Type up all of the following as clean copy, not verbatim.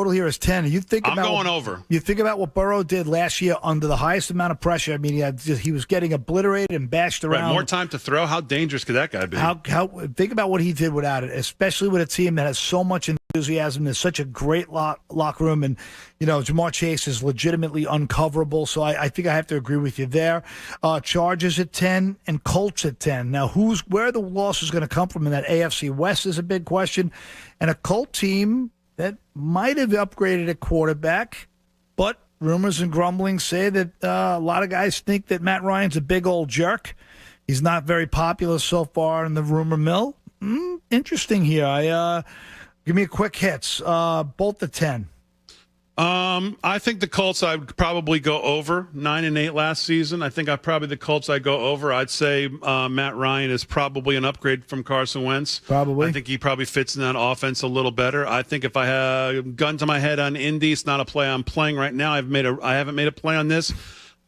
total here is 10. I'm going over. You think about what Burrow did last year under the highest amount of pressure. I mean, he was getting obliterated and bashed around. Right, more time to throw. How dangerous could that guy be? Think about what he did without it, especially with a team that has so much enthusiasm. There's such a great locker room, and Jamar Chase is legitimately uncoverable. So I think I have to agree with you there. Chargers at 10 and Colts at 10. Now, where the loss is going to come from in that AFC West is a big question, and a Colt team that might have upgraded at quarterback, but rumors and grumblings say that a lot of guys think that Matt Ryan's a big old jerk. He's not very popular so far in the rumor mill. Interesting here. Give me a quick hits. Both the 10. I think the Colts, I'd probably go over 9-8 last season. I think the Colts I'd go over. I'd say Matt Ryan is probably an upgrade from Carson Wentz. Probably. I think he probably fits in that offense a little better. I think if I had a gun to my head on Indy, it's not a play I'm playing right now. I haven't made a play on this,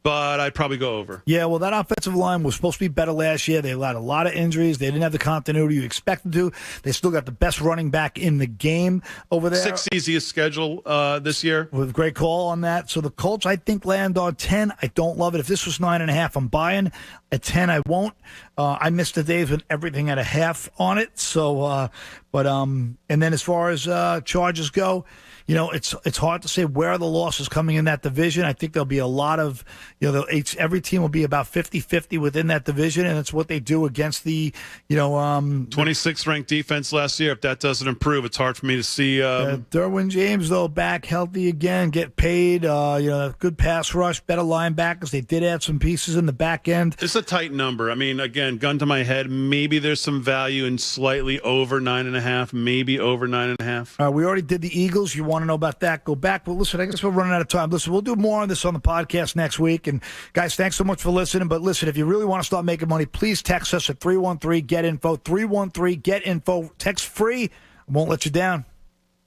but I'd probably go over. Yeah, well, that offensive line was supposed to be better last year. They allowed a lot of injuries. They didn't have the continuity you expect them to. They still got the best running back in the game over there. 6th easiest schedule this year. With a great call on that. So the Colts, I think, land on 10. I don't love it. If this was 9.5, I'm buying. At 10, I won't. I missed the days with everything at a half on it. So, and then as far as Chargers go, it's hard to say where the loss is coming in that division. I think there'll be a lot of, every team will be about 50-50 within that division, and it's what they do against the, 26th ranked defense last year. If that doesn't improve, it's hard for me to see. Derwin James, though, back healthy again, get paid. Good pass rush, better linebackers. They did add some pieces in the back end. It's a tight number. I mean, again, gun to my head, maybe there's some value in slightly over 9.5, maybe over 9.5. We already did the Eagles. You want to know about that, go back. But listen, I guess we're running out of time. Listen, we'll do more on this on the podcast next week. And guys, thanks so much for listening. But listen, if you really want to start making money, please text us at 313-GET-INFO, 313-GET-INFO. Text free. Won't let you down.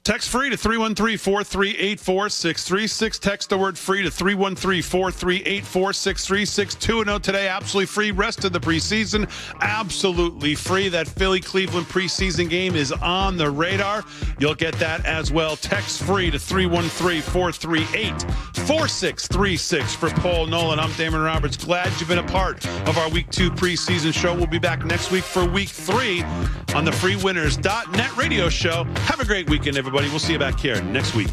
Text free to 313-438-4636. Text the word free to 313-438-4636. 2-0 today, absolutely free. Rest of the preseason, absolutely free. That Philly-Cleveland preseason game is on the radar. You'll get that as well. Text free to 313-438-4636. For Paul Nolan, I'm Damon Roberts. Glad you've been a part of our Week 2 preseason show. We'll be back next week for Week 3 on the freewinners.net radio show. Have a great weekend, everybody. We'll see you back here next week.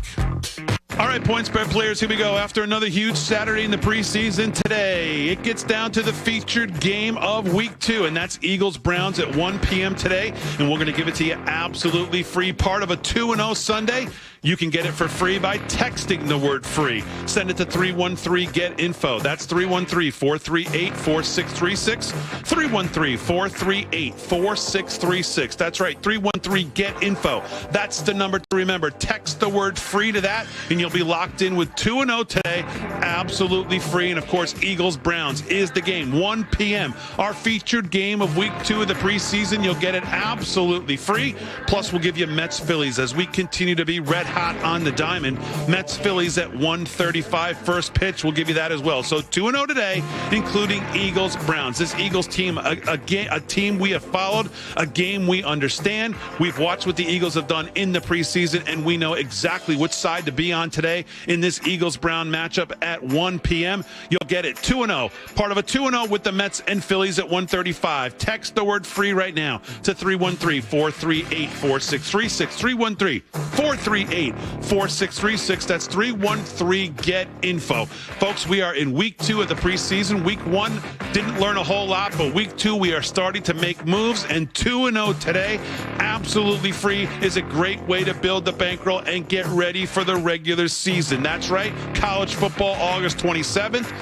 All right, point spread players, here we go. After another huge Saturday in the preseason today, it gets down to the featured game of Week 2, and that's Eagles-Browns at 1 p.m. today, and we're going to give it to you absolutely free. Part of a 2-0 Sunday. You can get it for free by texting the word free. Send it to 313-GET-INFO. That's 313-438-4636. 313-438-4636. That's right, 313-GET-INFO. That's the number to remember. Text the word free to that, and you'll be locked in with 2-0 today. Absolutely free. And, of course, Eagles-Browns is the game. 1 p.m. Our featured game of Week 2 of the preseason. You'll get it absolutely free. Plus, we'll give you Mets-Phillies as we continue to be red hot on the diamond. Mets-Phillies at 1:35 first pitch. We'll give you that as well. So 2-0 today, including Eagles-Browns. This Eagles team, a team we have followed, a game we understand. We've watched what the Eagles have done in the preseason, and we know exactly which side to be on today in this Eagles-Brown matchup at 1 p.m. You'll get it 2-0, part of a 2-0 with the Mets and Phillies at 1:35. Text the word free right now to 313-438-4636. 313-438-4636. That's 313-GET-INFO. Folks, we are in Week 2 of the preseason. Week 1 didn't learn a whole lot, but Week 2 we are starting to make moves, and 2-0 today, absolutely free, is a great way to build the bankroll and get ready for the regular season. That's right, college football August 27th.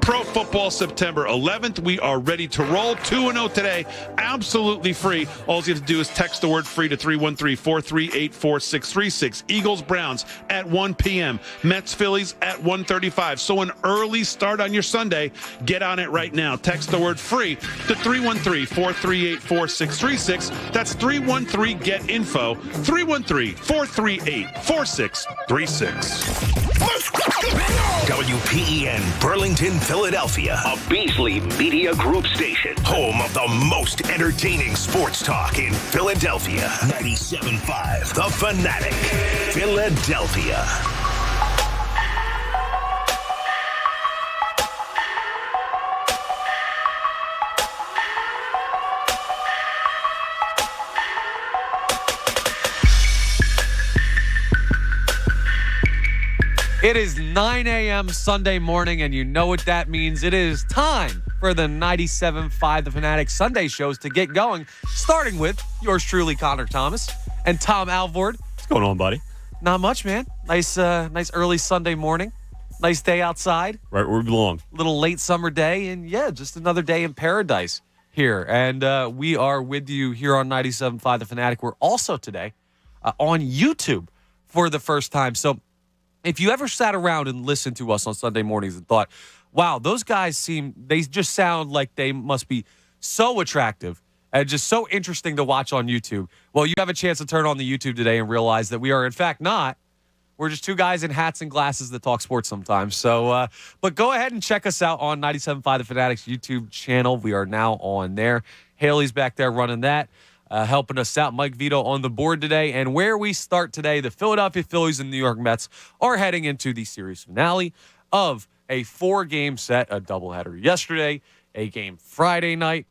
Pro football September 11th. We are ready to roll. 2-0 today, absolutely free. All you have to do is text the word free to 313-438-4636. Eagles-Browns at 1 p.m. Mets-Phillies at 1:35. So an early start on your Sunday. Get on it right now. Text the word free to 313-438-4636. That's 313-GET-INFO. 313-438-4636. WPEN Burlington, Philadelphia, a Beasley Media Group station, home of the most entertaining sports talk in Philadelphia. 97.5 The Fanatic, Philadelphia. It is 9 a.m. Sunday morning, and you know what that means. It is time for the 97.5 The Fanatic Sunday shows to get going, starting with yours truly, Connor Thomas, and Tom Alvord. What's going on, buddy? Not much, man. Nice early Sunday morning. Nice day outside. Right where we belong. Little late summer day, and yeah, just another day in paradise here. And we are with you here on 97.5 The Fanatic. We're also today on YouTube for the first time. So if you ever sat around and listened to us on Sunday mornings and thought, wow, those guys they just sound like they must be so attractive and just so interesting to watch on YouTube. Well, you have a chance to turn on the YouTube today and realize that we are, in fact, not. We're just two guys in hats and glasses that talk sports sometimes. So, but go ahead and check us out on 97.5 The Fanatic's YouTube channel. We are now on there. Haley's back there running that. Helping us out, Mike Vito on the board today. And where we start today, the Philadelphia Phillies and New York Mets are heading into the series finale of a 4-game set, a doubleheader yesterday, a game Friday night.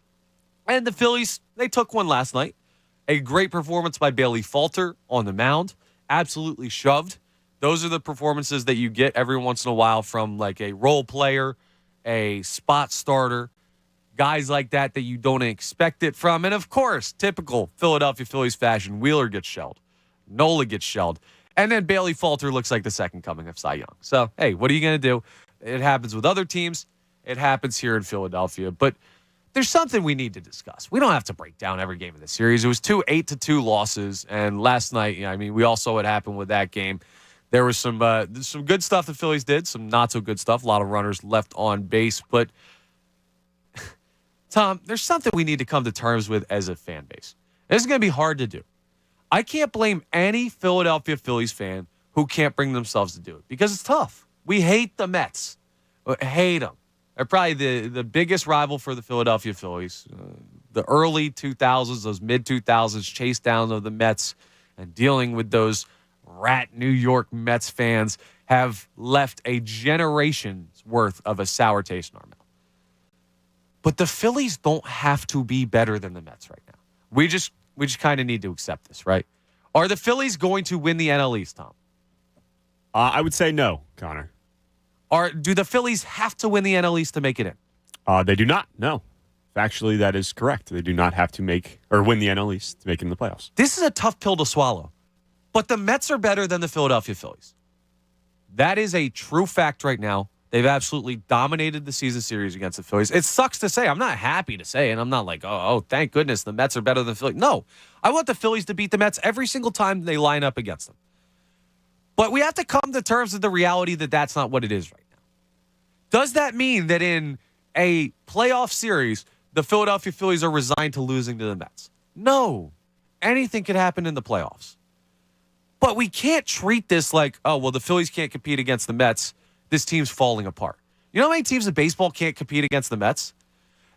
And the Phillies, they took one last night. A great performance by Bailey Falter on the mound. Absolutely shoved. Those are the performances that you get every once in a while from like a role player, a spot starter, guys like that you don't expect it from. And, of course, typical Philadelphia Phillies fashion, Wheeler gets shelled. Nola gets shelled. And then Bailey Falter looks like the second coming of Cy Young. So, hey, what are you going to do? It happens with other teams. It happens here in Philadelphia. But there's something we need to discuss. We don't have to break down every game of the series. It was 2 8-2 losses. And last night, we all saw what happened with that game. There was some good stuff the Phillies did, some not so good stuff. A lot of runners left on base. But Tom, there's something we need to come to terms with as a fan base. This is going to be hard to do. I can't blame any Philadelphia Phillies fan who can't bring themselves to do it because it's tough. We hate the Mets. Hate them. They're probably the biggest rival for the Philadelphia Phillies. The early 2000s, those mid-2000s chase down of the Mets and dealing with those rat New York Mets fans have left a generation's worth of a sour taste in our mouth. But the Phillies don't have to be better than the Mets right now. We just kind of need to accept this, right? Are the Phillies going to win the NL East, Tom? I would say no, Connor. Do the Phillies have to win the NL East to make it in? They do not. No. Factually, that is correct. They do not have to win the NL East to make it in the playoffs. This is a tough pill to swallow. But the Mets are better than the Philadelphia Phillies. That is a true fact right now. They've absolutely dominated the season series against the Phillies. It sucks to say. I'm not happy to say, and I'm not like, oh, thank goodness the Mets are better than the Phillies. No, I want the Phillies to beat the Mets every single time they line up against them. But we have to come to terms with the reality that that's not what it is right now. Does that mean that in a playoff series, the Philadelphia Phillies are resigned to losing to the Mets? No. Anything could happen in the playoffs. But we can't treat this like, oh, well, the Phillies can't compete against the Mets. This team's falling apart. You know how many teams in baseball can't compete against the Mets?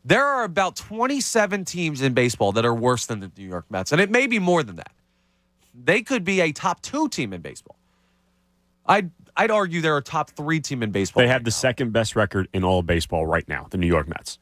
There are about 27 teams in baseball that are worse than the New York Mets, and it may be more than that. They could be a top 2 team in baseball. I'd argue they're a top 3 team in baseball. They have the second best record in all of baseball right now, the New York Mets.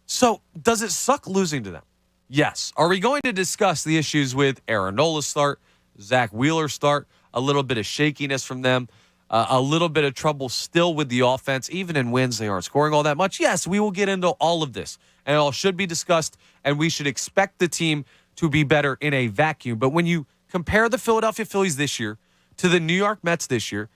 So does it suck losing to them? Yes. Are we going to discuss the issues with Aaron Nola's start, Zach Wheeler's start, a little bit of shakiness from them, a little bit of trouble still with the offense? Even in wins, they aren't scoring all that much. Yes, we will get into all of this, and it all should be discussed, and we should expect the team to be better in a vacuum. But when you compare the Philadelphia Phillies this year to the New York Mets this year,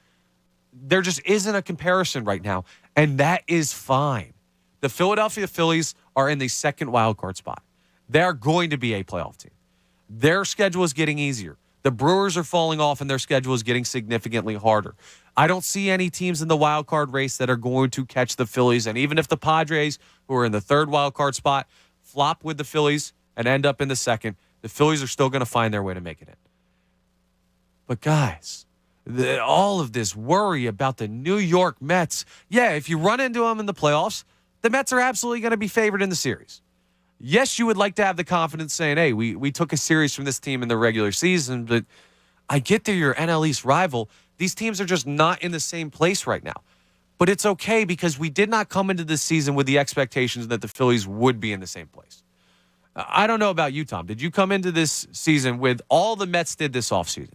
there just isn't a comparison right now, and that is fine. The Philadelphia Phillies are in the second wild card spot. They're going to be a playoff team. Their schedule is getting easier. The Brewers are falling off, and their schedule is getting significantly harder. I don't see any teams in the wild card race that are going to catch the Phillies. And even if the Padres, who are in the third wild card spot, flop with the Phillies and end up in the second, the Phillies are still going to find their way to make it in. But guys, all of this worry about the New York Mets. Yeah, if you run into them in the playoffs, the Mets are absolutely going to be favored in the series. Yes, you would like to have the confidence saying, hey, we took a series from this team in the regular season, but I get they're your NL East rival. These teams are just not in the same place right now. But it's okay because we did not come into this season with the expectations that the Phillies would be in the same place. I don't know about you, Tom. Did you come into this season with all the Mets did this offseason,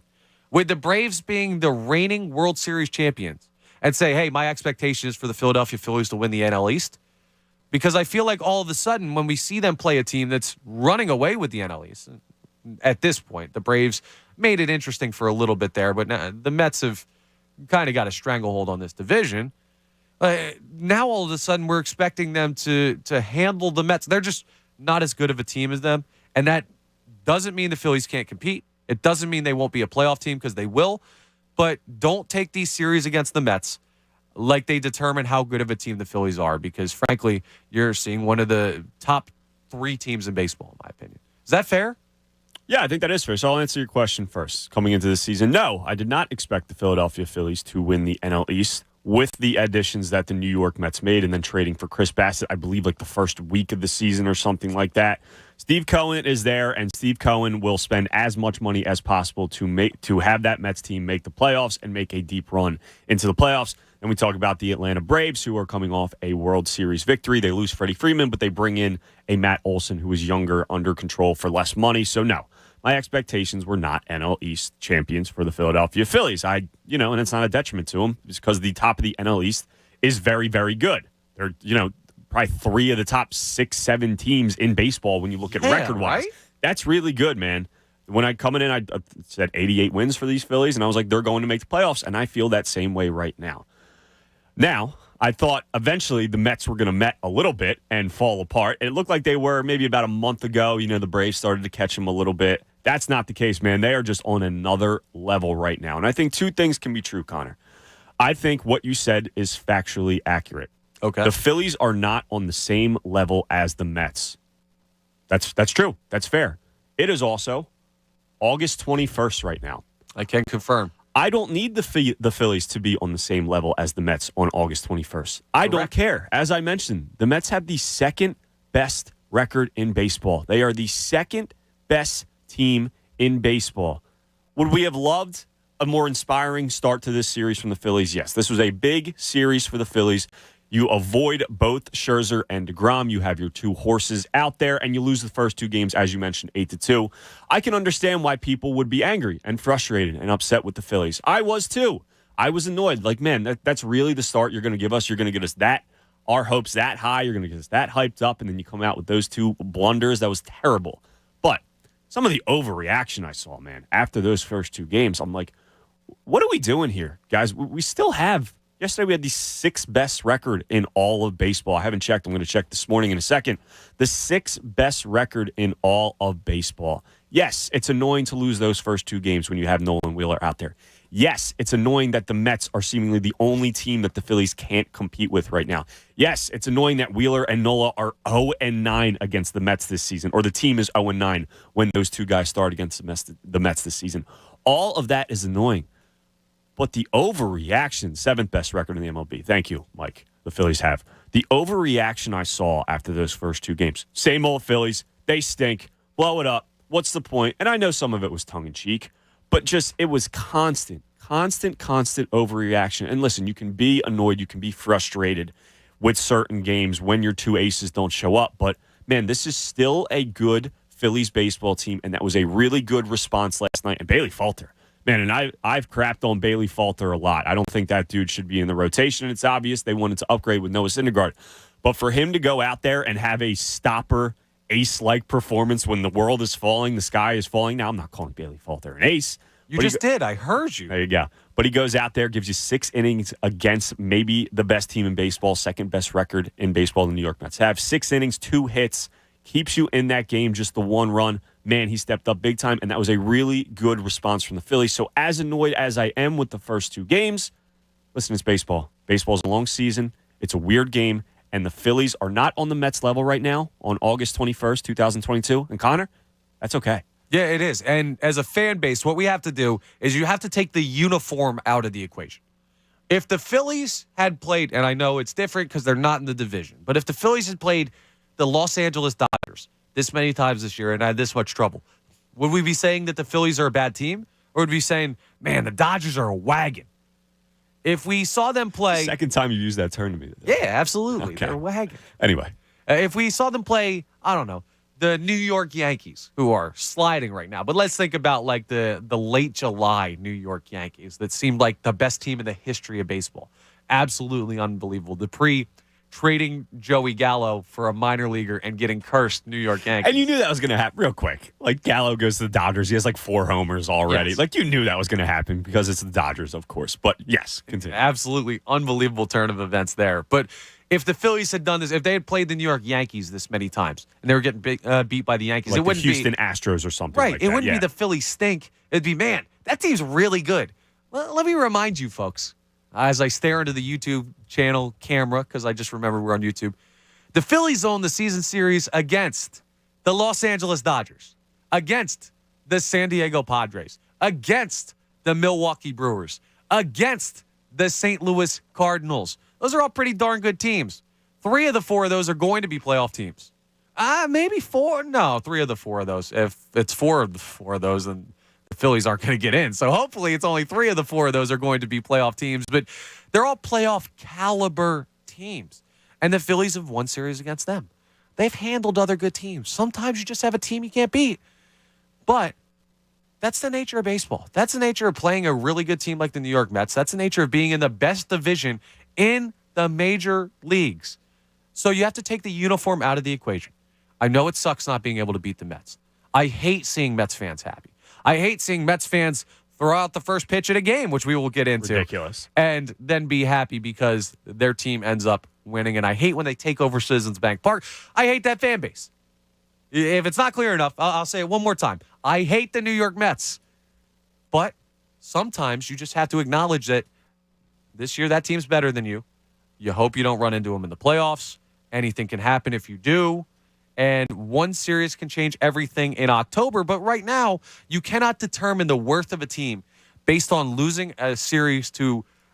with the Braves being the reigning World Series champions, and say, hey, my expectation is for the Philadelphia Phillies to win the NL East? Because I feel like all of a sudden when we see them play a team that's running away with the NL East, at this point, the Braves made it interesting for a little bit there, but now the Mets have kind of got a stranglehold on this division. Now all of a sudden we're expecting them to handle the Mets. They're just not as good of a team as them, and that doesn't mean the Phillies can't compete. It doesn't mean they won't be a playoff team, because they will, but don't take these series against the Mets like they determine how good of a team the Phillies are, because frankly, you're seeing one of the top 3 teams in baseball, in my opinion. Is that fair? Yeah, I think that is fair. So I'll answer your question first. Coming into the season, no, I did not expect the Philadelphia Phillies to win the NL East with the additions that the New York Mets made, and then trading for Chris Bassett, I believe like the first week of the season or something like that. Steve Cohen is there, and Steve Cohen will spend as much money as possible to have that Mets team make the playoffs and make a deep run into the playoffs. And we talk about the Atlanta Braves, who are coming off a World Series victory. They lose Freddie Freeman, but they bring in a Matt Olson who is younger, under control for less money. So no, my expectations were not NL East champions for the Philadelphia Phillies. And it's not a detriment to them, just because the top of the NL East is very, very good. They're, probably 3 of the top 6, 7 teams in baseball when you look at record-wise. Right? That's really good, man. When I coming in, I said 88 wins for these Phillies, and I was like, they're going to make the playoffs, and I feel that same way right now. Now, I thought eventually the Mets were going to met a little bit and fall apart. It looked like they were maybe about a month ago. The Braves started to catch them a little bit. That's not the case, man. They are just on another level right now. And I think 2 things can be true, Connor. I think what you said is factually accurate. Okay. The Phillies are not on the same level as the Mets. That's true. That's fair. It is also August 21st right now. I can confirm. I don't need the Phillies to be on the same level as the Mets on August 21st. I don't care. As I mentioned, the Mets have the second best record in baseball. They are the second best team in baseball. Would we have loved a more inspiring start to this series from the Phillies? Yes. This was a big series for the Phillies. You avoid both Scherzer and DeGrom. You have your 2 horses out there, and you lose the first 2 games, as you mentioned, 8-2. I can understand why people would be angry and frustrated and upset with the Phillies. I was too. I was annoyed. Like, man, that's really the start you're going to give us. You're going to get us our hopes that high. You're going to get us that hyped up, and then you come out with those 2 blunders. That was terrible. But some of the overreaction I saw, man, after those first 2 games, I'm like, what are we doing here, guys? We still have. Yesterday, we had the 6th best record in all of baseball. I haven't checked. I'm going to check this morning in a second. The 6th best record in all of baseball. Yes, it's annoying to lose those first 2 games when you have Nolan Wheeler out there. Yes, it's annoying that the Mets are seemingly the only team that the Phillies can't compete with right now. Yes, it's annoying that Wheeler and Nola are 0-9 against the Mets this season, or the team is 0-9 when those 2 guys start against the Mets this season. All of that is annoying. But the overreaction, 7th best record in the MLB. Thank you, Mike. The Phillies have. The overreaction I saw after those first 2 games. Same old Phillies. They stink. Blow it up. What's the point? And I know some of it was tongue-in-cheek, but just it was constant overreaction. And listen, you can be annoyed. You can be frustrated with certain games when your 2 aces don't show up. But, man, this is still a good Phillies baseball team, and that was a really good response last night. And Bailey Falter. Man, and I've crapped on Bailey Falter a lot. I don't think that dude should be in the rotation. It's obvious they wanted to upgrade with Noah Syndergaard. But for him to go out there and have a stopper, ace-like performance when the world is falling, the sky is falling. Now, I'm not calling Bailey Falter an ace. You just did. I heard you. There you go. But he goes out there, gives you 6 innings against maybe the best team in baseball, second best record in baseball the New York Mets have. 6 innings, 2 hits, keeps you in that game, just the 1 run. Man, he stepped up big time, and that was a really good response from the Phillies. So as annoyed as I am with the first 2 games, listen, it's baseball. Baseball's a long season. It's a weird game, and the Phillies are not on the Mets level right now on August 21st, 2022. And Connor, that's okay. Yeah, it is. And as a fan base, what we have to do is you have to take the uniform out of the equation. If the Phillies had played, and I know it's different because they're not in the division, but if the Phillies had played the Los Angeles Dodgers this many times this year and had this much trouble, would we be saying that the Phillies are a bad team? Or would we be saying, man, the Dodgers are a wagon? If we saw them play... Second time you used that term to me today. Yeah, absolutely. Okay. They're a wagon. Anyway. If we saw them play, I don't know, the New York Yankees, who are sliding right now. But let's think about like the late July New York Yankees that seemed like the best team in the history of baseball. Absolutely unbelievable. The trading Joey Gallo for a minor leaguer and getting cursed New York Yankees. And you knew that was going to happen real quick. Like, Gallo goes to the Dodgers. He has like 4 homers already. Yes. Like, you knew that was going to happen because it's the Dodgers, of course. But yes, continue. Absolutely unbelievable turn of events there. But if the Phillies had done this, if they had played the New York Yankees this many times and they were getting beat by the Yankees, Like it wouldn't the Houston be Astros or something right. like It that. wouldn't be the Phillies stink. It'd be, man, that team's really good. Well, let me remind you, folks, as I stare into the YouTube channel camera, because I just remember we're on YouTube, the Phillies own the season series against the Los Angeles Dodgers, against the San Diego Padres, against the Milwaukee Brewers, against the St. Louis Cardinals. Those are all pretty darn good teams. 3 of the 4 of those are going to be playoff teams. Maybe 4. No, 3 of the 4 of those. If it's 4 of the 4 of those, then the Phillies aren't going to get in. So hopefully it's only 3 of the 4 of those are going to be playoff teams. But they're all playoff caliber teams. And the Phillies have won series against them. They've handled other good teams. Sometimes you just have a team you can't beat. But that's the nature of baseball. That's the nature of playing a really good team like the New York Mets. That's the nature of being in the best division in the major leagues. So you have to take the uniform out of the equation. I know it sucks not being able to beat the Mets. I hate seeing Mets fans happy. I hate seeing Mets fans throw out the first pitch at a game, which we will get into. Ridiculous. And then be happy because their team ends up winning. And I hate when they take over Citizens Bank Park. I hate that fan base. If it's not clear enough, I'll say it one more time. I hate the New York Mets. But sometimes you just have to acknowledge that this year that team's better than you. You hope you don't run into them in the playoffs. Anything can happen if you do. And one series can change everything in October. But right now, you cannot determine the worth of a team based on losing a series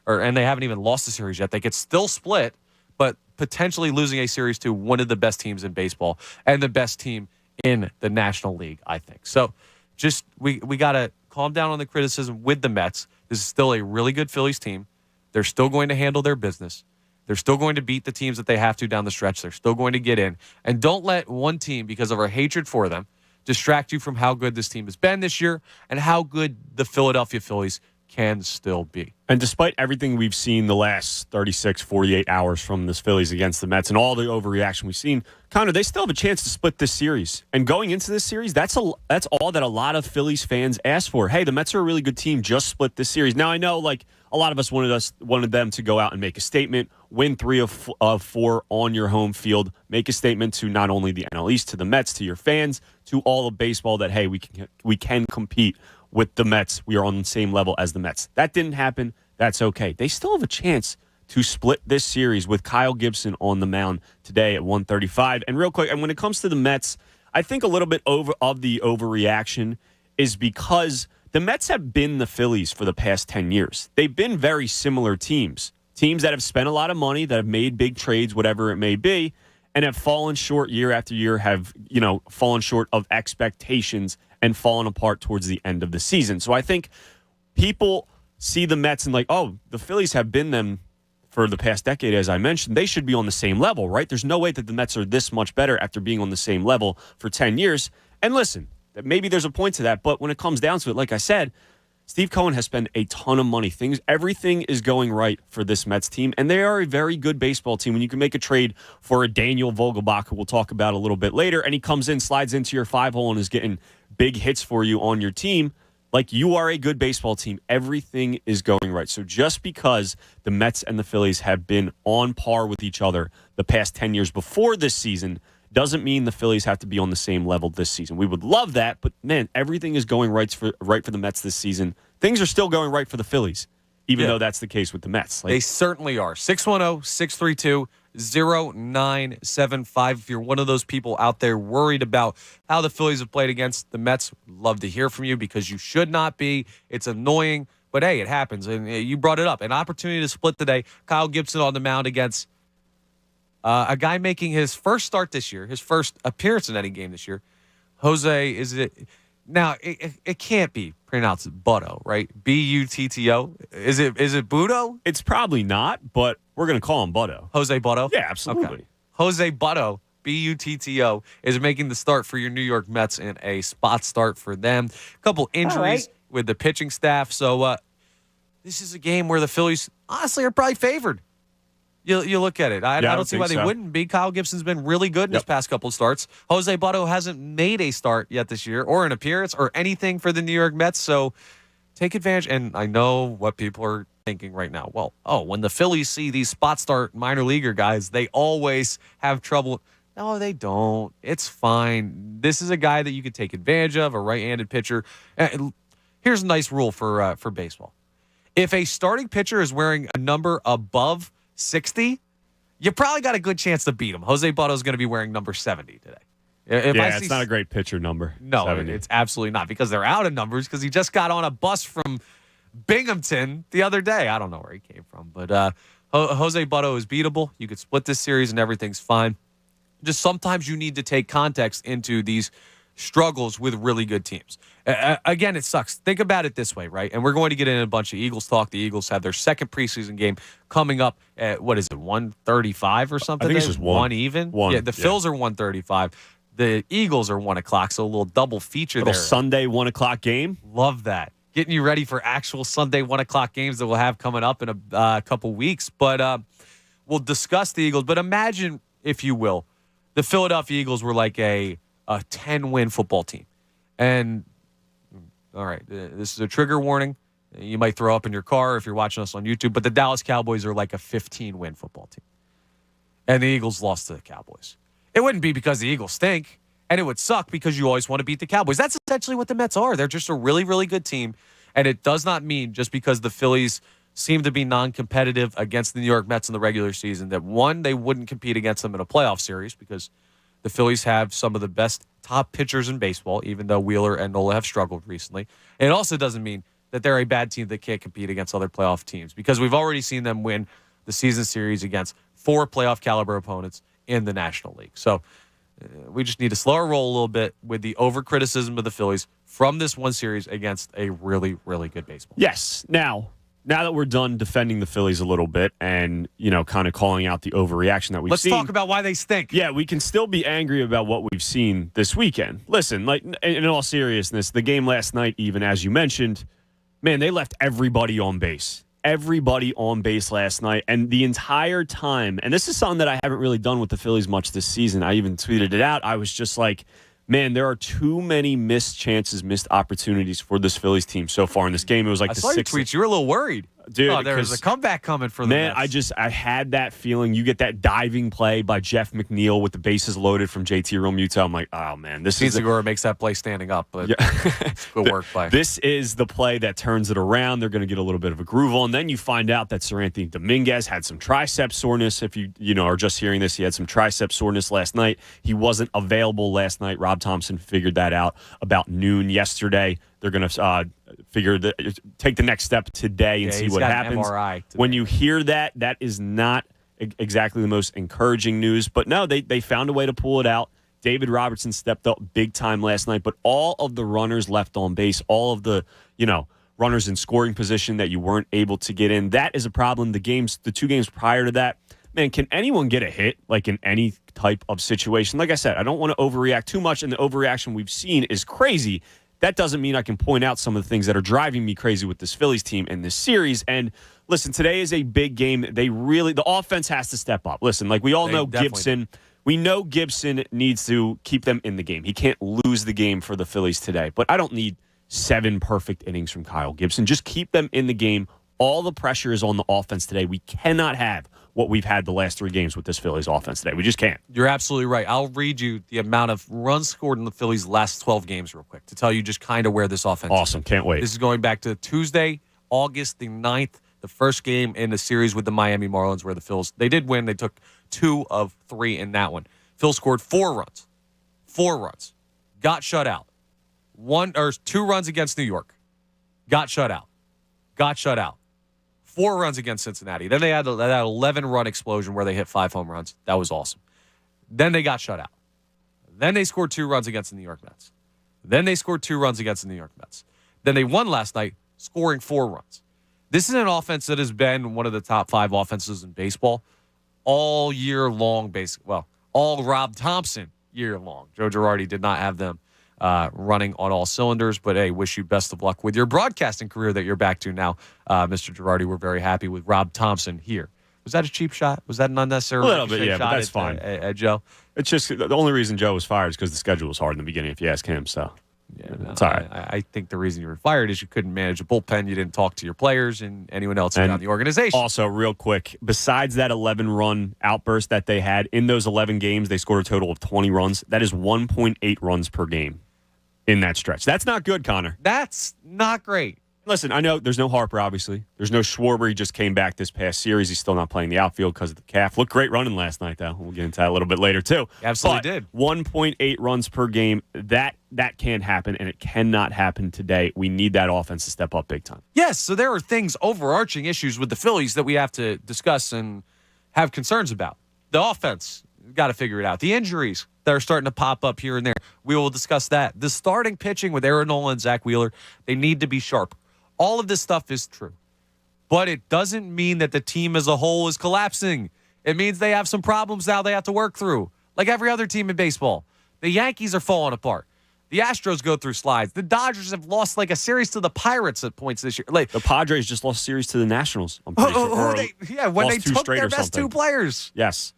and they haven't even lost the series yet. They could still split, but potentially losing a series to one of the best teams in baseball and the best team in the National League, I think. So just we got to calm down on the criticism with the Mets. This is still a really good Phillies team. They're still going to handle their business. They're still going to beat the teams that they have to down the stretch. They're still going to get in. And don't let one team, because of our hatred for them, distract you from how good this team has been this year and how good the Philadelphia Phillies can still be. And despite everything we've seen the last 36, 48 hours from this Phillies against the Mets and all the overreaction we've seen, Connor, they still have a chance to split this series. And going into this series, that's all that a lot of Phillies fans asked for. Hey, the Mets are a really good team. Just split this series. Now, I know, like, a lot of us wanted them to go out and make a statement, win 3 of 4 on your home field, make a statement to not only the NL East, to the Mets, to your fans, to all of baseball that, hey, we can compete with the Mets. We are on the same level as the Mets. That didn't happen. That's okay. They still have a chance to split this series with Kyle Gibson on the mound today at 135. And real quick, and when it comes to the Mets, I think a little bit of the overreaction is because the Mets have been the Phillies for the past 10 years. They've been very similar teams that have spent a lot of money, that have made big trades, whatever it may be, and have fallen short year after year, have, fallen short of expectations and fallen apart towards the end of the season. So I think people see the Mets and like, oh, the Phillies have been them for the past decade, as I mentioned. They should be on the same level, right? There's no way that the Mets are this much better after being on the same level for 10 years. And listen, maybe there's a point to that, but when it comes down to it, like I said, Steve Cohen has spent a ton of money. Everything is going right for this Mets team, and they are a very good baseball team. When you can make a trade for a Daniel Vogelbach, who we'll talk about a little bit later, and he comes in, slides into your 5-hole, and is getting big hits for you on your team, like, you are a good baseball team. Everything is going right. So just because the Mets and the Phillies have been on par with each other the past 10 years before this season doesn't mean the Phillies have to be on the same level this season. We would love that, but man, everything is going right for the Mets this season. Things are still going right for the Phillies, even though that's the case with the Mets. They certainly are. 610-632-97.5 0975. If you're one of those people out there worried about how the Phillies have played against the Mets, love to hear from you because you should not be. It's annoying, but hey, it happens. And you brought it up. An opportunity to split today. Kyle Gibson on the mound against a guy making his first start this year, his first appearance in any game this year. Jose, is it now? It can't be pronounced Butto, right? Butto. Is it Butto? It's probably not, but we're going to call him Butto. Jose Butto. Yeah, absolutely. Okay. Jose Butto, Butto, is making the start for your New York Mets in a spot start for them. A couple injuries with the pitching staff, so this is a game where the Phillies honestly are probably favored. You look at it. I don't see why they wouldn't be. Kyle Gibson's been really good in his past couple of starts. Jose Butto hasn't made a start yet this year or an appearance or anything for the New York Mets. So take advantage. And I know what people are thinking right now. Well, when the Phillies see these spot start minor leaguer guys, they always have trouble. No, they don't. It's fine. This is a guy that you could take advantage of, a right-handed pitcher. Here's a nice rule for baseball. If a starting pitcher is wearing a number above 60, you probably got a good chance to beat him. Jose Butto is going to be wearing number 70 today. It's not a great pitcher number. No, 70. it's absolutely not because they're out of numbers because he just got on a bus from Binghamton the other day. I don't know where he came from, but Jose Butto is beatable. You could split this series and everything's fine. Just sometimes you need to take context into these struggles with really good teams. Again, it sucks. Think about it this way, right? And we're going to get in a bunch of Eagles talk. The Eagles have their second preseason game coming up at, 1:35 or something? I think it's just one even. One, yeah, the Phils are 1:35. The Eagles are 1 o'clock, so a little double feature there. Sunday 1 o'clock game. Love that. Getting you ready for actual Sunday 1 o'clock games that we'll have coming up in a couple weeks. But we'll discuss the Eagles. But imagine, if you will, the Philadelphia Eagles were like a 10-win football team. And, all right, this is a trigger warning. You might throw up in your car if you're watching us on YouTube, but the Dallas Cowboys are like a 15-win football team. And the Eagles lost to the Cowboys. It wouldn't be because the Eagles stink, and it would suck because you always want to beat the Cowboys. That's essentially what the Mets are. They're just a really, really good team, and it does not mean just because the Phillies seem to be non-competitive against the New York Mets in the regular season that, one, they wouldn't compete against them in a playoff series because the Phillies have some of the best top pitchers in baseball, even though Wheeler and Nola have struggled recently. It also doesn't mean that they're a bad team that can't compete against other playoff teams because we've already seen them win the season series against 4 playoff caliber opponents in the National League. So we just need to slow our roll a little bit with the over-criticism of the Phillies from this one series against a really, really good baseball. Yes. Now that we're done defending the Phillies a little bit and, kind of calling out the overreaction that we've seen. Let's talk about why they stink. Yeah, we can still be angry about what we've seen this weekend. Listen, like in all seriousness, the game last night, even as you mentioned, man, they left everybody on base. Everybody on base last night. And the entire time, and this is something that I haven't really done with the Phillies much this season. I even tweeted it out. I was just like, man, there are too many missed chances, missed opportunities for this Phillies team so far in this game. It was like I saw your tweets. You were a little worried. Dude, there was a comeback coming for the Mets. I had that feeling. You get that diving play by Jeff McNeil with the bases loaded from JT Realmuto. I'm like, oh, man. Segura makes that play standing up, but good work play. This is the play that turns it around. They're going to get a little bit of a groove on. Then you find out that Sir Anthony Dominguez had some tricep soreness. If you are just hearing this, he had some tricep soreness last night. He wasn't available last night. Rob Thompson figured that out about noon yesterday. They're going to take the next step today and see what happens. When you hear that, that is not exactly the most encouraging news. But no, they found a way to pull it out. David Robertson stepped up big time last night. But all of the runners left on base, all of the runners in scoring position that you weren't able to get in, that is a problem. The 2 games prior to that, man, can anyone get a hit like in any type of situation? Like I said, I don't want to overreact too much, and the overreaction we've seen is crazy. That doesn't mean I can point out some of the things that are driving me crazy with this Phillies team in this series. And listen, today is a big game. The offense has to step up. Listen, like we all know Gibson. We know Gibson needs to keep them in the game. He can't lose the game for the Phillies today. But I don't need 7 perfect innings from Kyle Gibson. Just keep them in the game. All the pressure is on the offense today. We cannot have what we've had the last 3 games with this Phillies offense today. We just can't. You're absolutely right. I'll read you the amount of runs scored in the Phillies' last 12 games real quick to tell you just kind of where this offense is. Awesome. Can't wait. This is going back to Tuesday, August the 9th, The first game in the series with the Miami Marlins where the Phils, they did win. They took 2 of 3 in that one. Phil scored 4 runs. 4 runs. Got shut out. 2 runs against New York. Got shut out. Got shut out. 4 runs against Cincinnati. Then they had that 11-run explosion where they hit 5 home runs. That was awesome. Then they got shut out. Then they scored 2 runs against the New York Mets. Then they scored 2 runs against the New York Mets. Then they won last night, scoring 4 runs. This is an offense that has been one of the top 5 offenses in baseball all year long, all Rob Thompson year long. Joe Girardi did not have them running on all cylinders, but hey, wish you best of luck with your broadcasting career that you're back to now, Mr. Girardi. We're very happy with Rob Thompson here. Was that a cheap shot? Was that an unnecessary A little bit, yeah, but that's fine. At Joe? It's just the only reason Joe was fired is because the schedule was hard in the beginning, if you ask him. So, yeah, no, it's all right. I think the reason you were fired is you couldn't manage a bullpen. You didn't talk to your players and anyone else around the organization. Also, real quick, besides that 11-run outburst that they had, in those 11 games, they scored a total of 20 runs. That is 1.8 runs per game in that stretch. That's not good, Connor. That's not great. Listen, I know there's no Harper, obviously. There's no Schwarber. He just came back this past series. He's still not playing the outfield because of the calf. Looked great running last night, though. We'll get into that a little bit later, too. Absolutely did. 1.8 runs per game, that can't happen, and it cannot happen today. We need that offense to step up big time. Yes, so there are overarching issues with the Phillies that we have to discuss and have concerns about. The offense, got to figure it out. The injuries that are starting to pop up here and there, we will discuss that. The starting pitching with Aaron Nola and Zach Wheeler, they need to be sharp. All of this stuff is true, but it doesn't mean that the team as a whole is collapsing. It means they have some problems now they have to work through, like every other team in baseball. The Yankees are falling apart. The Astros go through slides. The Dodgers have lost like a series to the Pirates at points this year. Like, the Padres just lost a series to the Nationals. I'm pretty sure. When they took their best 2 players. Yes.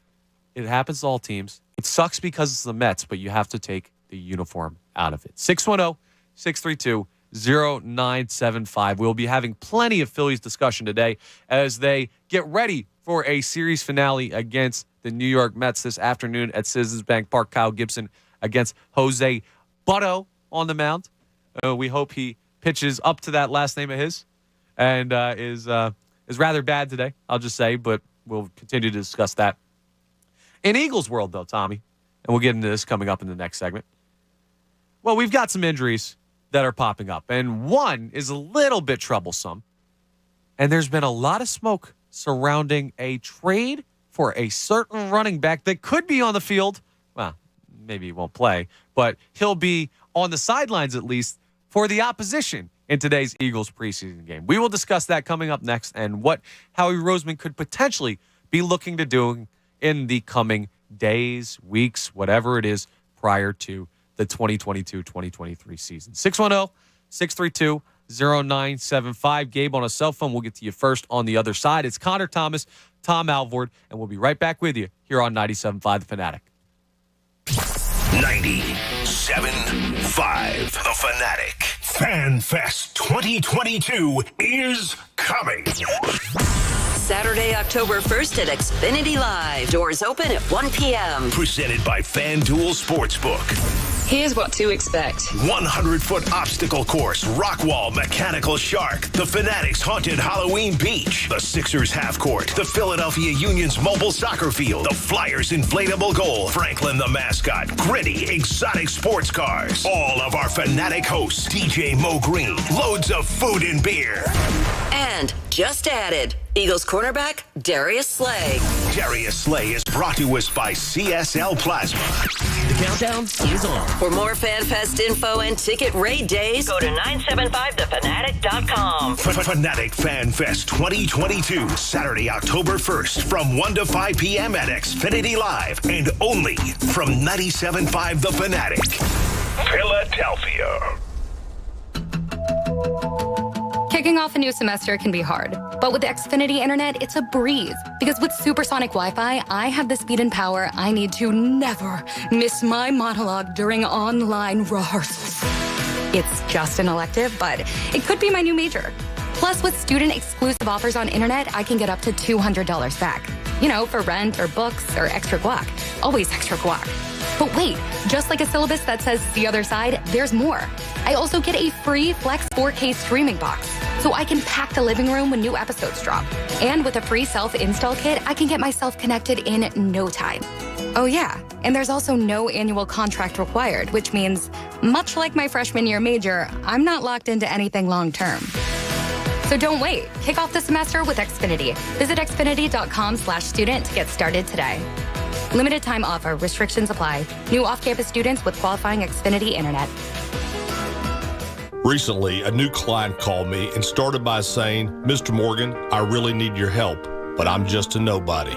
It happens to all teams. It sucks because it's the Mets, but you have to take the uniform out of it. 610-632-0975. We'll be having plenty of Phillies discussion today as they get ready for a series finale against the New York Mets this afternoon at Citizens Bank Park. Kyle Gibson against Jose Butto on the mound. We hope he pitches up to that last name of his and is rather bad today, I'll just say, but we'll continue to discuss that. In Eagles world, though, Tommy, and we'll get into this coming up in the next segment. Well, we've got some injuries that are popping up, and one is a little bit troublesome. And there's been a lot of smoke surrounding a trade for a certain running back that could be on the field. Well, maybe he won't play, but he'll be on the sidelines at least for the opposition in today's Eagles preseason game. We will discuss that coming up next and what Howie Roseman could potentially be looking to do in the coming days, weeks, whatever it is, prior to the 2022-2023 season. 610-632-0975. Gabe on a cell phone. We'll get to you first on the other side. It's Connor Thomas, Tom Alvord, and we'll be right back with you here on 97.5 The Fanatic. 97.5 The Fanatic. FanFest 2022 is coming. Saturday, October 1st at Xfinity Live. Doors open at 1 p.m. Presented by FanDuel Sportsbook. Here's what to expect. 100-foot obstacle course, Rockwall Mechanical Shark, the Fanatics Haunted Halloween Beach, the Sixers Half Court, the Philadelphia Union's mobile soccer field, the Flyers Inflatable Goal, Franklin the Mascot, gritty, exotic sports cars, all of our Fanatic hosts, DJ Mo Green, loads of food and beer. And just added, Eagles cornerback Darius Slay. Darius Slay is brought to us by CSL Plasma. The countdown is on. For more FanFest info and ticket raid days, go to 975thefanatic.com. Fanatic FanFest 2022, Saturday, October 1st from 1 to 5 p.m. at Xfinity Live and only from 97.5 The Fanatic, Philadelphia. Kicking off a new semester can be hard, but with the Xfinity Internet, it's a breeze. Because with supersonic Wi-Fi, I have the speed and power I need to never miss my monologue during online rehearsals. It's just an elective, but it could be my new major. Plus, with student-exclusive offers on internet, I can get up to $200 back. You know, for rent or books or extra guac. Always extra guac. But wait, just like a syllabus that says the other side, there's more. I also get a free Flex 4K streaming box. so I can pack the living room when new episodes drop. And with a free self-install kit, I can get myself connected in no time. Oh yeah, and there's also no annual contract required, which means, much like my freshman year major, I'm not locked into anything long-term. So don't wait. Kick off the semester with Xfinity. Visit xfinity.com/student to get started today. Limited time offer. Restrictions apply. New off-campus students with qualifying Xfinity internet. Recently, a new client called me and started by saying, "Mr. Morgan, I really need your help, but I'm just a nobody."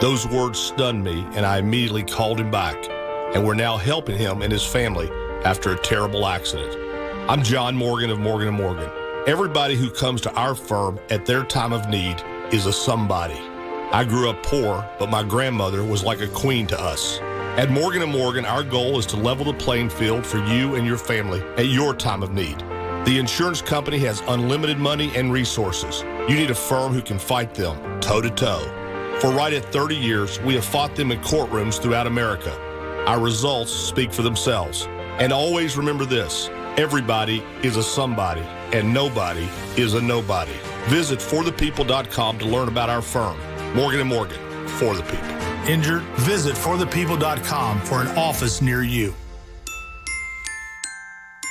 Those words stunned me, and I immediately called him back, and we're now helping him and his family after a terrible accident. I'm John Morgan of Morgan & Morgan. Everybody who comes to our firm at their time of need is a somebody. I grew up poor, but my grandmother was like a queen to us. At Morgan & Morgan, our goal is to level the playing field for you and your family at your time of need. The insurance company has unlimited money and resources. You need a firm who can fight them toe-to-toe. For right at 30 years, we have fought them in courtrooms throughout America. Our results speak for themselves. And always remember this, everybody is a somebody, and nobody is a nobody. Visit forthepeople.com to learn about our firm, Morgan & Morgan, for the people. Injured? Visit forthepeople.com for an office near you.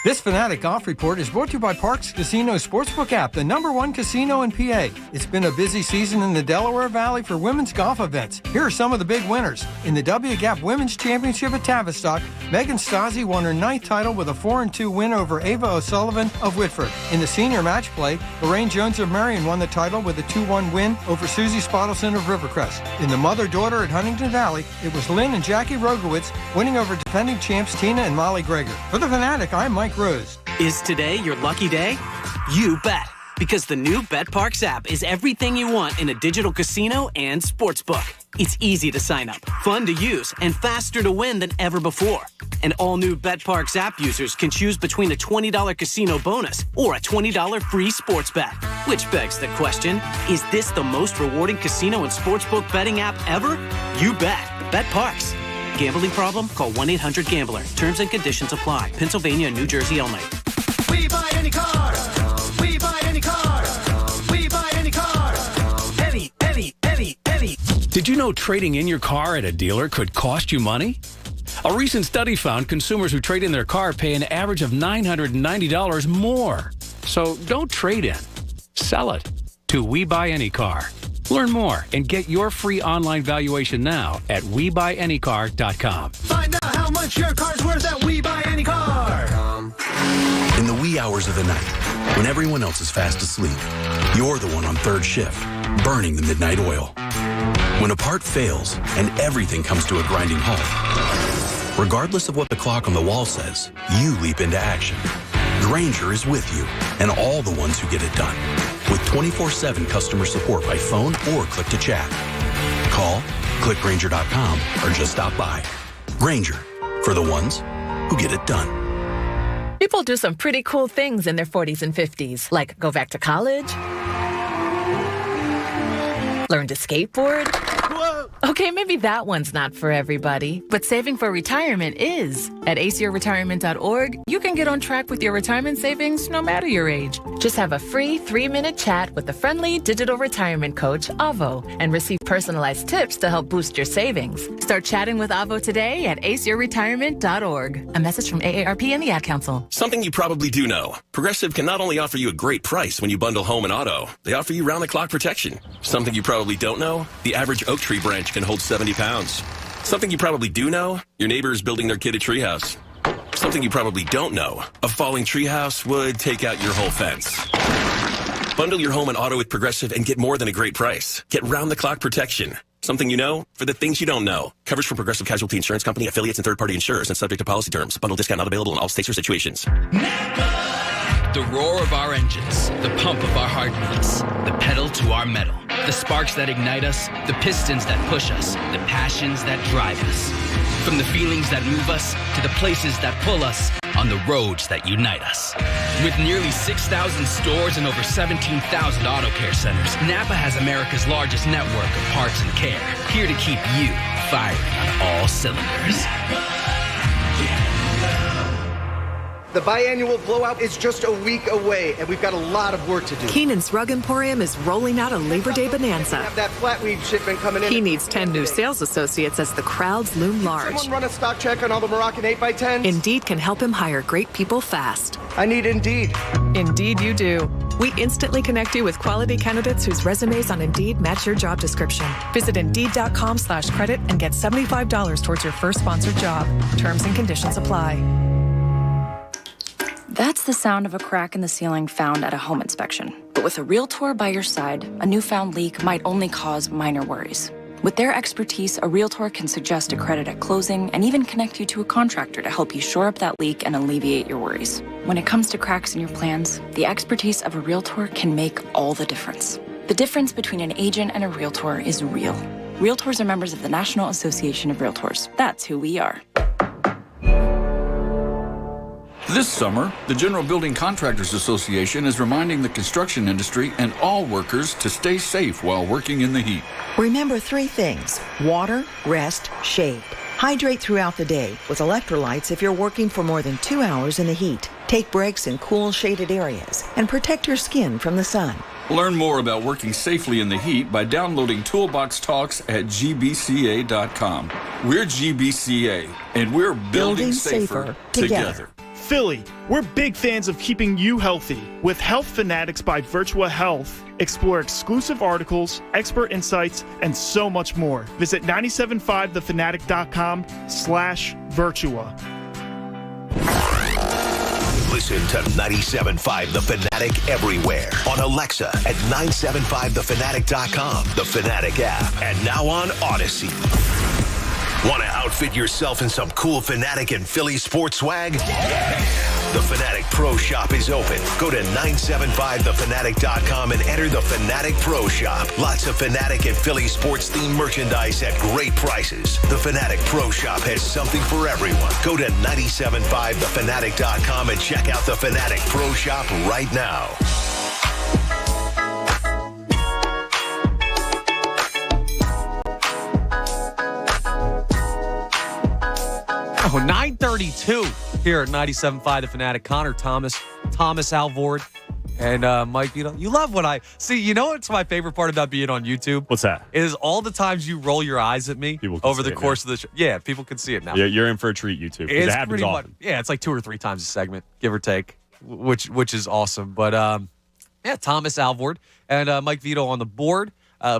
This Fanatic Golf Report is brought to you by Parks Casino Sportsbook app, the #1 casino in PA. It's been a busy season in the Delaware Valley for women's golf events. Here are some of the big winners. In the W Gap Women's Championship at Tavistock, Megan Stasi won her 9th title with a 4-2 win over Ava O'Sullivan of Whitford. In the senior match play, Lorraine Jones of Marion won the title with a 2-1 win over Susie Spottelson of Rivercrest. In the mother-daughter at Huntington Valley, it was Lynn and Jackie Rogowitz winning over defending champs Tina and Molly Greger. For the Fanatic, I'm Mike Rose. Is today your lucky day? You bet. Because the new BetParks app is everything you want in a digital casino and sportsbook. It's easy to sign up, fun to use, and faster to win than ever before. And all new BetParks app users can choose between a $20 casino bonus or a $20 free sports bet. Which begs the question, is this the most rewarding casino and sportsbook betting app ever? You bet. BetParks. Gambling problem? Call 1-800-GAMBLER. Terms and conditions apply. Pennsylvania and New Jersey only. We buy any car. We buy any car. We buy any car. Any. Did you know trading in your car at a dealer could cost you money? A recent study found consumers who trade in their car pay an average of $990 more. So don't trade in. Sell it to We Buy Any Car. Learn more and get your free online valuation now at WeBuyAnyCar.com. Find out how much your car's worth at We Buy Any Car. In the wee hours of the night, when everyone else is fast asleep, you're the one on third shift, burning the midnight oil. When a part fails and everything comes to a grinding halt, regardless of what the clock on the wall says, you leap into action. Grainger is with you and all the ones who get it done. With 24/7 customer support by phone or click to chat. Call, click Grainger.com, or just stop by. Grainger, for the ones who get it done. People do some pretty cool things in their 40s and 50s, like go back to college, learn to skateboard. Whoa. Okay, maybe that one's not for everybody, but saving for retirement is. At aceyourretirement.org, you can get on track with your retirement savings no matter your age. Just have a free 3-minute chat with the friendly digital retirement coach, Avo, and receive personalized tips to help boost your savings. Start chatting with Avo today at aceyourretirement.org. A message from AARP and the Ad Council. Something you probably do know. Progressive can not only offer you a great price when you bundle home and auto, they offer you round-the-clock protection. Something you probably don't know, the average oak tree branch can hold 70 pounds. Something you probably do know, your neighbor is building their kid a treehouse. Something you probably don't know, a falling treehouse would take out your whole fence. Bundle your home and auto with Progressive and get more than a great price. Get round-the-clock protection. Something you know for the things you don't know. Coverage from Progressive Casualty Insurance Company, affiliates, and third-party insurers, and subject to policy terms. Bundle discount not available in all states or situations. The roar of our engines, the pump of our heartbeats, the pedal to our metal, the sparks that ignite us, the pistons that push us, the passions that drive us. From the feelings that move us to the places that pull us on the roads that unite us. With nearly 6,000 stores and over 17,000 auto care centers, Napa has America's largest network of parts and care, here to keep you firing on all cylinders. The biannual blowout is just a week away, and we've got a lot of work to do. Keenan's Rug Emporium is rolling out a Labor Day bonanza. We have that flatweed shipment coming in. He needs 10 new sales associates as the crowds loom large. Someone run a stock check on all the Moroccan 8x10s? Indeed can help him hire great people fast. I need Indeed. Indeed you do. We instantly connect you with quality candidates whose resumes on Indeed match your job description. Visit Indeed.com/credit and get $75 towards your first sponsored job. Terms and conditions apply. That's the sound of a crack in the ceiling found at a home inspection. But with a Realtor by your side, a newfound leak might only cause minor worries. With their expertise, a Realtor can suggest a credit at closing and even connect you to a contractor to help you shore up that leak and alleviate your worries. When it comes to cracks in your plans, the expertise of a Realtor can make all the difference. The difference between an agent and a Realtor is real. Realtors are members of the National Association of Realtors. That's who we are. This summer, the General Building Contractors Association is reminding the construction industry and all workers to stay safe while working in the heat. Remember 3 things: water, rest, shade. Hydrate throughout the day with electrolytes if you're working for more than 2 hours in the heat. Take breaks in cool, shaded areas and protect your skin from the sun. Learn more about working safely in the heat by downloading Toolbox Talks at gbca.com. We're GBCA, and we're building safer together. Philly, we're big fans of keeping you healthy. With Health Fanatics by Virtua Health, explore exclusive articles, expert insights, and so much more. Visit 97.5thefanatic.com/Virtua. Listen to 97.5 The Fanatic everywhere. On Alexa at 975thefanatic.com, the Fanatic app, and now on Odyssey. Want to outfit yourself in some cool Fanatic and Philly sports swag? The Fanatic Pro Shop is open. Go to 975thefanatic.com and enter the Fanatic Pro Shop. Lots of Fanatic and Philly sports themed merchandise at great prices. The Fanatic Pro Shop has something for everyone. Go to 975thefanatic.com and check out the Fanatic Pro Shop right now. Oh, 9:32 here at 97.5 The Fanatic. Connor Thomas Alvord, and Mike Vito. You love what I see. You know what's my favorite part about being on YouTube? What's that? Is all the times you roll your eyes at me over the course of the show. Yeah, people can see it now. Yeah, you're in for a treat, YouTube. It happens pretty often. much, yeah, it's like 2 or 3 times a segment, give or take, which is awesome. But yeah, Thomas Alvord and Mike Vito on the board.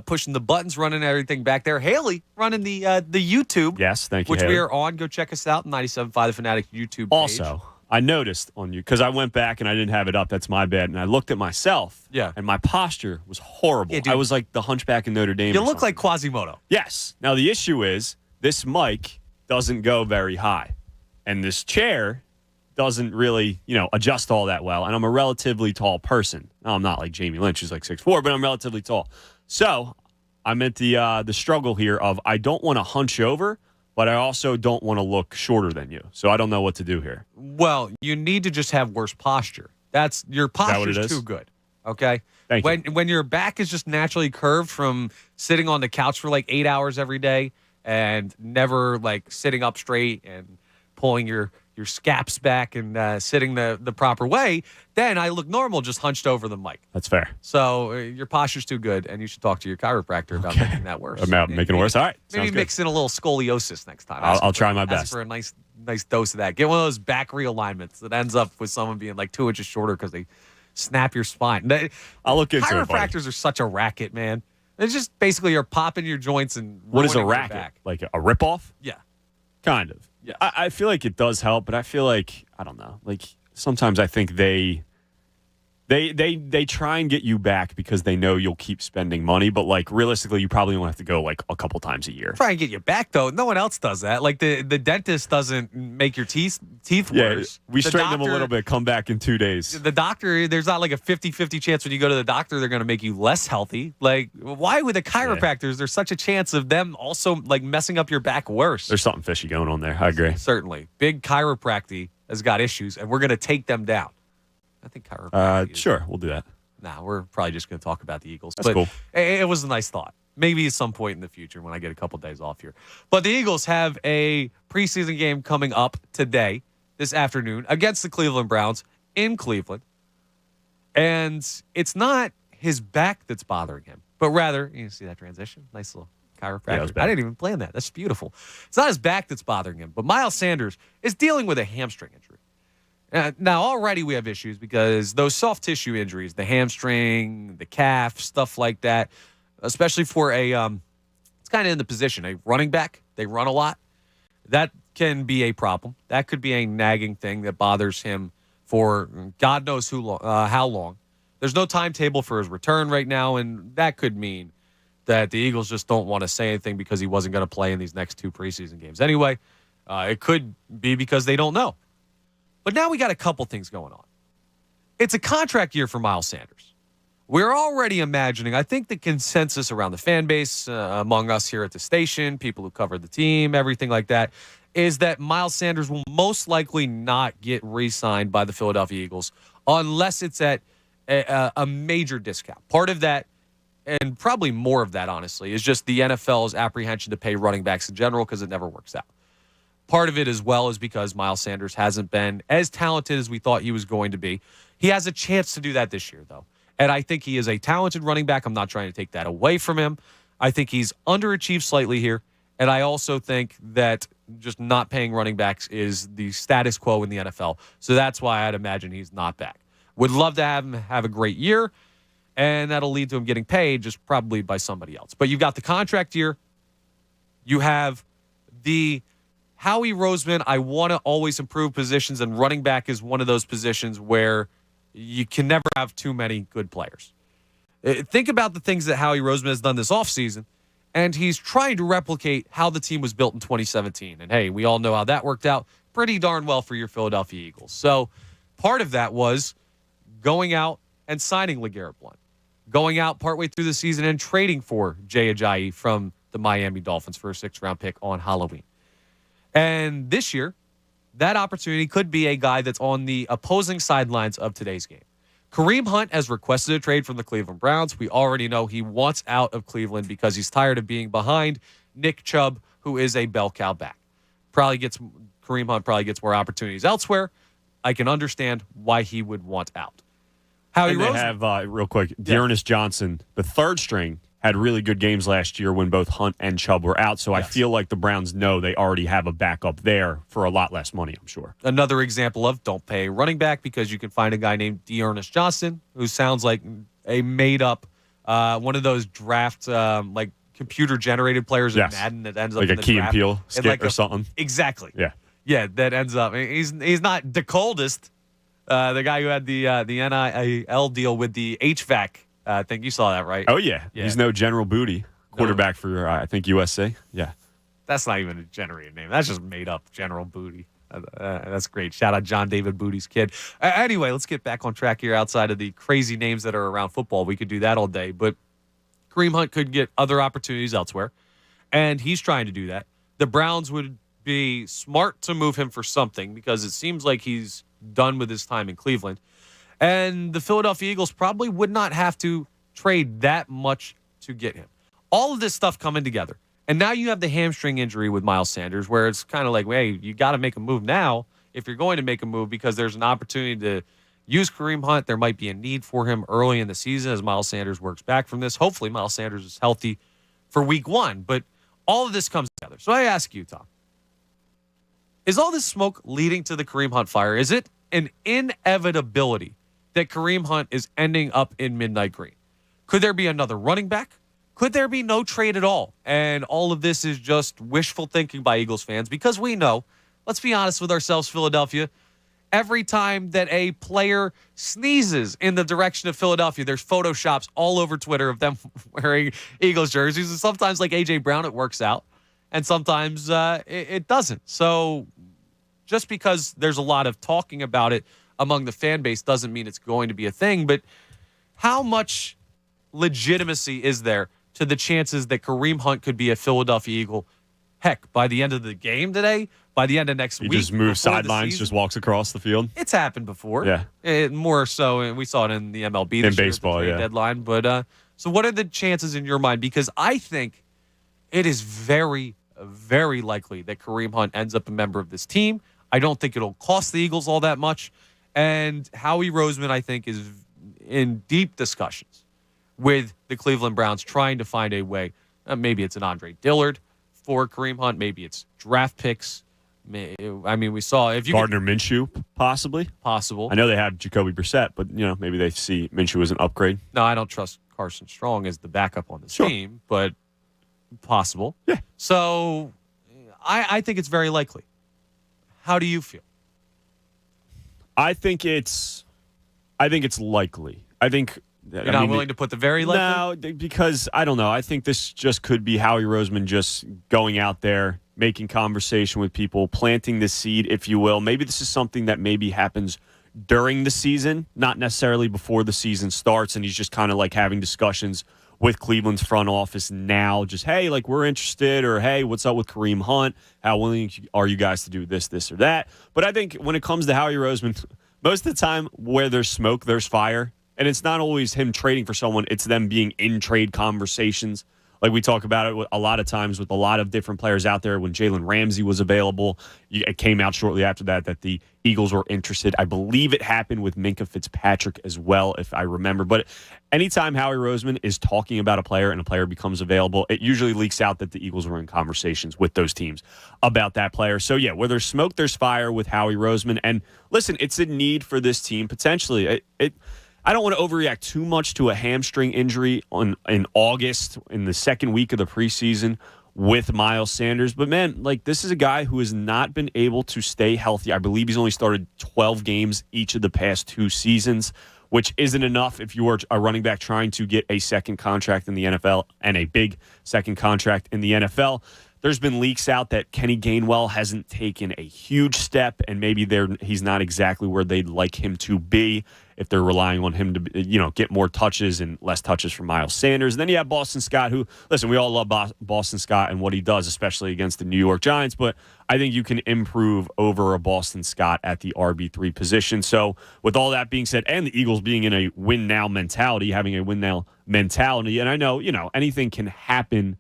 Pushing the buttons, running everything back there. Haley running the YouTube. Yes, thank you, which Haley. we are on. Go check us out, 97.5 The Fanatic YouTube page. Also, I noticed on you, because I went back and I didn't have it up. That's my bad. And I looked at myself. Yeah. And my posture was horrible. Yeah, dude. I was like the Hunchback in Notre Dame. You look like Quasimodo. Yes. Now, the issue is this mic doesn't go very high. And this chair doesn't really, adjust all that well. And I'm a relatively tall person. Now, I'm not like Jamie Lynch, who's like 6'4", but I'm relatively tall. So I'm at the struggle here of I don't want to hunch over, but I also don't want to look shorter than you. So I don't know what to do here. Well, you need to just have worse posture. Your posture is too good. Okay? Thank you. When your back is just naturally curved from sitting on the couch for like 8 hours every day and never like sitting up straight and pulling your scaps back and sitting the proper way, then I look normal just hunched over the mic. That's fair. So your posture's too good, and you should talk to your chiropractor about making that worse. About making it worse? All right. Maybe mix in a little scoliosis next time. I'll try my Ask best. for a nice dose of that. Get one of those back realignments that ends up with someone being like 2 inches shorter because they snap your spine. I'll look into it, buddy. Chiropractors are such a racket, man. It's just basically you're popping your joints and What is a ruining your racket? back. Like a ripoff? Yeah. Kind of. Yeah. I feel like it does help, but I feel like, I don't know. Like sometimes I think they try and get you back because they know you'll keep spending money, but like realistically you probably only have to go like a couple times a year. Try and get you back though. No one else does that. Like the dentist doesn't make your teeth worse. We The straighten them a doctor- little bit, come back in 2 days. The doctor, there's not like a 50-50 chance when you go to the doctor they're going to make you less healthy. Like why with the chiropractors there's such a chance of them also like messing up your back worse? There's something fishy going on there. I agree. Certainly. Big chiropractic has got issues and we're going to take them down. I think chiropractic. Sure, we'll do that. Nah, we're probably just going to talk about the Eagles. That's but cool. It was a nice thought. Maybe at some point in the future when I get a couple days off here. But the Eagles have a preseason game coming up today. this afternoon against the Cleveland Browns in Cleveland. And it's not his back that's bothering him, but rather, you see that transition? Nice little chiropractic. I didn't even plan that. That's beautiful. It's not his back that's bothering him, but Miles Sanders is dealing with a hamstring injury. Now, already we have issues because those soft tissue injuries, the hamstring, the calf, stuff like that, especially for it's kind of in the position, a running back, they run a lot. That can be a problem. That could be a nagging thing that bothers him for God knows how long. There's no timetable for his return right now, and that could mean that the Eagles just don't want to say anything because he wasn't going to play in these next 2 preseason games. Anyway, it could be because they don't know. But now we got a couple things going on. It's a contract year for Miles Sanders. We're already imagining, I think the consensus around the fan base, among us here at the station, people who cover the team, everything like that, is that Miles Sanders will most likely not get re-signed by the Philadelphia Eagles unless it's at a major discount. Part of that, and probably more of that, honestly, is just the NFL's apprehension to pay running backs in general because it never works out. Part of it as well is because Miles Sanders hasn't been as talented as we thought he was going to be. He has a chance to do that this year, though. And I think he is a talented running back. I'm not trying to take that away from him. I think he's underachieved slightly here. And I also think that just not paying running backs is the status quo in the NFL. So that's why I'd imagine he's not back. Would love to have him have a great year, and that'll lead to him getting paid just probably by somebody else. But you've got the contract year. You have the Howie Roseman, I want to always improve positions, and running back is one of those positions where you can never have too many good players. Think about the things that Howie Roseman has done this offseason, and he's trying to replicate how the team was built in 2017. And, hey, we all know how that worked out pretty darn well for your Philadelphia Eagles. So part of that was going out and signing LeGarrette Blount, going out partway through the season and trading for Jay Ajayi from the Miami Dolphins for a 6th-round pick on Halloween. And this year, that opportunity could be a guy that's on the opposing sidelines of today's game. Kareem Hunt has requested a trade from the Cleveland Browns. We already know he wants out of Cleveland because he's tired of being behind Nick Chubb, who is a bell cow back. Kareem Hunt probably gets more opportunities elsewhere. I can understand why he would want out. They have, real quick, Dearness Johnson, the 3rd string, had really good games last year when both Hunt and Chubb were out. So I feel like the Browns know they already have a backup there for a lot less money, I'm sure. Another example of don't pay running back because you can find a guy named Dearness Johnson who sounds like a made-up, one of those draft, like computer-generated players in Madden that ends up like in the Key draft. and Peele skit or something. Exactly. Yeah. Yeah, that ends up. He's not the coldest. The guy who had the NIL deal with the HVAC I think you saw that, right? Oh, yeah. He's no General Booty, quarterback for, I think, USA. Yeah. That's not even a generated name. That's just made up, General Booty. That's great. Shout out John David Booty's kid. Anyway, let's get back on track here outside of the crazy names that are around football. We could do that all day. But Kareem Hunt could get other opportunities elsewhere, and he's trying to do that. The Browns would be smart to move him for something because it seems like he's done with his time in Cleveland. And the Philadelphia Eagles probably would not have to trade that much to get him. All of this stuff coming together. And now you have the hamstring injury with Miles Sanders where it's kind of like, hey, you got to make a move now if you're going to make a move because there's an opportunity to use Kareem Hunt. There might be a need for him early in the season as Miles Sanders works back from this. Hopefully Miles Sanders is healthy for week 1. But all of this comes together. So I ask you, Tom, is all this smoke leading to the Kareem Hunt fire? Is it an inevitability that Kareem Hunt is ending up in Midnight Green? Could there be another running back? Could there be no trade at all? And all of this is just wishful thinking by Eagles fans because we know, let's be honest with ourselves, Philadelphia, every time that a player sneezes in the direction of Philadelphia, there's photoshops all over Twitter of them wearing Eagles jerseys. And sometimes, like A.J. Brown, it works out. And sometimes it doesn't. So just because there's a lot of talking about it among the fan base doesn't mean it's going to be a thing. But how much legitimacy is there to the chances that Kareem Hunt could be a Philadelphia Eagle? Heck, by the end of the game today, by the end of next week. He just moves sidelines, just walks across the field. It's happened before. Yeah. More so, and we saw it in the MLB this in baseball, year at the trade deadline. But so what are the chances in your mind? Because I think it is very, very likely that Kareem Hunt ends up a member of this team. I don't think it'll cost the Eagles all that much. And Howie Roseman, I think, is in deep discussions with the Cleveland Browns trying to find a way. Maybe it's an Andre Dillard for Kareem Hunt. Maybe it's draft picks. I mean, we saw if you Gardner Minshew, possibly. Possible. I know they have Jacoby Brissett, but maybe they see Minshew as an upgrade. No, I don't trust Carson Strong as the backup on this team, but possible. Yeah. So I think it's very likely. How do you feel? I think it's likely. I think you're not willing to put the very likely? No, because I don't know. I think this just could be Howie Roseman just going out there, making conversation with people, planting the seed, if you will. Maybe this is something that maybe happens during the season, not necessarily before the season starts, and he's just kind of like having discussions with Cleveland's front office now, just, hey, like, we're interested, or, hey, what's up with Kareem Hunt? How willing are you guys to do this, or that? But I think when it comes to Howie Roseman, most of the time where there's smoke, there's fire. And it's not always him trading for someone. It's them being in trade conversations. Like we talk about it a lot of times with a lot of different players out there. When Jalen Ramsey was available, it came out shortly after that the Eagles were interested. I believe it happened with Minkah Fitzpatrick as well, if I remember. But anytime Howie Roseman is talking about a player and a player becomes available, it usually leaks out that the Eagles were in conversations with those teams about that player. So, yeah, where there's smoke, there's fire with Howie Roseman. And listen, it's a need for this team potentially. I don't want to overreact too much to a hamstring injury in August, in the second week of the preseason with Miles Sanders. But, man, like, this is a guy who has not been able to stay healthy. I believe he's only started 12 games each of the past 2 seasons, which isn't enough if you are a running back trying to get a second contract in the NFL and a big second contract in the NFL. There's been leaks out that Kenny Gainwell hasn't taken a huge step, and maybe he's not exactly where they'd like him to be if they're relying on him to, get more touches and less touches from Miles Sanders. And then you have Boston Scott, who, listen, we all love Boston Scott and what he does, especially against the New York Giants, but I think you can improve over a Boston Scott at the RB3 position. So with all that being said, and the Eagles being in a win-now mentality, having a win-now mentality, and I know, anything can happen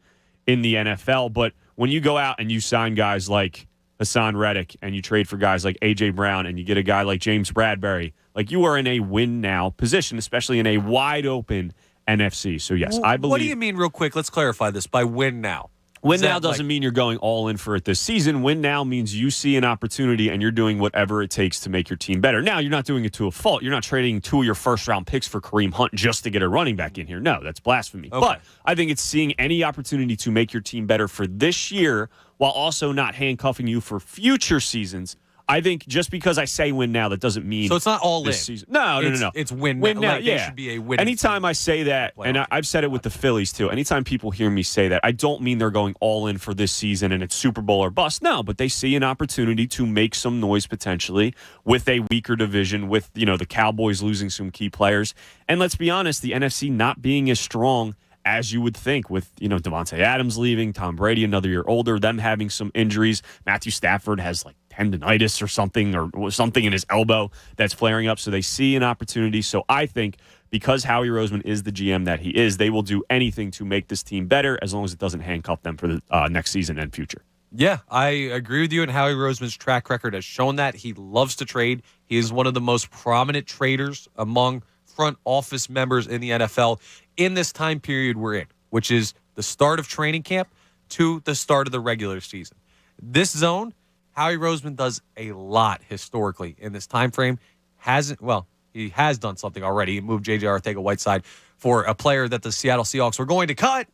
in the NFL, but when you go out and you sign guys like Hassan Reddick and you trade for guys like A.J. Brown and you get a guy like James Bradbury, like, you are in a win-now position, especially in a wide-open NFC. So, yes, I believe... What do you mean, real quick? Let's clarify this. By win now. Win now doesn't mean you're going all in for it this season. Win now means you see an opportunity and you're doing whatever it takes to make your team better. Now, you're not doing it to a fault. You're not trading 2 of your first-round picks for Kareem Hunt just to get a running back in here. No, that's blasphemy. Okay. But I think it's seeing any opportunity to make your team better for this year while also not handcuffing you for future seasons. I think just because I say win now, that doesn't mean so it's not all this in. Season. No. It's win now. Like, yeah, should be a win. Anytime I say that, and I've said it with the Phillies too. Anytime people hear me say that, I don't mean they're going all in for this season and it's Super Bowl or bust. No, but they see an opportunity to make some noise potentially with a weaker division, with the Cowboys losing some key players, and let's be honest, the NFC not being as strong as you would think, with Devontae Adams leaving, Tom Brady another year older, them having some injuries. Matthew Stafford has like tendonitis or something in his elbow that's flaring up. So they see an opportunity. So I think because Howie Roseman is the GM that he is, they will do anything to make this team better as long as it doesn't handcuff them for the next season and future. Yeah, I agree with you. And Howie Roseman's track record has shown that. He loves to trade. He is one of the most prominent traders among front office members in the NFL in this time period we're in, which is the start of training camp to the start of the regular season. This zone, Howie Roseman does a lot historically in this time frame. He has done something already. He moved J.J. Arcega-Whiteside for a player that the Seattle Seahawks were going to cut,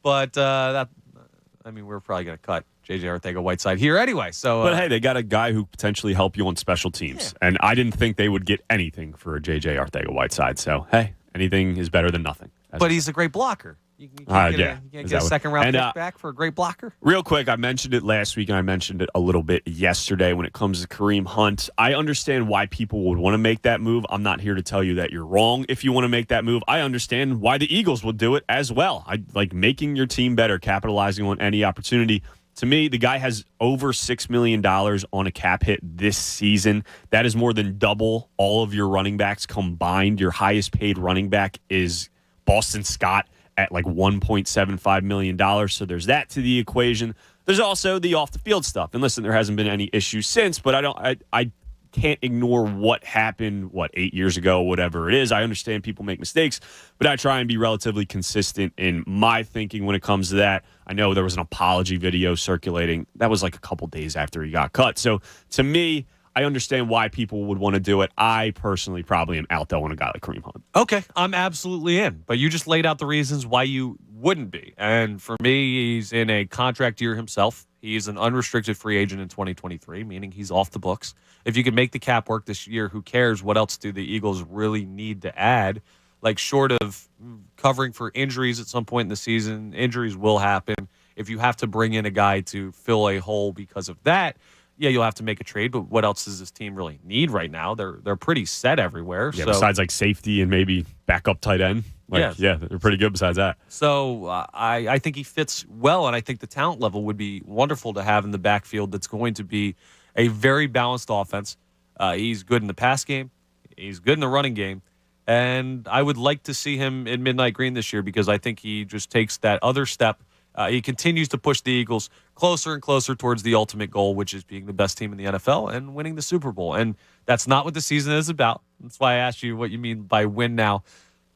but we're probably going to cut J.J. Arcega-Whiteside here anyway. But hey, they got a guy who potentially help you on special teams, and I didn't think they would get anything for a J.J. Arcega-Whiteside. So hey, anything is better than nothing. But he's a great blocker. You can't get a second-round pick back for a great blocker? Real quick, I mentioned it last week, and I mentioned it a little bit yesterday when it comes to Kareem Hunt. I understand why people would want to make that move. I'm not here to tell you that you're wrong if you want to make that move. I understand why the Eagles would do it as well. I like making your team better, capitalizing on any opportunity. To me, the guy has over $6 million on a cap hit this season. That is more than double all of your running backs combined. Your highest paid running back is Boston Scott at like $1.75 million. So there's that to the equation. There's also the off-the-field stuff. And listen, there hasn't been any issues since, but I can't ignore what happened, 8 years ago, whatever it is. I understand people make mistakes, but I try and be relatively consistent in my thinking when it comes to that. I know there was an apology video circulating. That was like a couple days after he got cut. So to me, I understand why people would want to do it. I personally probably am out though on a guy like Kareem Hunt. Okay, I'm absolutely in. But you just laid out the reasons why you wouldn't be. And for me, he's in a contract year himself. He's an unrestricted free agent in 2023, meaning he's off the books. If you can make the cap work this year, who cares? What else do the Eagles really need to add? Like, short of covering for injuries at some point in the season, injuries will happen. If you have to bring in a guy to fill a hole because of that, yeah, you'll have to make a trade, but what else does this team really need right now? They're pretty set everywhere. Yeah, so, besides like safety and maybe backup tight end. Yeah, they're pretty good besides that. So I think he fits well, and I think the talent level would be wonderful to have in the backfield that's going to be a very balanced offense. He's good in the pass game. He's good in the running game. And I would like to see him in Midnight Green this year because I think he just takes that other step. He continues to push the Eagles closer and closer towards the ultimate goal, which is being the best team in the NFL and winning the Super Bowl. And that's not what the season is about. That's why I asked you what you mean by win now.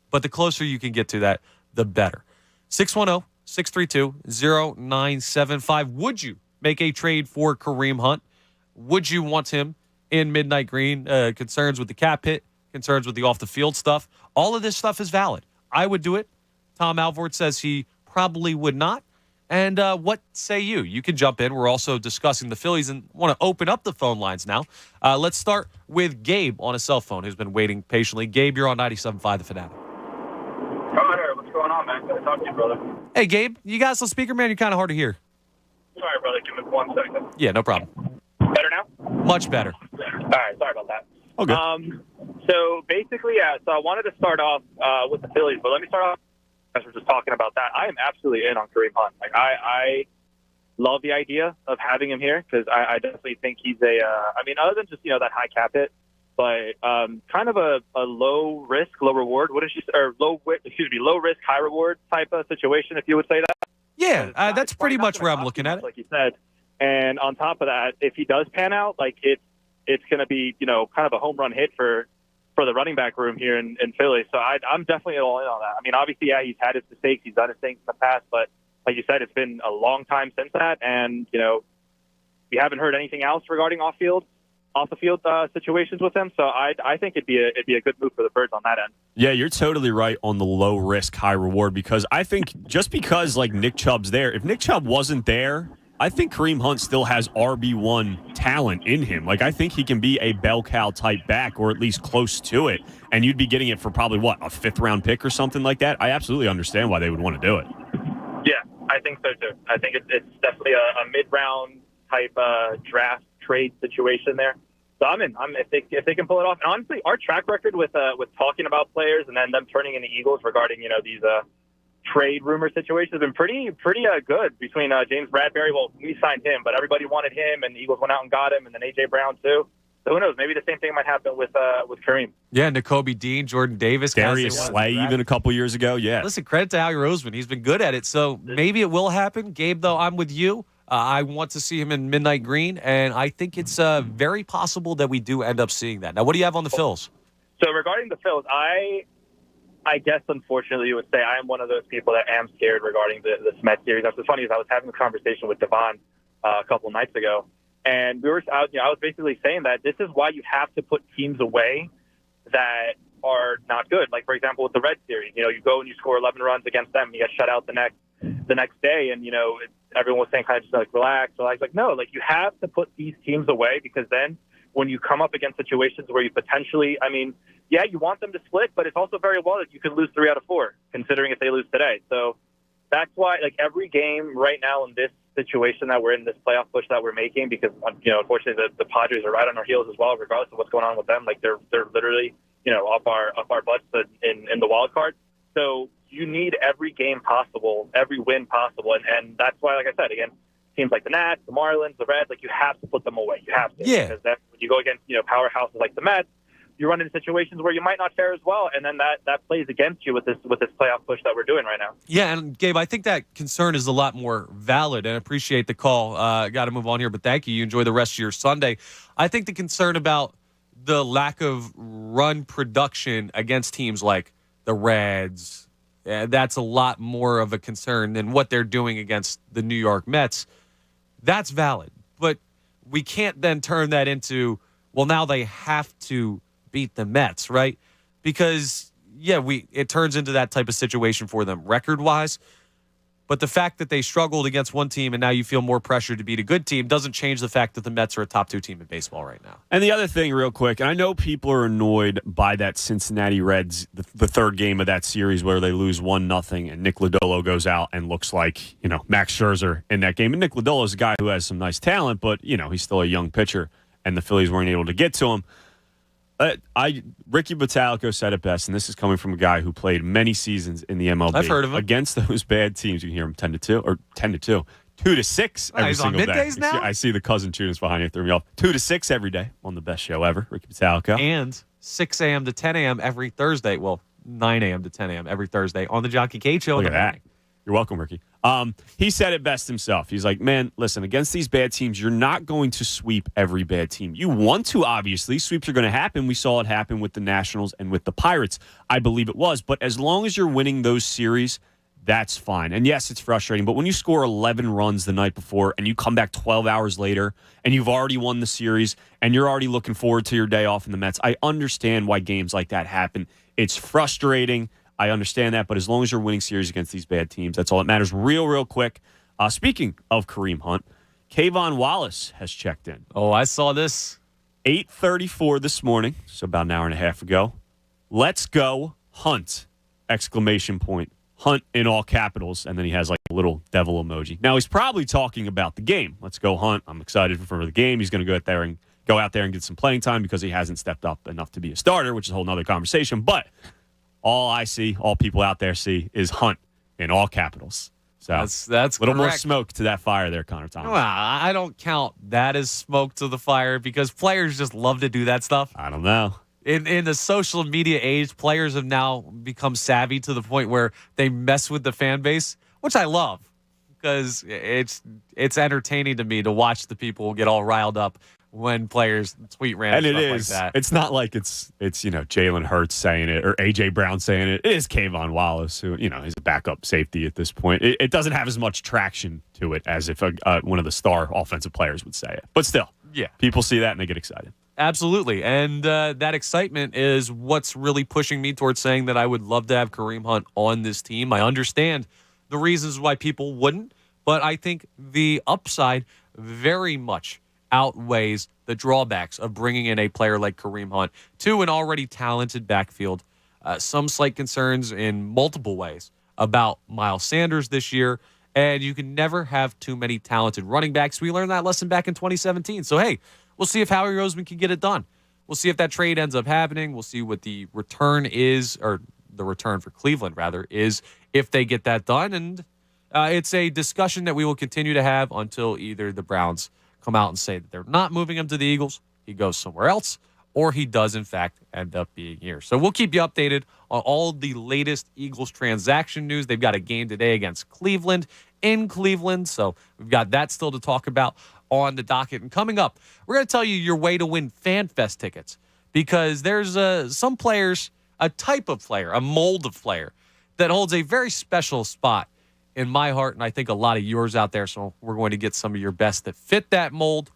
But the closer you can get to that, the better. 610-632-0975. Would you make a trade for Kareem Hunt? Would you want him in Midnight Green? Concerns with the cap hit, concerns with the off-the-field stuff. All of this stuff is valid. I would do it. Tom Alvord says he probably would not. And what say you? You can jump in. We're also discussing the Phillies and want to open up the phone lines now. Let's start with Gabe on a cell phone who's been waiting patiently. Gabe, you're on 97.5 The Fanatic. Connor, what's going on, man? Good to talk to you, brother. Hey, Gabe, you got us on speaker, man? You're kind of hard to hear. Sorry, brother. Give me 1 second. Yeah, no problem. Better now? Much better. All right, sorry about that. Okay. So basically, so I wanted to start off with the Phillies, but let me start off as we're just talking about that. I am absolutely in on Kareem Hunt. Like, I love the idea of having him here because I definitely think he's other than just, that high cap hit, but kind of a low risk, low reward. Low risk, high reward type of situation, if you would say that. Yeah, that's pretty much where I'm looking at it. Like you said. And on top of that, if he does pan out, like it's going to be, kind of a home run hit for the running back room here in Philly. So I'm definitely all in on that. I mean, obviously, yeah, he's had his mistakes. He's done his things in the past. But like you said, it's been a long time since that. And, we haven't heard anything else regarding off-the-field situations with him. So I think it'd be a good move for the Birds on that end. Yeah, you're totally right on the low risk, high reward, because I think just because like Nick Chubb's there, if Nick Chubb wasn't there, I think Kareem Hunt still has RB1 talent in him. Like, I think he can be a bell cow type back, or at least close to it. And you'd be getting it for probably, a 5th-round pick or something like that? I absolutely understand why they would want to do it. Yeah, I think so, too. I think it's definitely a mid-round type draft trade situation there. So I'm in. If they can pull it off. And honestly, our track record with talking about players and then them turning into Eagles regarding, these trade rumor situation has been pretty good between James Bradbury. Well, we signed him, but everybody wanted him, and the Eagles went out and got him, and then A.J. Brown too. So who knows? Maybe the same thing might happen with Kareem. Yeah, N'Kobe Dean, Jordan Davis. Darius Slay even a couple years ago, yeah. Listen, credit to Howie Roseman. He's been good at it. So maybe it will happen. Gabe, though, I'm with you. I want to see him in Midnight Green, and I think it's very possible that we do end up seeing that. Now, what do you have on the Phils? So regarding the Phils, I guess, unfortunately, you would say I am one of those people that am scared regarding the Mets series. That's what's funny is I was having a conversation with Devon a couple nights ago, and I was basically saying that this is why you have to put teams away that are not good. Like, for example, with the Red series, you go and you score 11 runs against them, and you get shut out the next day, and everyone was saying kind of just like relax. So I was like, no, like you have to put these teams away because then when you come up against situations where you potentially, yeah, you want them to split, but it's also very well that you could lose 3 out of 4, considering if they lose today. So that's why, like, every game right now in this situation that we're in, this playoff push that we're making, because, unfortunately, the Padres are right on our heels as well, regardless of what's going on with them. Like, they're literally, up our butts in the wild card. So you need every game possible, every win possible. And that's why, like I said, again, teams like the Nats, the Marlins, the Reds, like, you have to put them away. You have to. Yeah. Because then when you go against, powerhouses like the Mets, you run into situations where you might not fare as well, and then that plays against you with this playoff push that we're doing right now. Yeah, and Gabe, I think that concern is a lot more valid, and I appreciate the call. Got to move on here, but thank you. You enjoy the rest of your Sunday. I think the concern about the lack of run production against teams like the Reds, that's a lot more of a concern than what they're doing against the New York Mets. That's valid, but we can't then turn that into, well, now they have to beat the Mets, right? Because, yeah, it turns into that type of situation for them record-wise. But the fact that they struggled against one team and now you feel more pressure to beat a good team doesn't change the fact that the Mets are a top 2 team in baseball right now. And the other thing, real quick, and I know people are annoyed by that Cincinnati Reds, the third game of that series where they lose 1-0 and Nick Lodolo goes out and looks like, Max Scherzer in that game. And Nick Lodolo is a guy who has some nice talent, but, he's still a young pitcher, and the Phillies weren't able to get to him. Ricky Bottalico said it best, and this is coming from a guy who played many seasons in the MLB. I've heard of him. Against those bad teams, you can hear him 10-2 or 10-2, 2-6 every he's single on day. middays now? I see the cousin tunes behind you threw me off. 2-6 every day on the best show ever, Ricky Bottalico. And 6 a.m. to 10 a.m. every Thursday. Well, 9 a.m. to 10 a.m. every Thursday on the Jockey Cage Show. Look at that. You're welcome, Ricky. He said it best himself. He's like, man, listen, against these bad teams, you're not going to sweep every bad team. You want to, obviously. Sweeps are going to happen. We saw it happen with the Nationals and with the Pirates. I believe it was. But as long as you're winning those series, that's fine. And yes, it's frustrating. But when you score 11 runs the night before and you come back 12 hours later and you've already won the series and you're already looking forward to your day off in the Mets, I understand why games like that happen. It's frustrating. I understand that, but as long as you're winning series against these bad teams, that's all that matters. Real quick, speaking of Kareem Hunt, Kayvon Wallace has checked in. Oh, I saw this. 8:34 this morning, so about an hour and a half ago. Let's go Hunt! ! Hunt in all capitals, and then he has like a little devil emoji. Now, he's probably talking about the game. Let's go Hunt. I'm excited for the game. He's going to go out there and get some playing time because he hasn't stepped up enough to be a starter, which is a whole nother conversation. But all I see, all people out there see, is Hunt in all capitals. So that's a little more correct. smoke to that fire there, Connor Thomas. Well, I don't count that as smoke to the fire because players just love to do that stuff. I don't know. In the social media age, players have now become savvy to the point where they mess with the fan base, which I love because it's entertaining to me to watch the people get all riled up when players tweet random and stuff it is. like that. It's not like it's Jalen Hurts saying it or A.J. Brown saying it. It is Kayvon Wallace, who is a backup safety at this point. It doesn't have as much traction to it as if one of the star offensive players would say it. But still, yeah, people see that and they get excited. Absolutely. And that excitement is what's really pushing me towards saying that I would love to have Kareem Hunt on this team. I understand the reasons why people wouldn't, but I think the upside very much outweighs the drawbacks of bringing in a player like Kareem Hunt to an already talented backfield. Some slight concerns in multiple ways about Miles Sanders this year, and you can never have too many talented running backs. We learned that lesson back in 2017. So, hey, we'll see if Howie Roseman can get it done. We'll see if that trade ends up happening. We'll see what the return is, or the return for Cleveland, rather, is if they get that done. And it's a discussion that we will continue to have until either the Browns come out and say that they're not moving him to the Eagles, he goes somewhere else, or he does, in fact, end up being here. So we'll keep you updated on all the latest Eagles transaction news. They've got a game today against Cleveland in Cleveland, so we've got that still to talk about on the docket. And coming up, we're going to tell you your way to win FanFest tickets because there's some players, a type of player, a mold of player that holds a very special spot in my heart, and I think a lot of yours out there. So we're going to get some of your best that fit that mold.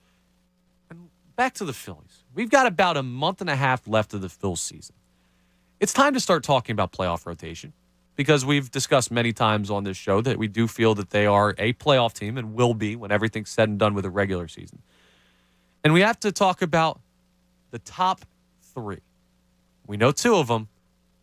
And back to the Phillies. We've got about a month and a half left of the Phil season. It's time to start talking about playoff rotation because we've discussed many times on this show that we do feel that they are a playoff team and will be when everything's said and done with a regular season. And we have to talk about the top 3. We know 2 of them,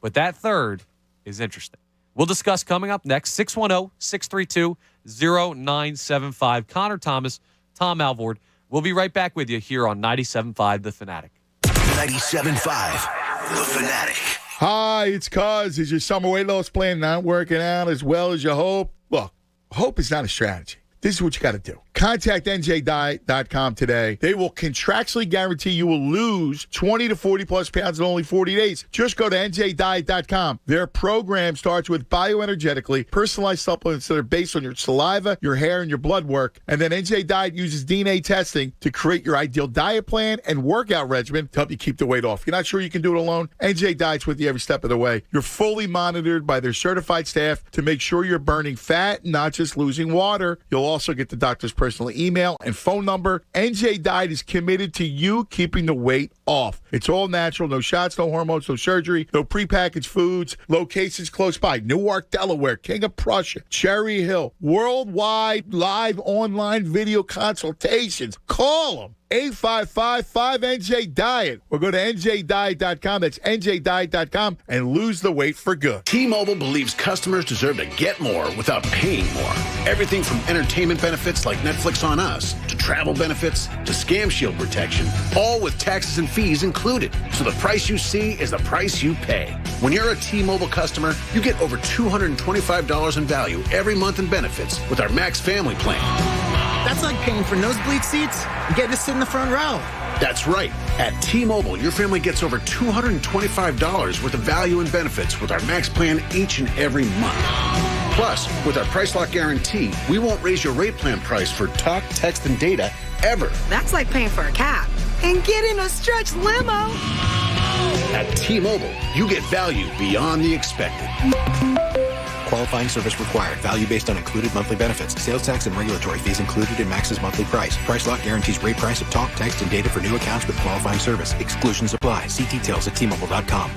but that third is interesting. We'll discuss coming up next, 610-632-0975. Connor Thomas, Tom Alvord. We'll be right back with you here on 97.5 The Fanatic. 97.5 The Fanatic. Hi, it's Cuz. Is your summer weight loss plan not working out as well as you hope? Look, hope is not a strategy. This is what you got to do. Contact NJDiet.com today. They will contractually guarantee you will lose 20 to 40 plus pounds in only 40 days. Just go to NJDiet.com. Their program starts with bioenergetically personalized supplements that are based on your saliva, your hair, and your blood work. And then NJ Diet uses DNA testing to create your ideal diet plan and workout regimen to help you keep the weight off. You're not sure you can do it alone? NJ Diet's with you every step of the way. You're fully monitored by their certified staff to make sure you're burning fat, not just losing water. You'll also get the doctor's personal email and phone number. NJ Diet is committed to you keeping the weight off. It's all natural, no shots, no hormones, no surgery, no prepackaged foods. Locations close by: Newark, Delaware, King of Prussia, Cherry Hill. Worldwide live online video consultations. Call them. 855-5NJ-DIET. Or go to NJDiet.com. That's NJDiet.com and lose the weight for good. T-Mobile believes customers deserve to get more without paying more. Everything from entertainment benefits like Netflix on Us to travel benefits to Scam Shield protection, all with taxes and fees included. So the price you see is the price you pay. When you're a T-Mobile customer, you get over $225 in value every month in benefits with our Max Family Plan. That's like paying for nosebleed seats and getting to sit in the front row. That's right. At T-Mobile, your family gets over $225 worth of value and benefits with our Max Plan each and every month. Plus, with our Price Lock Guarantee, we won't raise your rate plan price for talk, text, and data ever. That's like paying for a cab and getting a stretch limo. At T-Mobile, you get value beyond the expected. Qualifying service required. Value based on included monthly benefits. Sales tax and regulatory fees included in Max's monthly price. Price Lock guarantees rate price of talk, text, and data for new accounts with qualifying service. Exclusions apply. See details at T-Mobile.com.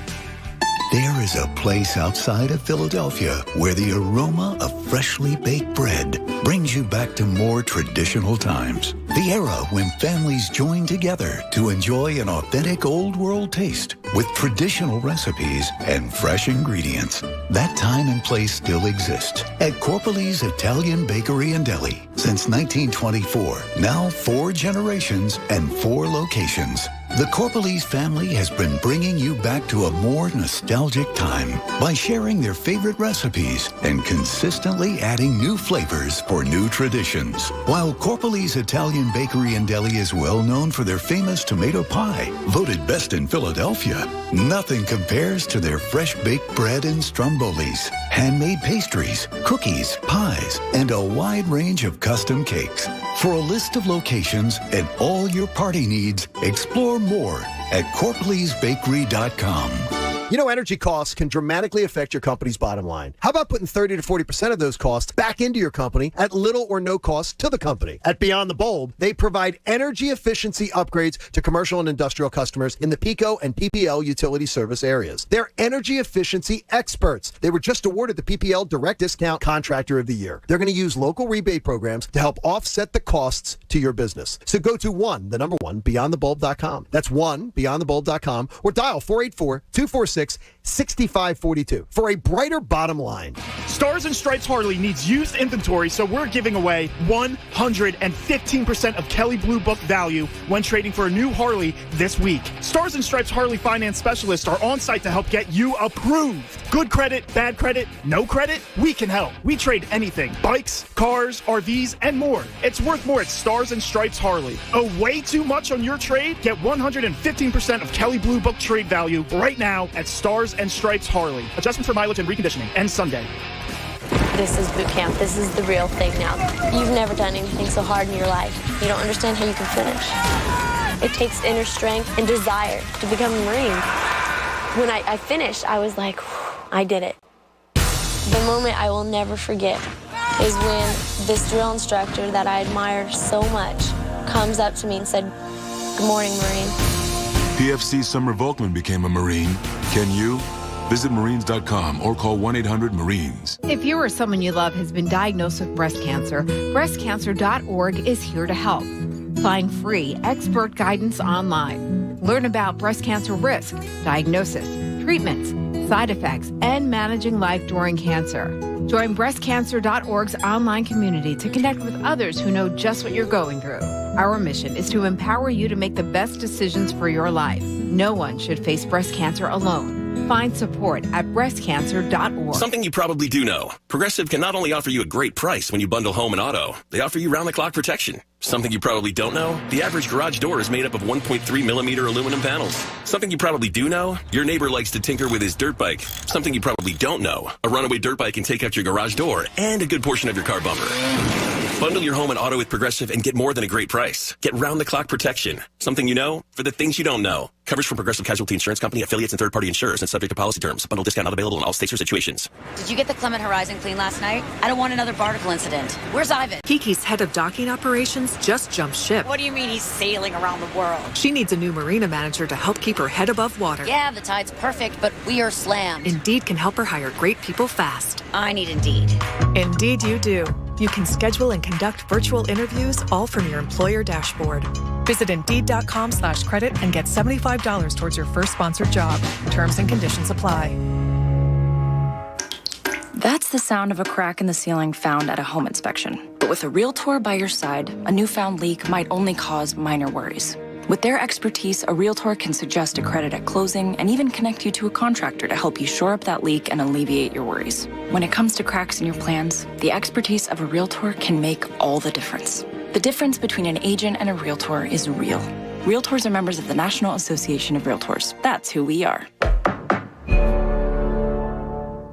There is a place outside of Philadelphia where the aroma of freshly baked bread brings you back to more traditional times. The era when families joined together to enjoy an authentic old world taste with traditional recipes and fresh ingredients. That time and place still exists at Corpele's Italian Bakery and Deli. Since 1924, now 4 generations and 4 locations. The Corpele's family has been bringing you back to a more nostalgic time by sharing their favorite recipes and consistently adding new flavors for new traditions. While Corpele's Italian Bakery and Deli is well known for their famous tomato pie, voted best in Philadelphia, nothing compares to their fresh baked bread and strombolis, handmade pastries, cookies, pies, and a wide range of custom cakes. For a list of locations and all your party needs, explore more at CorpelesBakery.com. You know, energy costs can dramatically affect your company's bottom line. How about putting 30 to 40% of those costs back into your company at little or no cost to the company? At Beyond the Bulb, they provide energy efficiency upgrades to commercial and industrial customers in the PICO and PPL utility service areas. They're energy efficiency experts. They were just awarded the PPL Direct Discount Contractor of the Year. They're going to use local rebate programs to help offset the costs to your business. So go to beyondthebulb.com. That's beyondthebulb.com, or dial 484-246-6542 for a brighter bottom line. Stars and Stripes Harley needs used inventory, so we're giving away 115% of Kelley Blue Book value when trading for a new Harley this week. Stars and Stripes Harley finance specialists are on site to help get you approved. Good credit, bad credit, no credit? We can help. We trade anything: bikes, cars, RVs, and more. It's worth more at Stars and Stripes Harley. Owe way too much on your trade? Get 115% of Kelley Blue Book trade value right now at Stars and Stripes Harley. Adjustment for mileage and reconditioning ends Sunday. This is boot camp. This is the real thing now. You've never done anything so hard in your life. You don't understand how you can finish. It takes inner strength and desire to become a Marine. When I finished, I was like, I did it. The moment I will never forget is when this drill instructor that I admire so much comes up to me and said, "Good morning, Marine." PFC Summer Volkman became a Marine. Can you? Visit Marines.com or call 1-800-MARINES. If you or someone you love has been diagnosed with breast cancer, breastcancer.org is here to help. Find free expert guidance online. Learn about breast cancer risk, diagnosis, treatments, side effects, and managing life during cancer. Join breastcancer.org's online community to connect with others who know just what you're going through. Our mission is to empower you to make the best decisions for your life. No one should face breast cancer alone. Find support at breastcancer.org. Something you probably do know. Progressive can not only offer you a great price when you bundle home and auto, they offer you round-the-clock protection. Something you probably don't know, the average garage door is made up of 1.3 millimeter aluminum panels. Something you probably do know, your neighbor likes to tinker with his dirt bike. Something you probably don't know, a runaway dirt bike can take out your garage door and a good portion of your car bumper. Bundle your home and auto with Progressive and get more than a great price. Get round-the-clock protection. Something you know for the things you don't know. Coverage from Progressive Casualty Insurance Company, affiliates, and third-party insurers and subject to policy terms. Bundle discount not available in all states or situations. Did you get the Clement Horizon clean last night? I don't want another barnacle incident. Where's Ivan? Kiki's head of docking operations just jumped ship. What do you mean he's sailing around the world? She needs a new marina manager to help keep her head above water. Yeah, the tide's perfect, but we are slammed. Indeed can help her hire great people fast. I need Indeed. Indeed you do. You can schedule and conduct virtual interviews all from your employer dashboard. Visit Indeed.com/credit and get $75 towards your first sponsored job. Terms and conditions apply. That's the sound of a crack in the ceiling found at a home inspection. But with a Realtor by your side, a newfound leak might only cause minor worries. With their expertise, a Realtor can suggest a credit at closing and even connect you to a contractor to help you shore up that leak and alleviate your worries. When it comes to cracks in your plans, the expertise of a Realtor can make all the difference. The difference between an agent and a Realtor is real. Realtors are members of the National Association of Realtors. That's who we are.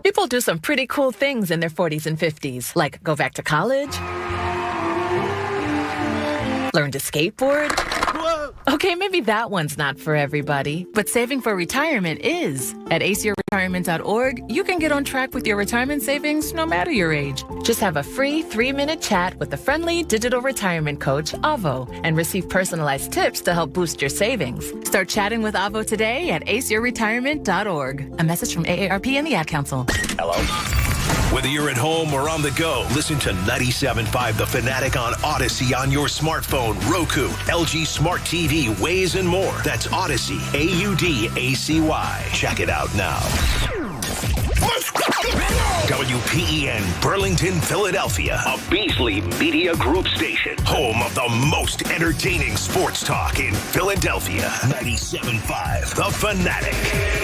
People do some pretty cool things in their 40s and 50s, like go back to college, learn to skateboard. Okay, maybe that one's not for everybody, but saving for retirement is. At aceyourretirement.org, you can get on track with your retirement savings no matter your age. Just have a free 3-minute chat with the friendly digital retirement coach, Avo, and receive personalized tips to help boost your savings. Start chatting with Avo today at aceyourretirement.org. A message from AARP and the Ad Council. Hello? Whether you're at home or on the go, listen to 97.5 The Fanatic on Odyssey on your smartphone, Roku, LG Smart TV, Waze, and more. That's Odyssey, AUDACY. Check it out now. WPEN, Burlington, Philadelphia. A Beasley Media Group station. Home of the most entertaining sports talk in Philadelphia. 97.5 The Fanatic,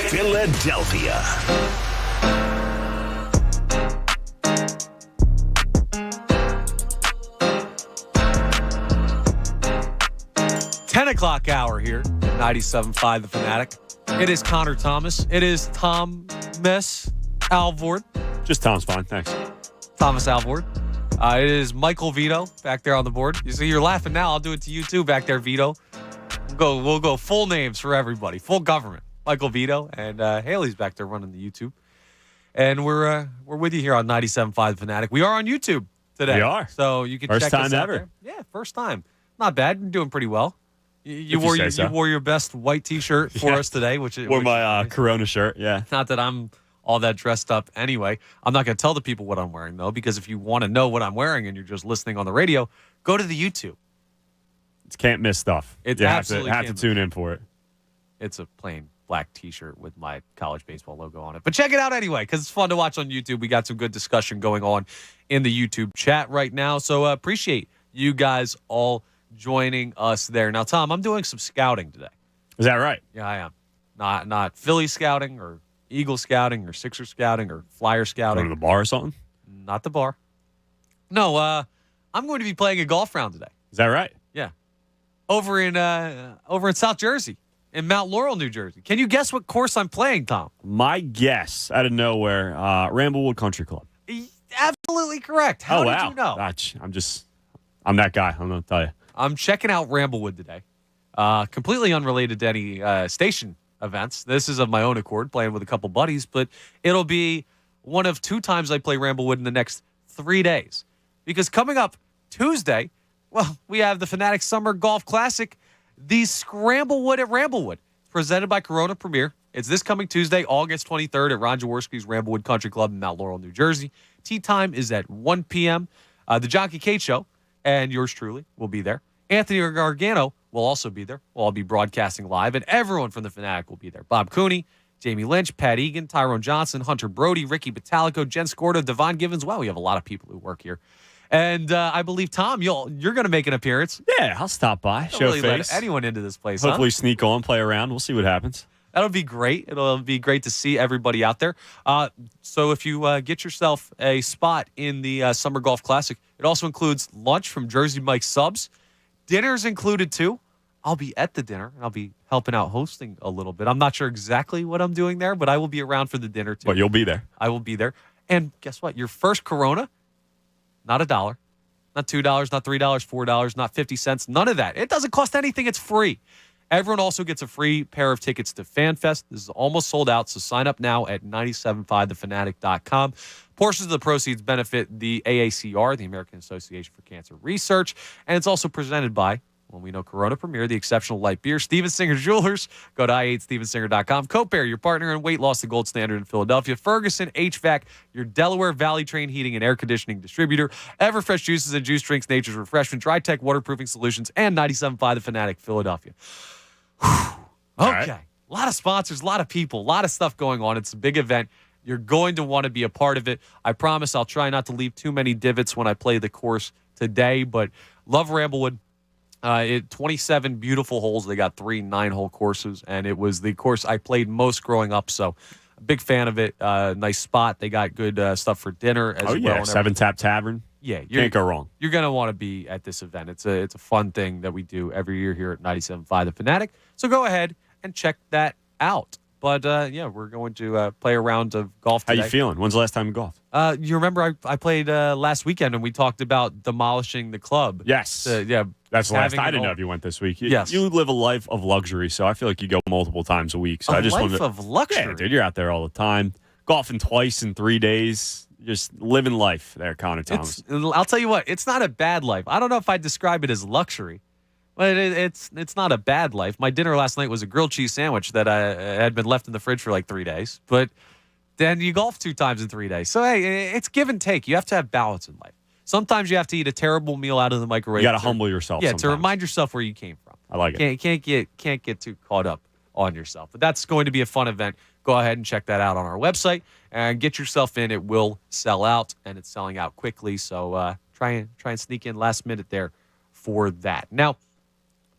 Philadelphia. 10 o'clock hour here, 97.5 The Fanatic. It is Connor Thomas. It is Thomas Alvord. Just Tom's fine, thanks. Thomas Alvord. It is Michael Vito back there on the board. You see, you're laughing now. I'll do it to you too back there, Vito. We'll go full names for everybody. Full government. Michael Vito and Haley's back there running the YouTube. And we're with you here on 97.5 The Fanatic. We are on YouTube today. We are. So you can first check us time out ever. there. Yeah, first time. Not bad. You're doing pretty well. You wore your best white T-shirt for us today, which wore my Corona shirt. Yeah. Not that I'm all that dressed up anyway. I'm not going to tell the people what I'm wearing though, because if you want to know what I'm wearing and you're just listening on the radio, go to the YouTube. It's can't miss stuff. It's you absolutely have to tune in for it. It's a plain black T-shirt with my college baseball logo on it. But check it out anyway, because it's fun to watch on YouTube. We got some good discussion going on in the YouTube chat right now. So appreciate you guys all joining us there. Now, Tom, I'm doing some scouting today. Is that right? Yeah, I am. Not Philly scouting or Eagle scouting or Sixer scouting or Flyer scouting. Going to the bar or something? Not the bar. No, I'm going to be playing a golf round today. Is that right? Yeah. Over in South Jersey, in Mount Laurel, New Jersey. Can you guess what course I'm playing, Tom? My guess, out of nowhere, Ramblewood Country Club. Absolutely correct. How did you know? I'm that guy. I'm going to tell you. I'm checking out Ramblewood today. Completely unrelated to any station events. This is of my own accord, playing with a couple buddies, but it'll be one of 2 times I play Ramblewood in the next 3 days. Because coming up Tuesday, well, we have the Fanatic Summer Golf Classic, the Scramblewood at Ramblewood, presented by Corona Premier. It's this coming Tuesday, August 23rd at Ron Jaworski's Ramblewood Country Club in Mount Laurel, New Jersey. Tee time is at 1 p.m. The Jockey Kate Show and yours truly will be there. Anthony Gargano will also be there. We'll all be broadcasting live, and everyone from the Fanatic will be there. Bob Cooney, Jamie Lynch, Pat Egan, Tyrone Johnson, Hunter Brody, Ricky Batalico, Jen Scordo, Devon Givens. Well, we have a lot of people who work here. And I believe, Tom, you're going to make an appearance. Yeah, I'll stop by, Don't show really face. let anyone into this place, Hopefully sneak on, play around. We'll see what happens. That'll be great. It'll be great to see everybody out there. So if you get yourself a spot in the Summer Golf Classic, it also includes lunch from Jersey Mike's Subs. Dinner's included too. I'll be at the dinner, and I'll be helping out hosting a little bit. I'm not sure exactly what I'm doing there, but I will be around for the dinner too. But you'll be there. I will be there. And guess what? Your first Corona, not $1, not $2, not $3, $4, not 50 cents, none of that. It doesn't cost anything. It's free. Everyone also gets a free pair of tickets to FanFest. This is almost sold out, so sign up now at 97.5thefanatic.com. Portions of the proceeds benefit the AACR, the American Association for Cancer Research, and it's also presented by, when we know Corona Premier, the exceptional light beer, Steven Singer Jewelers. Go to i8stevensinger.com. Copair, your partner in weight loss, the gold standard in Philadelphia. Ferguson HVAC, your Delaware Valley Train heating and air conditioning distributor. Everfresh juices and juice drinks, Nature's Refreshment, Dry Tech waterproofing solutions, and 97.5 The Fanatic, Philadelphia. Okay. right. A lot of sponsors, a lot of people, a lot of stuff going on. It's a big event. You're going to want to be a part of it. I promise I'll try not to leave too many divots when I play the course today, but love Ramblewood. 27 beautiful holes. They got 3 9-hole courses, and it was the course I played most growing up, so a big fan of it. Nice spot. They got good stuff for dinner as well. Oh, yeah, 7 Tap Tavern. Yeah. Can't go wrong. You're going to want to be at this event. It's a fun thing that we do every year here at 97.5 The Fanatic, so go ahead and check that out. But, yeah, we're going to play a round of golf today. How you feeling? When's the last time you golfed? You remember I played last weekend, and we talked about demolishing the club. Yes. Yeah. That's the last I didn't know if you went this week. Yes. You live a life of luxury, so I feel like you go multiple times a week. So I just life of luxury? Yeah, dude, you're out there all the time. Golfing twice in 3 days. Just living life there, Connor Thomas. I'll tell you what, it's not a bad life. I don't know if I'd describe it as luxury. But it's not a bad life. My dinner last night was a grilled cheese sandwich that had been left in the fridge for like 3 days. But then you golf 2 times in 3 days. So, hey, it's give and take. You have to have balance in life. Sometimes you have to eat a terrible meal out of the microwave. You got to humble yourself. Yeah, sometimes. to remind yourself where you came from. I like it. Can't get too caught up on yourself. But that's going to be a fun event. Go ahead and check that out on our website and get yourself in. It will sell out, and it's selling out quickly. So try and sneak in last minute there for that. Now,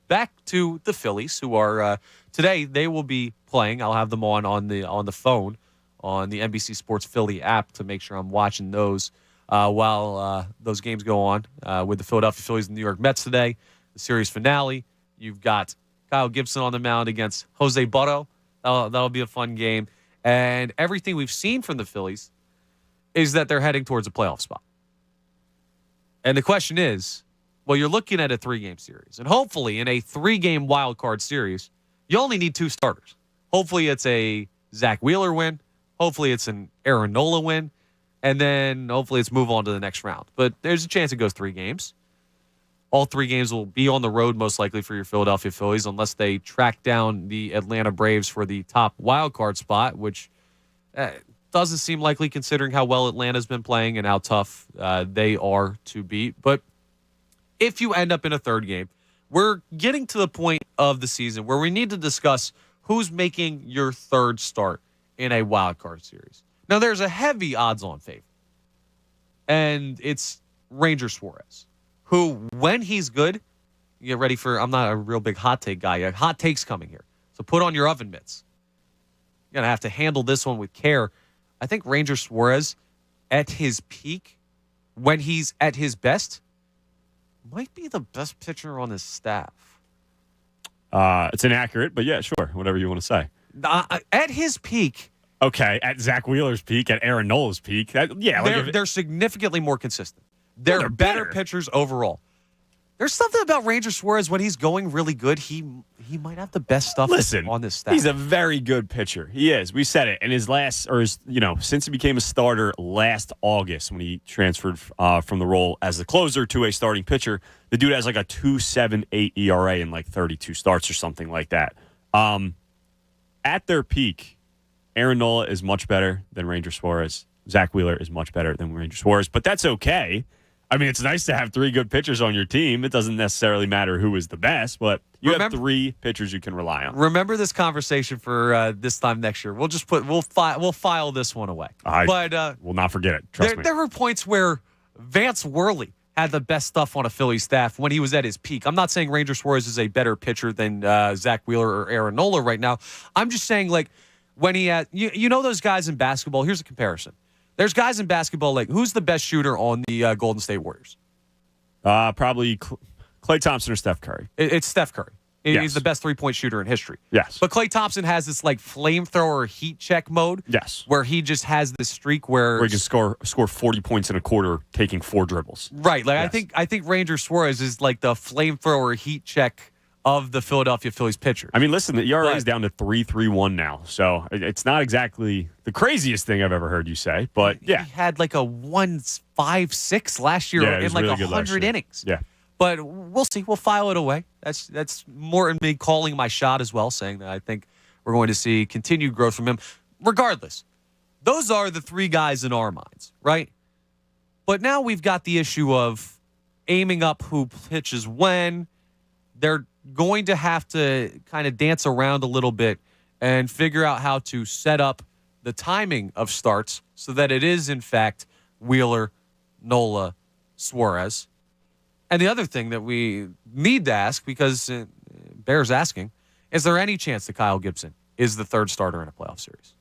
back to the Phillies, who are today. They will be playing. I'll have them on the phone on the NBC Sports Philly app to make sure I'm watching those while those games go on with the Philadelphia Phillies and New York Mets today. The series finale. You've got Kyle Gibson on the mound against Jose Butto. That'll be a fun game. And everything we've seen from the Phillies is that they're heading towards a playoff spot. And the question is, well, you're looking at a 3-game series. And hopefully in a 3-game wild card series, you only need 2 starters. Hopefully it's a Zach Wheeler win. Hopefully it's an Aaron Nola win. And then hopefully it's move on to the next round. But there's a chance it goes 3 games. All 3 games will be on the road, most likely, for your Philadelphia Phillies, unless they track down the Atlanta Braves for the top wild card spot, which doesn't seem likely considering how well Atlanta's been playing and how tough they are to beat. But if you end up in a 3rd game, we're getting to the point of the season where we need to discuss who's making your 3rd start in a wild card series. Now, there's a heavy odds-on favorite, and it's Ranger Suarez, who, when he's good, you get ready for, I'm not a real big hot take guy. Hot takes coming here. So put on your oven mitts. You're going to have to handle this one with care. I think Ranger Suarez, at his peak, when he's at his best, might be the best pitcher on his staff. It's inaccurate, but yeah, sure. Whatever you want to say. At his peak. Okay, at Zach Wheeler's peak, at Aaron Nola's peak. They're significantly more consistent. They're better pitchers overall. There's something about Ranger Suarez when he's going really good. He might have the best stuff on this staff. He's a very good pitcher. He is. We said it. And since he became a starter last August when he transferred from the role as the closer to a starting pitcher, the dude has like a 2.78 ERA in like 32 starts or something like that. At their peak, Aaron Nola is much better than Ranger Suarez. Zach Wheeler is much better than Ranger Suarez, but that's okay. I mean, it's nice to have 3 good pitchers on your team. It doesn't necessarily matter who is the best, but you have 3 pitchers you can rely on. Remember this conversation for this time next year. We'll file this one away. We'll not forget it. Trust me. There were points where Vance Worley had the best stuff on a Phillies staff when he was at his peak. I'm not saying Ranger Suarez is a better pitcher than Zach Wheeler or Aaron Nola right now. I'm just saying, like, when he had, you know those guys in basketball, here's a comparison. There's guys in basketball, like, who's the best shooter on the Golden State Warriors? Probably Klay Thompson or Steph Curry. It's Steph Curry. Yes. He's the best three-point shooter in history. Yes. But Klay Thompson has this, like, flamethrower heat check mode. Yes. Where he just has this streak where he can score 40 points in a quarter taking 4 dribbles. Right. Like, yes. I think Ranger Suarez is like the flamethrower heat check of the Philadelphia Phillies pitcher. I mean, listen, the ERA is down to 3.31 now. So it's not exactly the craziest thing I've ever heard you say. But, yeah. He had like a 1.56 last year in like really 100 innings. Yeah. But we'll see. We'll file it away. That's more in me calling my shot as well, saying that I think we're going to see continued growth from him. Regardless, those are the 3 guys in our minds, right? But now we've got the issue of aiming up who pitches when. They're going to have to kind of dance around a little bit and figure out how to set up the timing of starts so that it is, in fact, Wheeler, Nola, Suarez. And the other thing that we need to ask, because it bears asking, is there any chance that Kyle Gibson is the 3rd starter in a playoff series?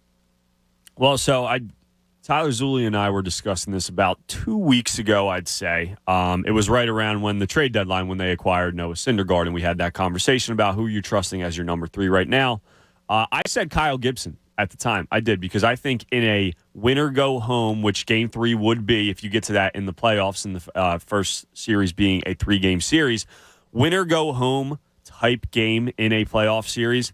Well, so Tyler Zulli and I were discussing this about 2 weeks ago, I'd say. It was right around when the trade deadline, when they acquired Noah Syndergaard, and we had that conversation about who you're trusting as your number 3 right now. I said Kyle Gibson at the time. I did, because I think in a winner-go-home, which Game 3 would be if you get to that in the playoffs, in the first series being a 3-game series, winner-go-home type game in a playoff series,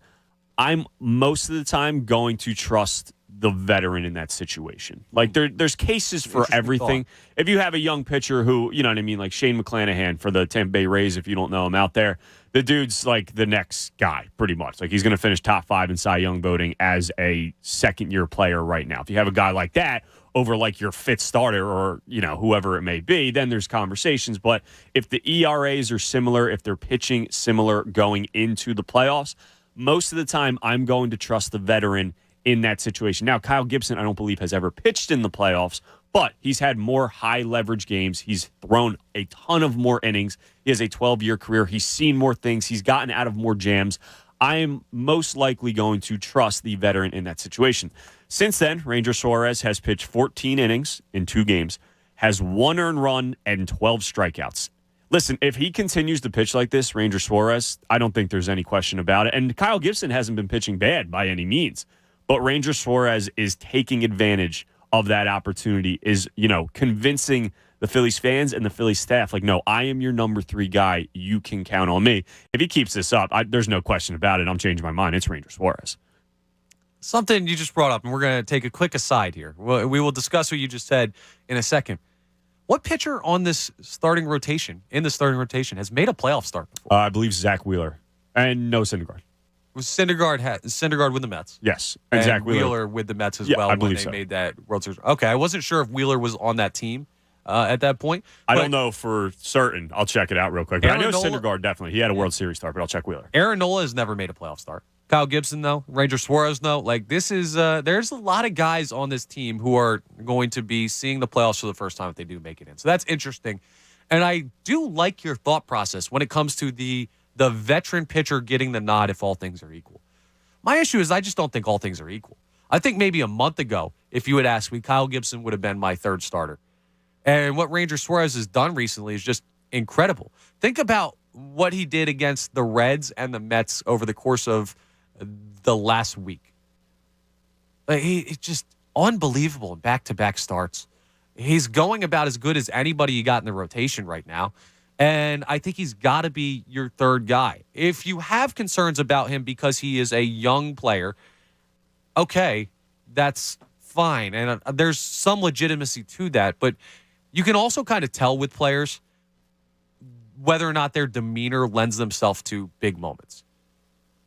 I'm most of the time going to trust the veteran in that situation. Like, there's cases for everything. If you have a young pitcher who, you know what I mean, like Shane McClanahan for the Tampa Bay Rays, if you don't know him out there, the dude's like the next guy, pretty much. Like, he's going to finish top 5 in Cy Young voting as a second-year player right now. If you have a guy like that over, like, your 5th starter or, you know, whoever it may be, then there's conversations. But if the ERAs are similar, if they're pitching similar going into the playoffs, most of the time I'm going to trust the veteran in that situation. Now, Kyle Gibson, I don't believe, has ever pitched in the playoffs, but he's had more high-leverage games. He's thrown a ton of more innings. He has a 12-year career. He's seen more things. He's gotten out of more jams. I am most likely going to trust the veteran in that situation. Since then, Ranger Suarez has pitched 14 innings in 2 games, has 1 earned run and 12 strikeouts. Listen, if he continues to pitch like this, Ranger Suarez, I don't think there's any question about it. And Kyle Gibson hasn't been pitching bad by any means. But Ranger Suarez is taking advantage of that opportunity, is, you know, convincing the Phillies fans and the Phillies staff, like, no, I am your number 3 guy. You can count on me. If he keeps this up, there's no question about it. I'm changing my mind. It's Ranger Suarez. Something you just brought up, and we're going to take a quick aside here. We will discuss what you just said in a second. What pitcher on this starting rotation, has made a playoff start before? I believe Zach Wheeler and Noah Syndergaard. Was Syndergaard with the Mets? Yes. And Zach Wheeler with the Mets as well I when believe they so. made that World Series. Okay, I wasn't sure if Wheeler was on that team at that point. I don't know for certain. I'll check it out real quick. But I know Nola, Syndergaard definitely. He had a World Series start, but I'll check Wheeler. Aaron Nola has never made a playoff start. Kyle Gibson, though. Ranger Suarez, though. Like, this is there's a lot of guys on this team who are going to be seeing the playoffs for the first time if they do make it in. So that's interesting. And I do like your thought process when it comes to the veteran pitcher getting the nod if all things are equal. My issue is I just don't think all things are equal. I think maybe a month ago, if you had asked me, Kyle Gibson would have been my 3rd starter. And what Ranger Suarez has done recently is just incredible. Think about what he did against the Reds and the Mets over the course of the last week. It's just unbelievable in back-to-back starts. He's going about as good as anybody you got in the rotation right now. And I think he's got to be your 3rd guy. If you have concerns about him because he is a young player, okay, that's fine. And there's some legitimacy to that. But you can also kind of tell with players whether or not their demeanor lends themselves to big moments.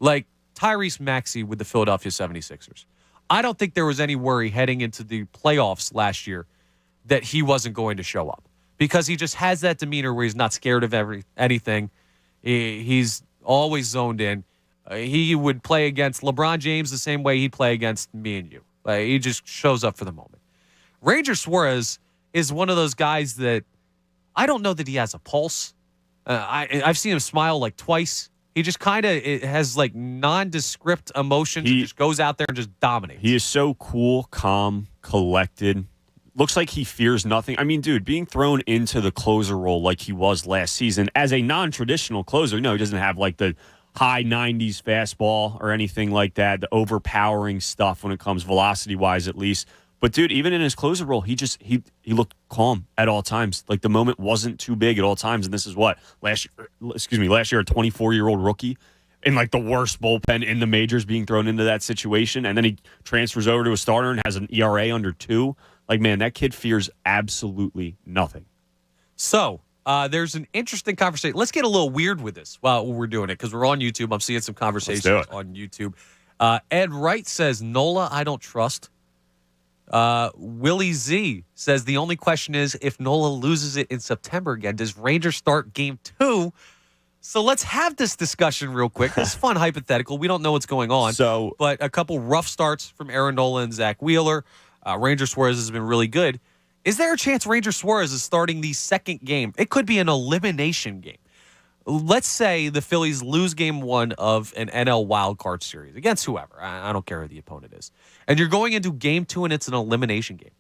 Like Tyrese Maxey with the Philadelphia 76ers. I don't think there was any worry heading into the playoffs last year that he wasn't going to show up. Because he just has that demeanor where he's not scared of anything. He's always zoned in. He would play against LeBron James the same way he'd play against me and you. He just shows up for the moment. Ranger Suarez is one of those guys that I don't know that he has a pulse. I've seen him smile like twice. He just kind of has like nondescript emotions. He just goes out there and just dominates. He is so cool, calm, collected. Looks like he fears nothing. I mean, dude, being thrown into the closer role like he was last season as a non-traditional closer. No, he doesn't have like the high 90s fastball or anything like that, the overpowering stuff when it comes velocity-wise at least. But, dude, even in his closer role, he looked calm at all times. Like, the moment wasn't too big at all times. And this is what? Last year, a 24-year-old rookie in, like, the worst bullpen in the majors being thrown into that situation. And then he transfers over to a starter and has an ERA under 2. Like, man, that kid fears absolutely nothing. So, there's an interesting conversation. Let's get a little weird with this while we're doing it because we're on YouTube. I'm seeing some conversations on YouTube. Ed Wright says, Nola, I don't trust. Willie Z says the only question is if Nola loses it in September again, does Rangers start game 2? So let's have this discussion real quick. It's fun hypothetical. We don't know what's going on. But a couple rough starts from Aaron Nola and Zach Wheeler. Ranger Suarez has been really good. Is there a chance Ranger Suarez is starting the second game? It could be an elimination game. Let's say the Phillies lose game 1 of an NL wildcard series against whoever. I don't care who the opponent is. And you're going into game 2 and it's an elimination game.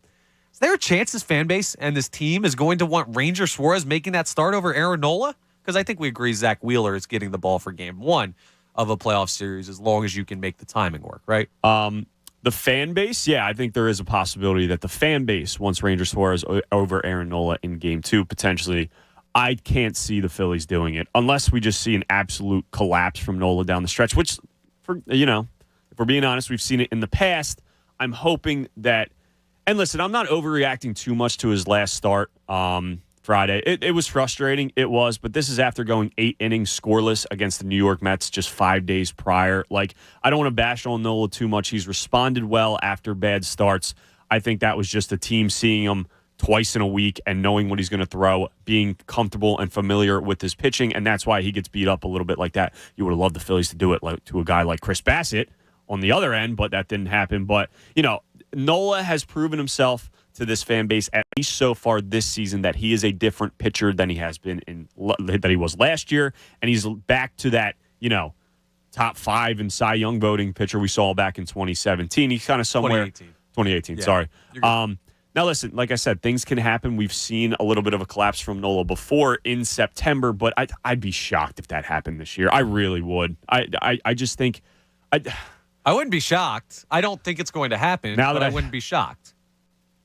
Is there a chance this fan base and this team is going to want Ranger Suarez making that start over Aaron Nola? Because I think we agree Zach Wheeler is getting the ball for game 1 of a playoff series as long as you can make the timing work, right? The fan base, yeah, I think there is a possibility that the fan base wants Ranger Suarez over Aaron Nola in game 2, potentially. I can't see the Phillies doing it unless we just see an absolute collapse from Nola down the stretch, which, if we're being honest, we've seen it in the past. I'm hoping that, and listen, I'm not overreacting too much to his last start Friday. It was frustrating. It was, but this is after going 8 innings scoreless against the New York Mets just 5 days prior. Like, I don't want to bash on Nola too much. He's responded well after bad starts. I think that was just a team seeing him twice in a week and knowing what he's going to throw, being comfortable and familiar with his pitching, and that's why he gets beat up a little bit like that. You would have loved the Phillies to do it like to a guy like Chris Bassett on the other end, but that didn't happen. But, Nola has proven himself to this fan base, at least so far this season, that he is a different pitcher than he has been that he was last year, and he's back to that, top 5 in Cy Young voting pitcher we saw back in 2017. He's kind of somewhere 2018. Yeah, sorry. Now, listen, like I said, things can happen. We've seen a little bit of a collapse from Nola before in September, but I'd be shocked if that happened this year. I really would. I just think I wouldn't be shocked. I don't think it's going to happen, but I wouldn't be shocked.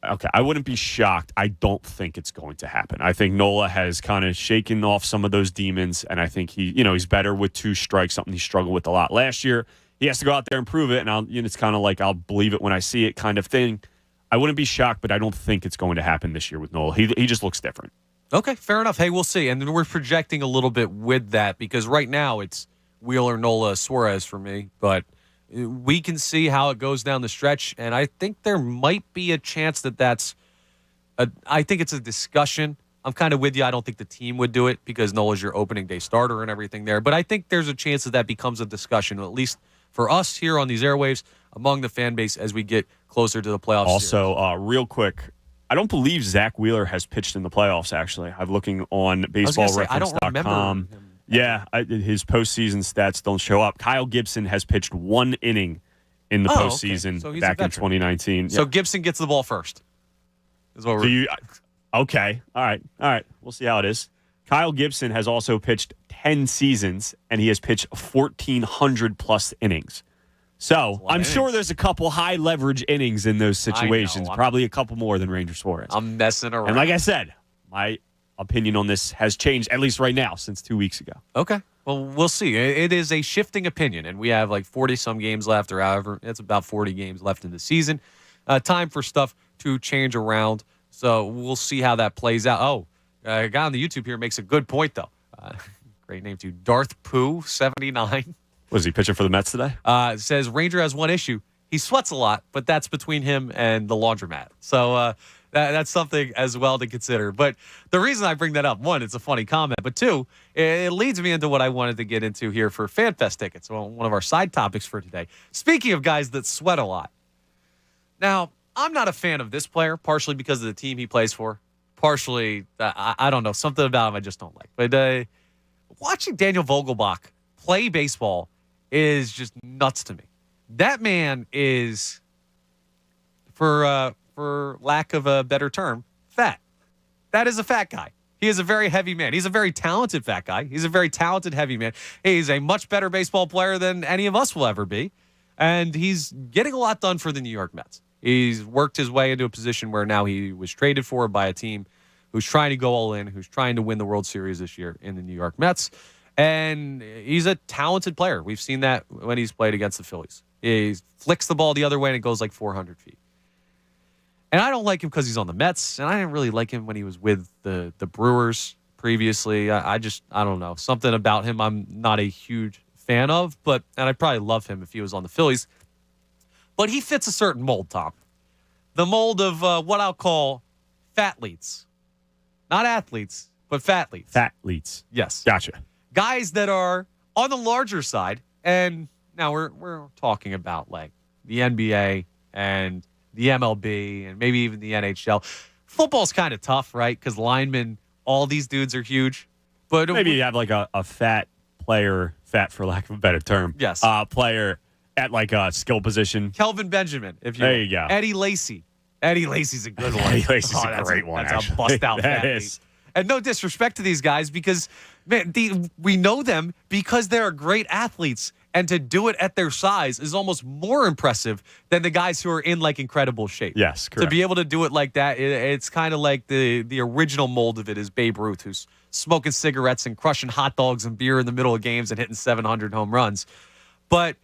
Okay, I wouldn't be shocked. I don't think it's going to happen. I think Nola has kind of shaken off some of those demons, and I think he's better with 2 strikes, something he struggled with a lot last year. He has to go out there and prove it, and it's kind of like I'll believe it when I see it kind of thing. I wouldn't be shocked, but I don't think it's going to happen this year with Nola. He just looks different. Okay, fair enough. Hey, we'll see. And we're projecting a little bit with that because right now it's Wheeler, Nola, Suarez for me, but we can see how it goes down the stretch, and I think there might be a chance I think it's a discussion. I'm kind of with you. I don't think the team would do it because Nola's your opening day starter and everything there, but I think there's a chance that becomes a discussion, at least for us here on these airwaves, among the fan base as we get closer to the playoffs. Also, real quick, I don't believe Zach Wheeler has pitched in the playoffs, actually. I'm looking on baseballreference.com. Yeah, his postseason stats don't show up. Kyle Gibson has pitched 1 inning in the postseason back in 2019. So Gibson gets the ball first. Okay. All right. We'll see how it is. Kyle Gibson has also pitched 10 seasons, and he has pitched 1,400-plus innings. So I'm sure there's a couple high-leverage innings in those situations, probably a couple more than Ranger Suarez. I'm messing around. And like I said, my opinion on this has changed, at least right now, since 2 weeks ago. Okay. Well, we'll see. It is a shifting opinion, and we have like 40-some games left, or however. It's about 40 games left in the season. Time for stuff to change around, so we'll see how that plays out. Oh, a guy on the YouTube here makes a good point, though. Great name, too. Darth Pooh, 79. Was he pitching for the Mets today? Says Ranger has one issue. He sweats a lot, but that's between him and the laundromat. So that's something as well to consider. But the reason I bring that up, 1, it's a funny comment, but 2, it leads me into what I wanted to get into here for FanFest tickets, one of our side topics for today. Speaking of guys that sweat a lot. Now, I'm not a fan of this player, partially because of the team he plays for, partially, I don't know, something about him I just don't like. But watching Daniel Vogelbach play baseball is just nuts to me. That man is, for lack of a better term, fat. That is a fat guy. He is a very heavy man. He's a very talented fat guy. He's a very talented heavy man. He's a much better baseball player than any of us will ever be. And he's getting a lot done for the New York Mets. He's worked his way into a position where now he was traded for by a team who's trying to go all in, who's trying to win the World Series this year in the New York Mets. And he's a talented player. We've seen that when he's played against the Phillies. He flicks the ball the other way and it goes like 400 feet. And I don't like him because he's on the Mets, and I didn't really like him when he was with the Brewers previously. I don't know. Something about him I'm not a huge fan of, and I'd probably love him if he was on the Phillies. But he fits a certain mold, Tom. The mold of what I'll call fatleets. Not athletes, but fatleets. Fatleets. Yes. Gotcha. Guys that are on the larger side, and now we're talking about like the NBA and the MLB, and maybe even the NHL. Football's kind of tough, right? Because linemen, all these dudes are huge. But maybe you have like a fat player, fat for lack of a better term. Yes. Player at like a skill position. Kelvin Benjamin, if you there you go. Eddie Lacy. Eddie Lacy's a good one. Eddie Lacy's a great one. That's a bust-out that athlete. is. And no disrespect to these guys because, man, we know them because they're great athletes. And to do it at their size is almost more impressive than the guys who are in like incredible shape. Yes, correct. To be able to do it like that, it's kind of like the original mold of it is Babe Ruth, who's smoking cigarettes and crushing hot dogs and beer in the middle of games and hitting 700 home runs. But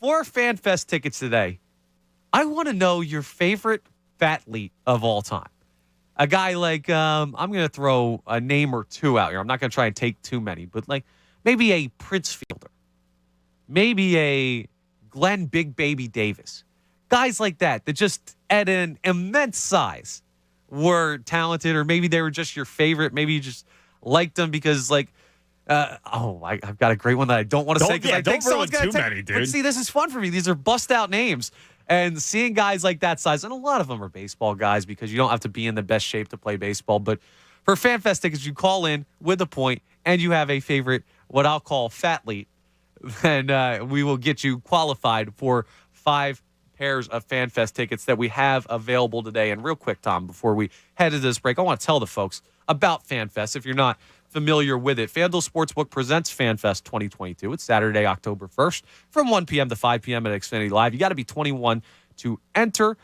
for FanFest tickets today, I want to know your favorite fatleet of all time. A guy like, I'm going to throw a name or two out here. I'm not going to try and take too many, but like maybe a Prince Fielder. Maybe a Glenn Big Baby Davis. Guys like that just at an immense size were talented, or maybe they were just your favorite. Maybe you just liked them because like, I've got a great one that I don't want to say because I think someone's going to take many, dude. But see, this is fun for me. These are bust out names. And seeing guys like that size, and a lot of them are baseball guys because you don't have to be in the best shape to play baseball. But for FanFest tickets, you call in with a point and you have a favorite, what I'll call fatleet, and we will get you qualified for 5 pairs of FanFest tickets that we have available today. And real quick, Tom, before we head to this break, I want to tell the folks about FanFest if you're not familiar with it. FanDuel Sportsbook presents FanFest 2022. It's Saturday, October 1st from 1 p.m. to 5 p.m. at Xfinity Live. You got to be 21 to enter.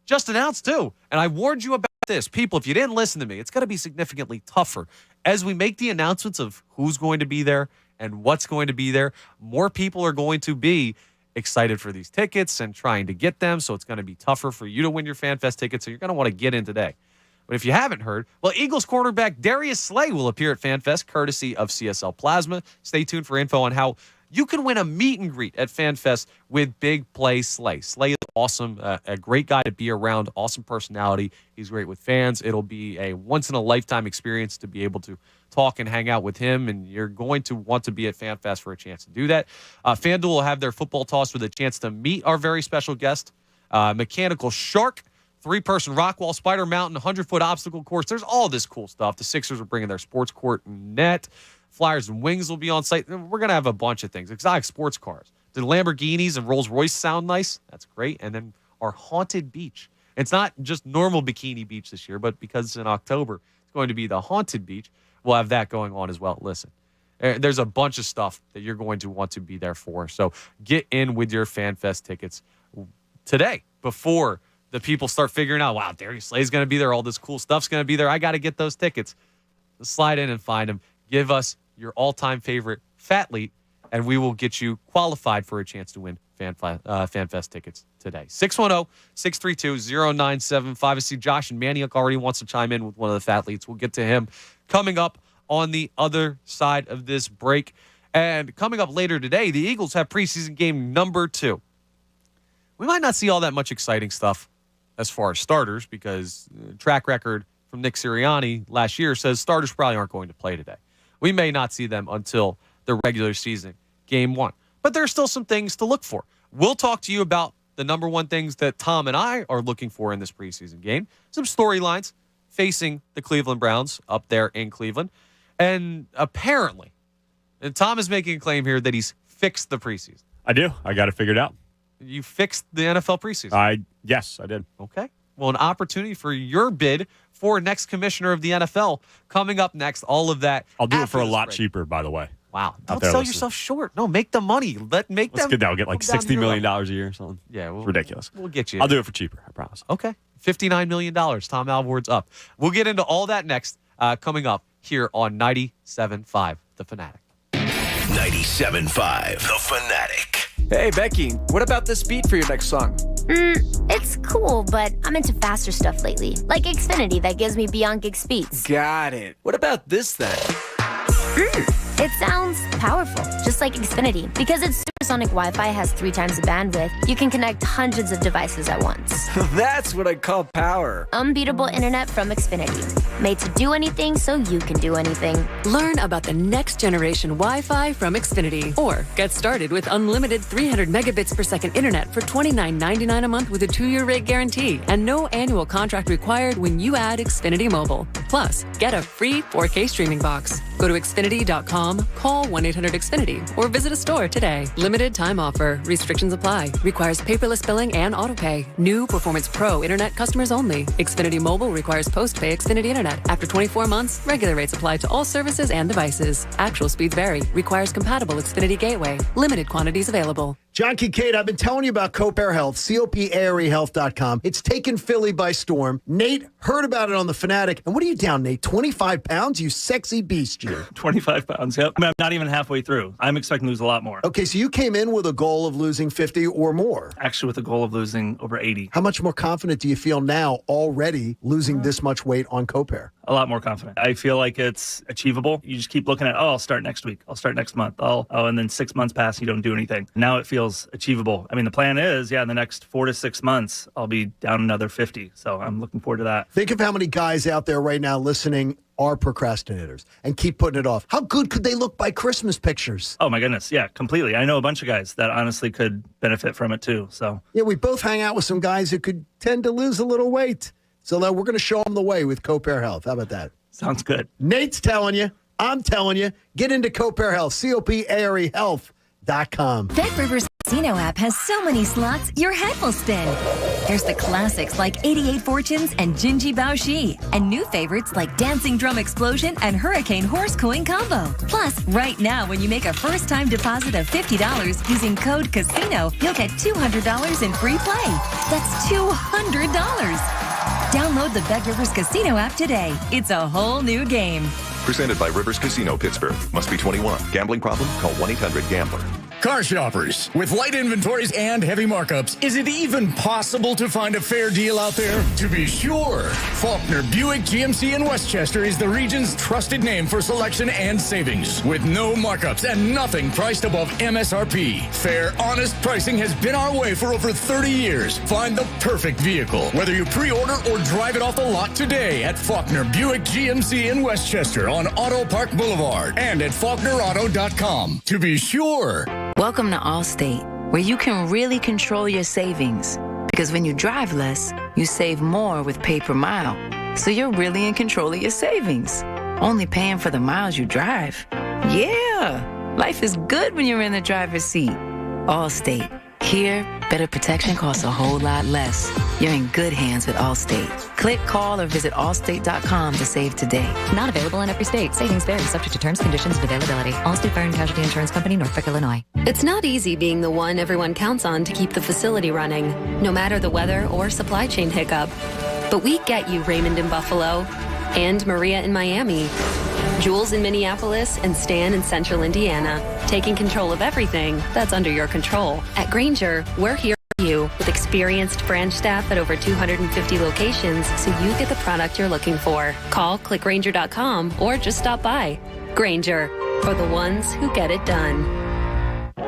Just announced, too. And I warned you about this. People, if you didn't listen to me, it's going to be significantly tougher. As we make the announcements of who's going to be there and what's going to be there, more people are going to be excited for these tickets and trying to get them. So it's going to be tougher for you to win your FanFest tickets. So you're going to want to get in today. But if you haven't heard, well, Eagles cornerback Darius Slay will appear at FanFest courtesy of CSL Plasma. Stay tuned for info on how you can win a meet and greet at FanFest with Big Play Slay. Slay is awesome, a great guy to be around, awesome personality. He's great with fans. It'll be a once-in-a-lifetime experience to be able to talk and hang out with him, and you're going to want to be at FanFest for a chance to do that. FanDuel will have their football toss with a chance to meet our very special guest, Mechanical Shark, 3-person rock wall, Spider Mountain, 100-foot obstacle course. There's all this cool stuff. The Sixers are bringing their sports court and net. Flyers and Wings will be on site. We're going to have a bunch of things. Exotic sports cars. The Lamborghinis and Rolls Royce sound nice. That's great. And then our haunted beach. It's not just normal Bikini Beach this year, but because it's in October, it's going to be the haunted beach. We'll have that going on as well. Listen, there's a bunch of stuff that you're going to want to be there for. So get in with your FanFest tickets today before the people start figuring out, wow, Darius Slay's going to be there. All this cool stuff's going to be there. I got to get those tickets. Slide in and find them. Give us your all-time favorite fatleet, and we will get you qualified for a chance to win FanFest tickets today. 610-632-0975. I see Josh and Maniac already wants to chime in with one of the fatleets. We'll get to him coming up on the other side of this break. And coming up later today, the Eagles have preseason game number 2. We might not see all that much exciting stuff as far as starters because track record from Nick Sirianni last year says starters probably aren't going to play today. We may not see them until the regular season, game 1. But there are still some things to look for. We'll talk to you about the number one things that Tom and I are looking for in this preseason game, some storylines, facing the Cleveland Browns up there in Cleveland. And apparently, and Tom is making a claim here that he's fixed the preseason. I do. I got it figured out. You fixed the NFL preseason? Yes, I did. Okay. Well, an opportunity for your bid for next commissioner of the NFL coming up next. All of that. I'll do it for a lot cheaper, by the way. Wow. Don't sell yourself short. No, make the money. Let's get that. I'll get like $60 million a year or something. Yeah. It's ridiculous. We'll get you. I'll do it for cheaper, I promise. Okay. $59 million. Tom Alvord's up. We'll get into all that next coming up here on 97.5 The Fanatic. 97.5 The Fanatic. Hey, Becky, what about this beat for your next song? It's cool, but I'm into faster stuff lately. Like Xfinity that gives me beyond gig speeds. Got it. What about this then? It sounds powerful, just like Xfinity. Because its supersonic Wi-Fi has 3 times the bandwidth, you can connect hundreds of devices at once. That's what I call power. Unbeatable internet from Xfinity. Made to do anything so you can do anything. Learn about the next generation Wi-Fi from Xfinity. Or get started with unlimited 300 megabits per second internet for $29.99 a month with a 2-year rate guarantee and no annual contract required when you add Xfinity Mobile. Plus, get a free 4K streaming box. Go to Xfinity.com, call 1-800-XFINITY, or visit a store today. Limited time offer. Restrictions apply. Requires paperless billing and autopay. New Performance Pro internet customers only. Xfinity Mobile requires post-pay Xfinity internet. After 24 months, regular rates apply to all services and devices. Actual speeds vary. Requires compatible Xfinity gateway. Limited quantities available. John Kincaid, I've been telling you about Copair Health, COPAREhealth.com. It's taken Philly by storm. Nate heard about it on The Fanatic. And what are you down, Nate? 25 pounds? You sexy beast, you. 25 pounds, yep. I'm not even halfway through. I'm expecting to lose a lot more. Okay, so you came in with a goal of losing 50 or more. Actually, with a goal of losing over 80. How much more confident do you feel now already losing this much weight on Copair? A lot more confident. I feel like it's achievable. You just keep looking at, I'll start next week. I'll start next month. And then 6 months pass, you don't do anything. Now it feels achievable. I mean, the plan is, in the next 4 to 6 months, I'll be down another 50. So I'm looking forward to that. Think of how many guys out there right now listening are procrastinators and keep putting it off. How good could they look by Christmas pictures? Oh, my goodness. Yeah, completely. I know a bunch of guys that honestly could benefit from it, too. So yeah, we both hang out with some guys who could tend to lose a little weight. So now we're going to show them the way with Copair Health. How about that? Sounds good. Nate's telling you. I'm telling you. Get into Copair Health. COPAREhealth.com. Bet Rivers Casino app has so many slots, your head will spin. There's the classics like 88 Fortunes and Jinji Baoshi, and new favorites like Dancing Drum Explosion and Hurricane Horse Coin Combo. Plus, right now, when you make a first-time deposit of $50 using code CASINO, you'll get $200 in free play. That's $200. Download the Bet Rivers Casino app today. It's a whole new game. Presented by Rivers Casino, Pittsburgh. Must be 21. Gambling problem? Call 1-800-GAMBLER. Car shoppers, with light inventories and heavy markups, is it even possible to find a fair deal out there? To be sure, Faulkner Buick GMC in Westchester is the region's trusted name for selection and savings, with no markups and nothing priced above MSRP. Fair, honest pricing has been our way for over 30 years. Find the perfect vehicle, whether you pre-order or drive it off the lot today at Faulkner Buick GMC in Westchester on Auto Park Boulevard and at FaulknerAuto.com. To be sure. Welcome to Allstate, where you can really control your savings. Because when you drive less, you save more with pay per mile. So you're really in control of your savings, only paying for the miles you drive. Yeah, life is good when you're in the driver's seat. Allstate. Here, better protection costs a whole lot less. You're in good hands with Allstate. Click, call, or visit allstate.com to save today. Not available in every state. Savings vary, subject to terms, conditions, and availability. Allstate Fire and Casualty Insurance Company, Norfolk, Illinois. It's not easy being the one everyone counts on to keep the facility running, no matter the weather or supply chain hiccup. But we get you, Raymond in Buffalo, and Maria in Miami, Jules in Minneapolis, and Stan in Central Indiana, taking control of everything that's under your control. At Grainger, we're here for you with experienced branch staff at over 250 locations so you get the product you're looking for. Call, click Grainger.com, or just stop by. Grainger, for the ones who get it done.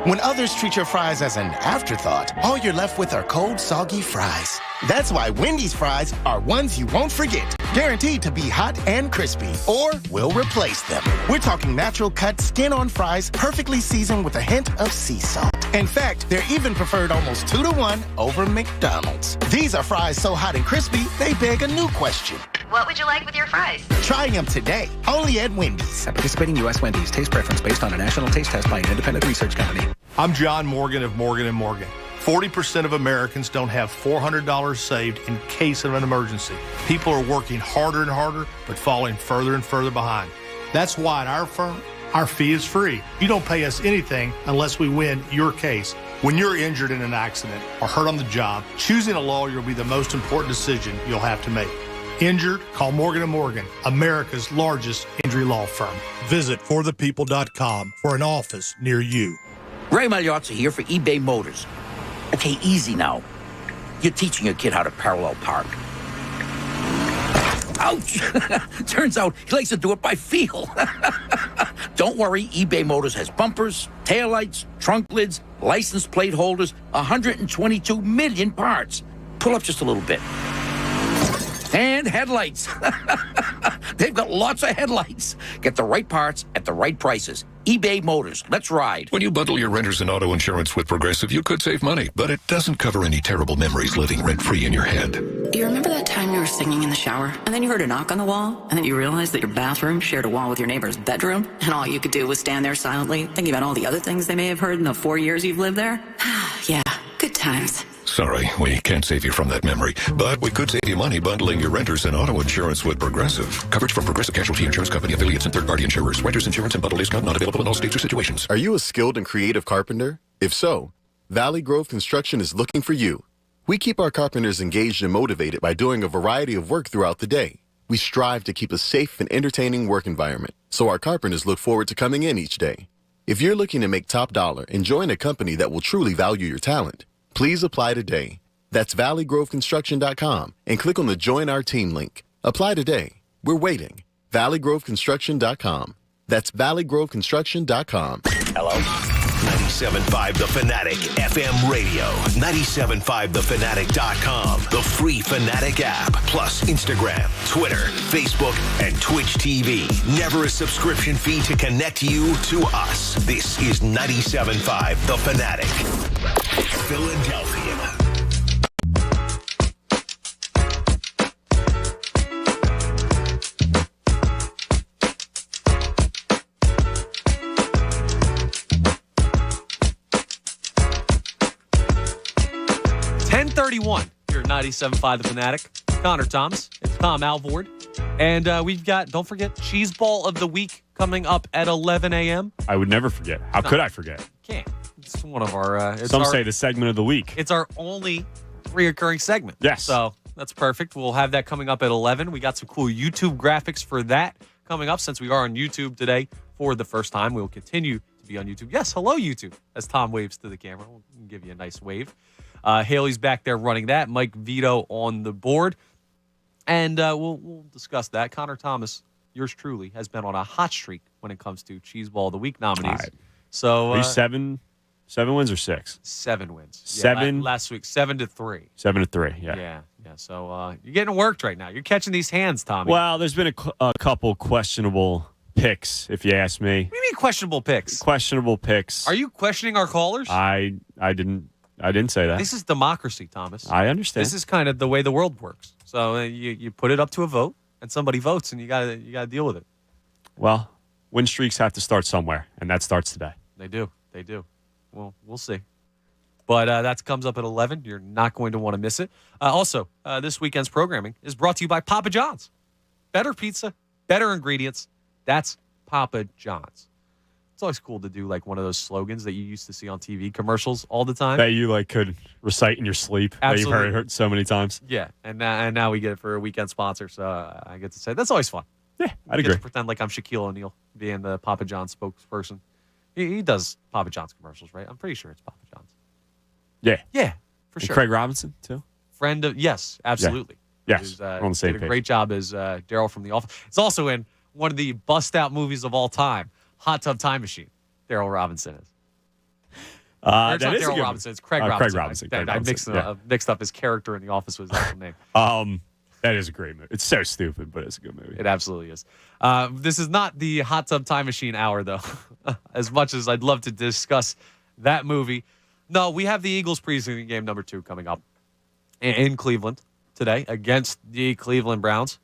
When others treat your fries as an afterthought, all you're left with are cold, soggy fries. That's why Wendy's fries are ones you won't forget. Guaranteed to be hot and crispy, or we'll replace them. We're talking natural cut, skin-on fries, perfectly seasoned with a hint of sea salt. In fact, they're even preferred almost 2-to-1 over McDonald's. These are fries so hot and crispy, they beg a new question. What would you like with your fries? Trying them today, only at Wendy's. At participating U.S. Wendy's, taste preference based on a national taste test by an independent research company. I'm John Morgan of Morgan & Morgan. 40% of Americans don't have $400 saved in case of an emergency. People are working harder and harder, but falling further and further behind. That's why at our firm, our fee is free. You don't pay us anything unless we win your case. When you're injured in an accident or hurt on the job, choosing a lawyer will be the most important decision you'll have to make. Injured? Call Morgan & Morgan, America's largest injury law firm. Visit forthepeople.com for an office near you. Ray Magliozzi here for eBay Motors. Okay, easy now. You're teaching your kid how to parallel park. Ouch! Turns out he likes to do it by feel. Don't worry, eBay Motors has bumpers, taillights, trunk lids, license plate holders, 122 million parts. Pull up just a little bit. And headlights. They've got lots of headlights. Get the right parts at the right prices. eBay Motors. Let's ride. When you bundle your renters and auto insurance with Progressive, you could save money, but it doesn't cover any terrible memories living rent-free in your head. You remember that time you were singing in the shower, and then you heard a knock on the wall, and then you realized that your bathroom shared a wall with your neighbor's bedroom, and all you could do was stand there silently, thinking about all the other things they may have heard in the 4 years you've lived there? Yeah, good times. Sorry, we can't save you from that memory, but we could save you money bundling your renters and auto insurance with Progressive. Coverage from Progressive Casualty Insurance Company, affiliates, and third-party insurers. Renters insurance and bundle discount not available in all states or situations. Are you a skilled and creative carpenter? If so, Valley Grove Construction is looking for you. We keep our carpenters engaged and motivated by doing a variety of work throughout the day. We strive to keep a safe and entertaining work environment, so our carpenters look forward to coming in each day. If you're looking to make top dollar and join a company that will truly value your talent, please apply today. That's valleygroveconstruction.com and click on the Join Our Team link. Apply today. We're waiting. valleygroveconstruction.com. That's valleygroveconstruction.com. Hello? 97.5 The Fanatic FM radio. 97.5thefanatic.com. The free Fanatic app. Plus Instagram, Twitter, Facebook, and Twitch TV. Never a subscription fee to connect you to us. This is 97.5 The Fanatic. Philadelphia. Here at 97.5 The Fanatic. Connor Thomas. It's Tom Alvord. And we've got, don't forget, Cheese Ball of the Week coming up at 11 a.m. I would never forget. How could I forget? Can't. It's one of our... Some say the segment of the week. It's our only reoccurring segment. Yes. So that's perfect. We'll have that coming up at 11. We got some cool YouTube graphics for that coming up since we are on YouTube today for the first time. We'll continue to be on YouTube. Yes, hello, YouTube, as Tom waves to the camera. We'll give you a nice wave. Haley's back there running that. Mike Vito on the board. And we'll discuss that. Connor Thomas, yours truly, has been on a hot streak when it comes to Cheese Ball of the Week nominees. Right. So Are you seven wins or 6? 7 wins. Seven? Yeah, last week, 7-3. 7-3, yeah. Yeah. So you're getting worked right now. You're catching these hands, Tommy. Well, there's been a couple questionable picks, if you ask me. What do you mean questionable picks? Questionable picks. Are you questioning our callers? I didn't say that. This is democracy, Thomas. I understand. This is kind of the way the world works. So you put it up to a vote, and somebody votes, and you gotta deal with it. Well, win streaks have to start somewhere, and that starts today. They do. Well, we'll see. But that comes up at 11. You're not going to want to miss it. Also, this weekend's programming is brought to you by Papa John's. Better pizza, better ingredients. That's Papa John's. It's always cool to do like one of those slogans that you used to see on TV commercials all the time. That you like could recite in your sleep. Absolutely. That you've heard so many times. Yeah, and now we get it for a weekend sponsor, so I get to say that's always fun. Yeah, I'd get agree. to pretend like I'm Shaquille O'Neal being the Papa John's spokesperson. He does Papa John's commercials, right? I'm pretty sure it's Papa John's. Yeah, for and sure. Craig Robinson too. Friend of absolutely. Yeah. Yes, we're on the same did page. a great job as Daryl from The Office. It's also in one of the bust-out movies of all time, Hot Tub Time Machine. Daryl Robinson is. It's not Daryl Robinson. It's Craig Robinson. Craig Robinson. I mixed up his character in The Office with his actual name. That is a great movie. It's so stupid, but it's a good movie. It absolutely is. This is not the Hot Tub Time Machine hour, though. As much as I'd love to discuss that movie. No, we have the Eagles preseason game number 2 coming up in Cleveland today against the Cleveland Browns.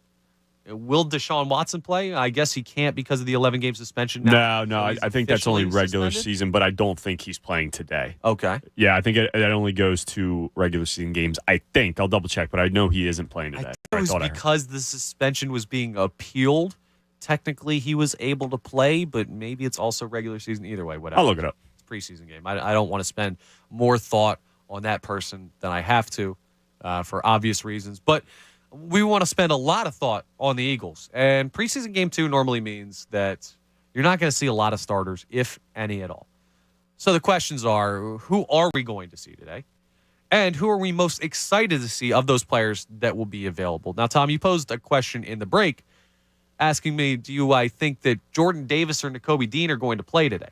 Will Deshaun Watson play? I guess he can't because of the 11-game suspension. No, So I think that's only regular suspended? season, but I don't think he's playing today. Okay. Yeah, I think it only goes to regular season games. I think. I'll double check, but I know he isn't playing today. It was because the suspension was being appealed. Technically, he was able to play, but maybe it's also regular season. Either way, whatever. I'll look it up. It's a preseason game. I don't want to spend more thought on that person than I have to for obvious reasons. But we want to spend a lot of thought on the Eagles. And preseason game 2 normally means that you're not going to see a lot of starters, if any at all. So the questions are, who are we going to see today? And who are we most excited to see of those players that will be available? Now, Tom, you posed a question in the break asking me, do I think that Jordan Davis or Nakobe Dean are going to play today?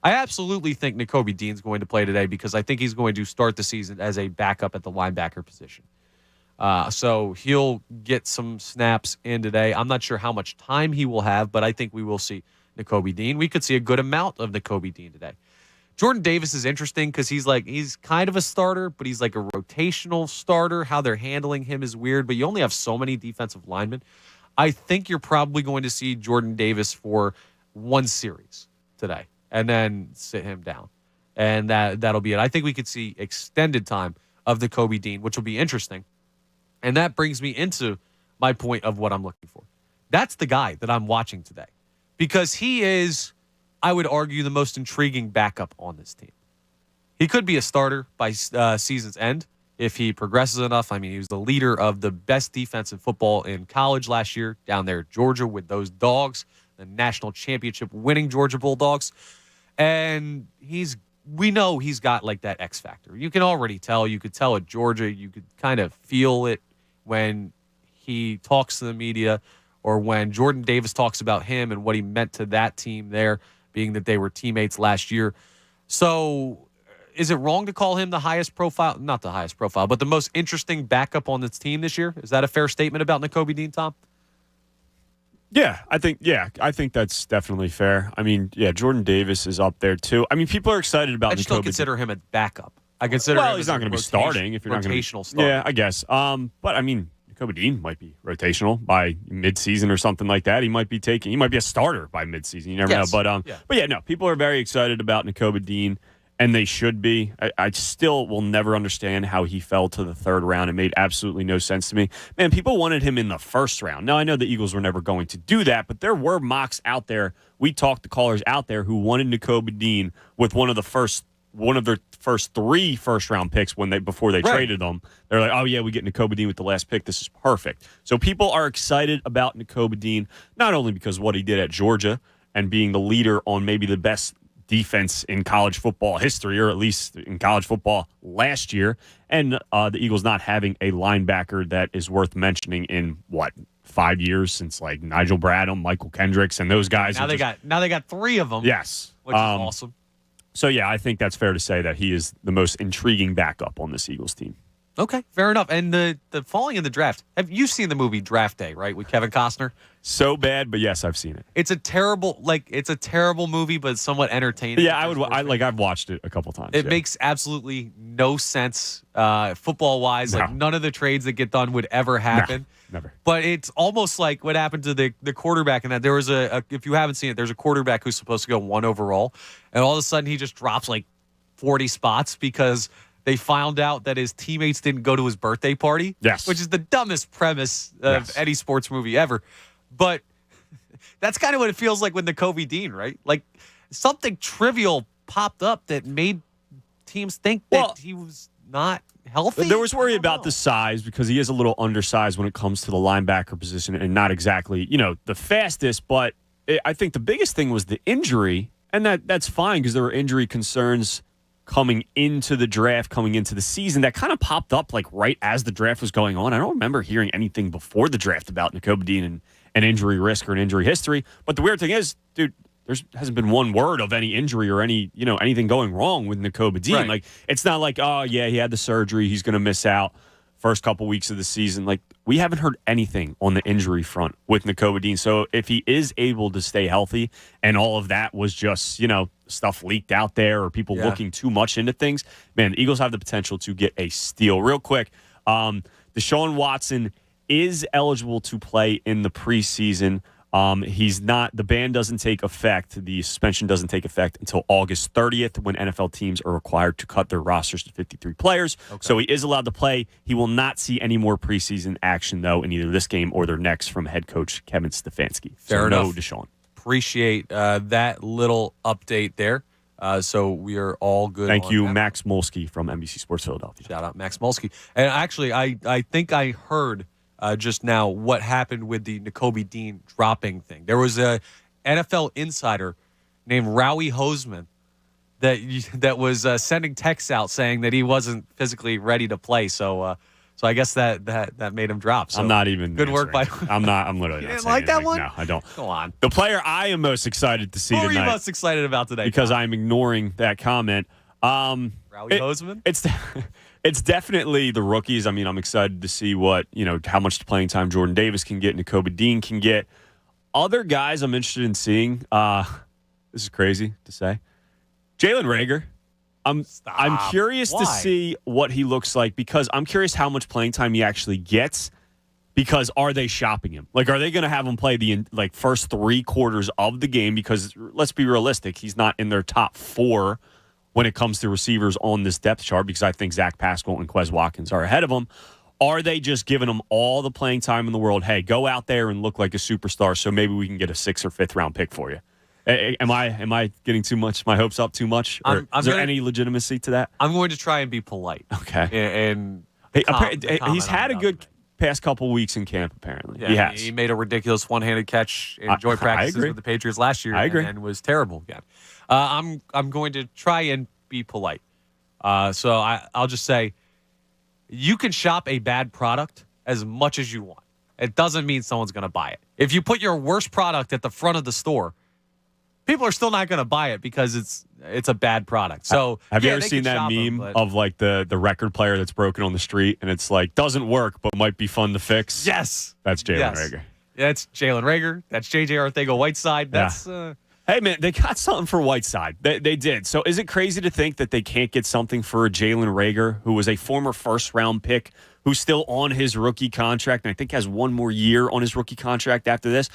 I absolutely think Nakobe Dean's going to play today because I think he's going to start the season as a backup at the linebacker position. So he'll get some snaps in today. I'm not sure how much time he will have, but I think we will see Nakobe Dean. We could see a good amount of Nakobe Dean today. Jordan Davis is interesting because he's kind of a starter, but he's like a rotational starter. How they're handling him is weird, but you only have so many defensive linemen. I think you're probably going to see Jordan Davis for one series today and then sit him down. And that'll be it. I think we could see extended time of Nakobe Dean, which will be interesting. And that brings me into my point of what I'm looking for. That's the guy that I'm watching today because he is, I would argue, the most intriguing backup on this team. He could be a starter by season's end if he progresses enough. I mean, he was the leader of the best defense in football in college last year down there at Georgia with those Dogs, the national championship winning Georgia Bulldogs. And we know he's got like that X factor. You can already tell. You could tell at Georgia. You could kind of feel it when he talks to the media or when Jordan Davis talks about him and what he meant to that team there, being that they were teammates last year. So is it wrong to call him the highest profile? Not the highest profile, but the most interesting backup on this team this year? Is that a fair statement about Nakobe Dean, Tom? Yeah, I think that's definitely fair. I mean, yeah, Jordan Davis is up there too. I mean, people are excited about Nakobe. I just don't consider him a backup. I consider him he's not going to be starting if you're not going to rotational starter. Yeah, I guess. But I mean, Nakobe Dean might be rotational by midseason or something like that. He might be a starter by midseason. You never know. But yeah, no, people are very excited about Nakobe Dean, and they should be. I still will never understand how he fell to the third round. It made absolutely no sense to me. Man, people wanted him in the first round. Now, I know the Eagles were never going to do that, but there were mocks out there. We talked to callers out there who wanted Nakobe Dean with one of their first 3 first-round picks before they traded them. They're like, oh, yeah, we get Nakobe Dean with the last pick. This is perfect. So people are excited about Nakobe Dean, not only because of what he did at Georgia and being the leader on maybe the best defense in college football history, or at least in college football last year, and the Eagles not having a linebacker that is worth mentioning in, 5 years since like Nigel Bradham, Michael Kendricks, and those guys. Now they got 3 of them. Yes. Which is awesome. So, yeah, I think that's fair to say that he is the most intriguing backup on this Eagles team. Okay, fair enough. And the falling in the draft. Have you seen the movie Draft Day, right, with Kevin Costner? So bad, but yes, I've seen it. It's a terrible movie, but somewhat entertaining. Yeah, I've watched it a couple times. It makes absolutely no sense football wise. No. Like none of the trades that get done would ever happen. No, never. But it's almost like what happened to the quarterback in that. There was if you haven't seen it, there's a quarterback who's supposed to go 1 overall, and all of a sudden he just drops like 40 spots because they found out that his teammates didn't go to his birthday party. Yes. Which is the dumbest premise of any sports movie ever. But that's kind of what it feels like with Nakobe Dean, right? Like something trivial popped up that made teams think that he was not healthy. There was worry about the size because he is a little undersized when it comes to the linebacker position and not exactly, the fastest. But I think the biggest thing was the injury, and that's fine because there were injury concerns coming into the draft, coming into the season, that kind of popped up like right as the draft was going on. I don't remember hearing anything before the draft about Nakobe Dean and an injury risk or an injury history. But the weird thing is, dude, there hasn't been one word of any injury or any, anything going wrong with Nakobe Dean. Right. Like, it's not like, oh, yeah, he had the surgery, he's going to miss out first couple weeks of the season. Like, we haven't heard anything on the injury front with Nakobe Dean. So if he is able to stay healthy and all of that was just, stuff leaked out there or people looking too much into things, man, the Eagles have the potential to get a steal. Real quick, Deshaun Watson is eligible to play in the preseason. He's not. The ban doesn't take effect. The suspension doesn't take effect until August 30th, when NFL teams are required to cut their rosters to 53 players. Okay. So he is allowed to play. He will not see any more preseason action, though, in either this game or their next, from head coach Kevin Stefanski. Fair enough. No Deshaun. Appreciate that little update there. So we are all good. Thank you, that. Max Molsky from NBC Sports Philadelphia. Shout out Max Molsky. And actually, I think I heard just now what happened with the Nakobe Dean dropping thing. There was a NFL insider named Rowie Hoseman that was sending texts out saying that he wasn't physically ready to play. So I guess that made him drop. So I'm not even good work by. I'm literally. You not didn't saying like that anything. one? No, I don't. Go on. The player I am most excited to see What tonight. were you most excited about today? Because I'm ignoring that comment. Rowie Hoseman? It's definitely the rookies. I mean, I'm excited to see how much playing time Jordan Davis can get, Nakobe Dean can get. Other guys I'm interested in seeing. This is crazy to say. Jalen Reagor. I'm curious to see what he looks like, because I'm curious how much playing time he actually gets. Because are they shopping him? Like, are they going to have him play the first 3 quarters of the game? Because let's be realistic, he's not in their top 4 when it comes to receivers on this depth chart, because I think Zach Pascal and Quez Watkins are ahead of him. Are they just giving him all the playing time in the world? Hey, go out there and look like a superstar, so maybe we can get a 6th or 5th round pick for you. Am I getting too much? My hopes up too much? Or is there any legitimacy to that? I'm going to try and be polite. Okay. And he's had a good past couple weeks in camp, apparently. Yeah, he has. He made a ridiculous one-handed catch in joint practices with the Patriots last year. I agree. And was terrible again. I'm going to try and be polite. So I'll just say, you can shop a bad product as much as you want. It doesn't mean someone's going to buy it. If you put your worst product at the front of the store, people are still not going to buy it because it's a bad product. So have you ever seen that meme of the record player that's broken on the street, and it's like, doesn't work but might be fun to fix? Yes, that's Jalen Reagor. That's Jalen Reagor. That's JJ Arcega-Whiteside. That's hey man, they got something for Whiteside. They did. So is it crazy to think that they can't get something for Jalen Reagor, who was a former first-round pick, who's still on his rookie contract, and I think has one more year on his rookie contract after this?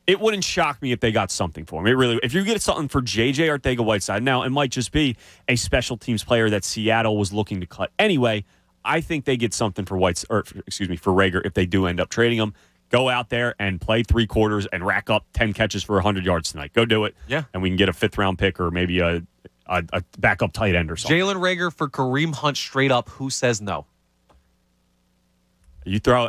It wouldn't shock me if they got something for him. It really, if you get something for JJ Arcega-Whiteside, now it might just be a special teams player that Seattle was looking to cut anyway. I think they get something for Reagor if they do end up trading him. Go out there and play 3 quarters and rack up 10 catches for 100 yards tonight. Go do it. Yeah, and we can get a 5th round pick or maybe a backup tight end or something. Jalen Reagor for Kareem Hunt straight up. Who says no? You throw.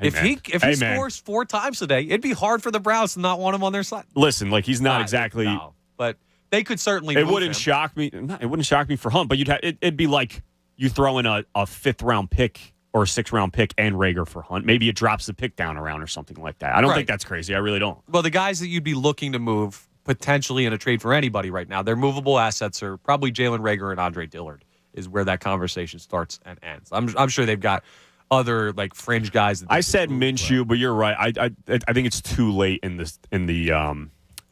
If he scores 4 times today, it'd be hard for the Browns to not want him on their side. Listen, he's not exactly. No, but they could certainly. It wouldn't shock me. It wouldn't shock me for Hunt, but it'd be like you throw in a 5th round pick or a 6th round pick and Reagor for Hunt. Maybe it drops the pick down around or something like that. I don't think that's crazy. I really don't. Well, the guys that you'd be looking to move potentially in a trade for anybody right now, their movable assets are probably Jalen Reagor and Andre Dillard. Is where that conversation starts and ends. I'm sure they've got other fringe guys. I said Minshew, but you're right. I think it's too late in the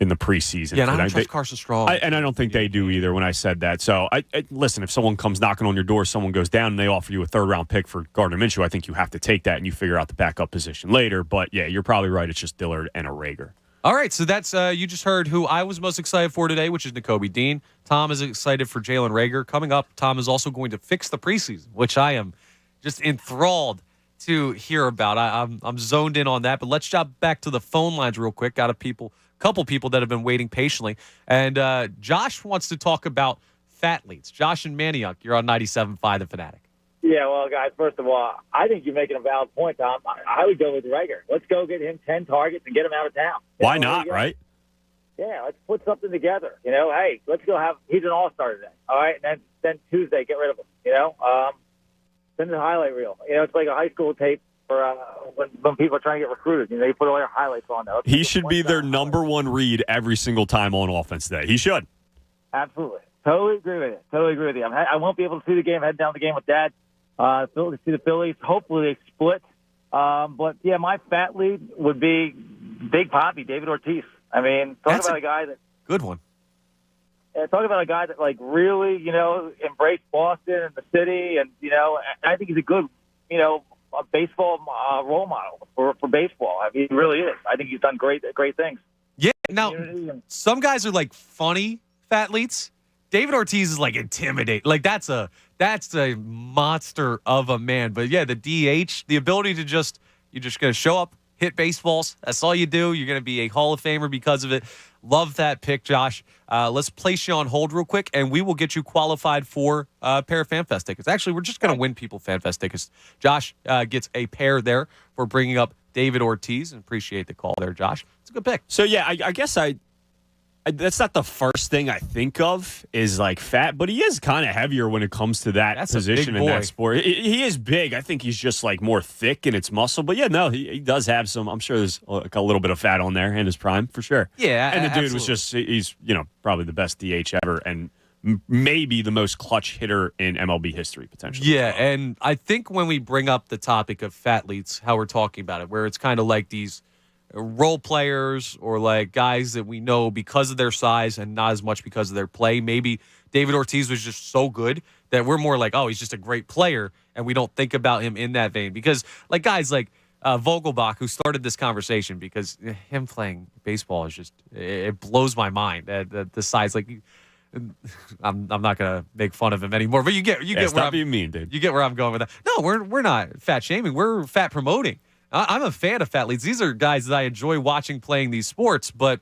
preseason. Yeah, and I don't trust Carson Strong. And I don't think they do either when I said that. So, listen, if someone comes knocking on your door, someone goes down and they offer you a 3rd round pick for Gardner Minshew, I think you have to take that and you figure out the backup position later. But, yeah, you're probably right. It's just Dillard and a Reagor. All right, so that's you just heard who I was most excited for today, which is Nakobe Dean. Tom is excited for Jalen Reagor. Coming up, Tom is also going to fix the preseason, which I am just enthralled to hear about. I'm zoned in on that, but let's jump back to the phone lines real quick. Got a couple people that have been waiting patiently, and Josh wants to talk about fat leads. Josh and Manioc, you're on 97.5 The Fanatic. Yeah, well, guys, first of all, I think you're making a valid point, Tom. I would go with Reagor. Let's go get him 10 targets and get him out of town. Why not, right? Yeah, let's put something together. Hey, let's go he's an all-star today, all right? And then Tuesday, get rid of him, send the highlight reel. It's like a high school tape for when people are trying to get recruited. You put all their highlights on there. He should be their number 1 read every single time on offense today. He should. Absolutely. Totally agree with you. I won't be able to see the game, head down the game with Dad. To see the Phillies. Hopefully they split. But, yeah, my fat lead would be Big Papi, David Ortiz. I mean, talk about a guy that – good one. Talk about a guy that, really, embraced Boston and the city. And, I think he's a good, baseball role model for baseball. I mean, he really is. I think he's done great things. Yeah. Now, some guys are like funny fatletes. David Ortiz is like intimidating. Like that's a monster of a man. But yeah, the DH, the ability to you're just going to show up, hit baseballs. That's all you do. You're going to be a Hall of Famer because of it. Love that pick, Josh. Let's place you on hold real quick, and we will get you qualified for a pair of FanFest tickets. Actually, we're just going to win people FanFest tickets. Josh gets a pair there for bringing up David Ortiz, and appreciate the call there, Josh. It's a good pick. So, yeah, I guess that's not the first thing I think of is like fat, but he is kind of heavier when it comes to that position in that sport. He is big. I think he's just like more thick in its muscle. But yeah, no, he does have some. I'm sure there's like a little bit of fat on there in his prime for sure. Yeah, and the dude was he's probably the best DH ever and maybe the most clutch hitter in MLB history potentially. Yeah, and I think when we bring up the topic of fatletes, how we're talking about it, where it's kind of like these role players or like guys that we know because of their size and not as much because of their play. Maybe David Ortiz was just so good that we're more like, oh, he's just a great player, and we don't think about him in that vein. Because like guys like Vogelbach, who started this conversation, because him playing baseball is just, it blows my mind at the size. Like, I'm not gonna make fun of him anymore, but you get where I'm being mean, dude. You get where I'm going with that. No, we're not fat shaming. We're fat promoting. I'm a fan of fatletes. These are guys that I enjoy watching playing these sports, but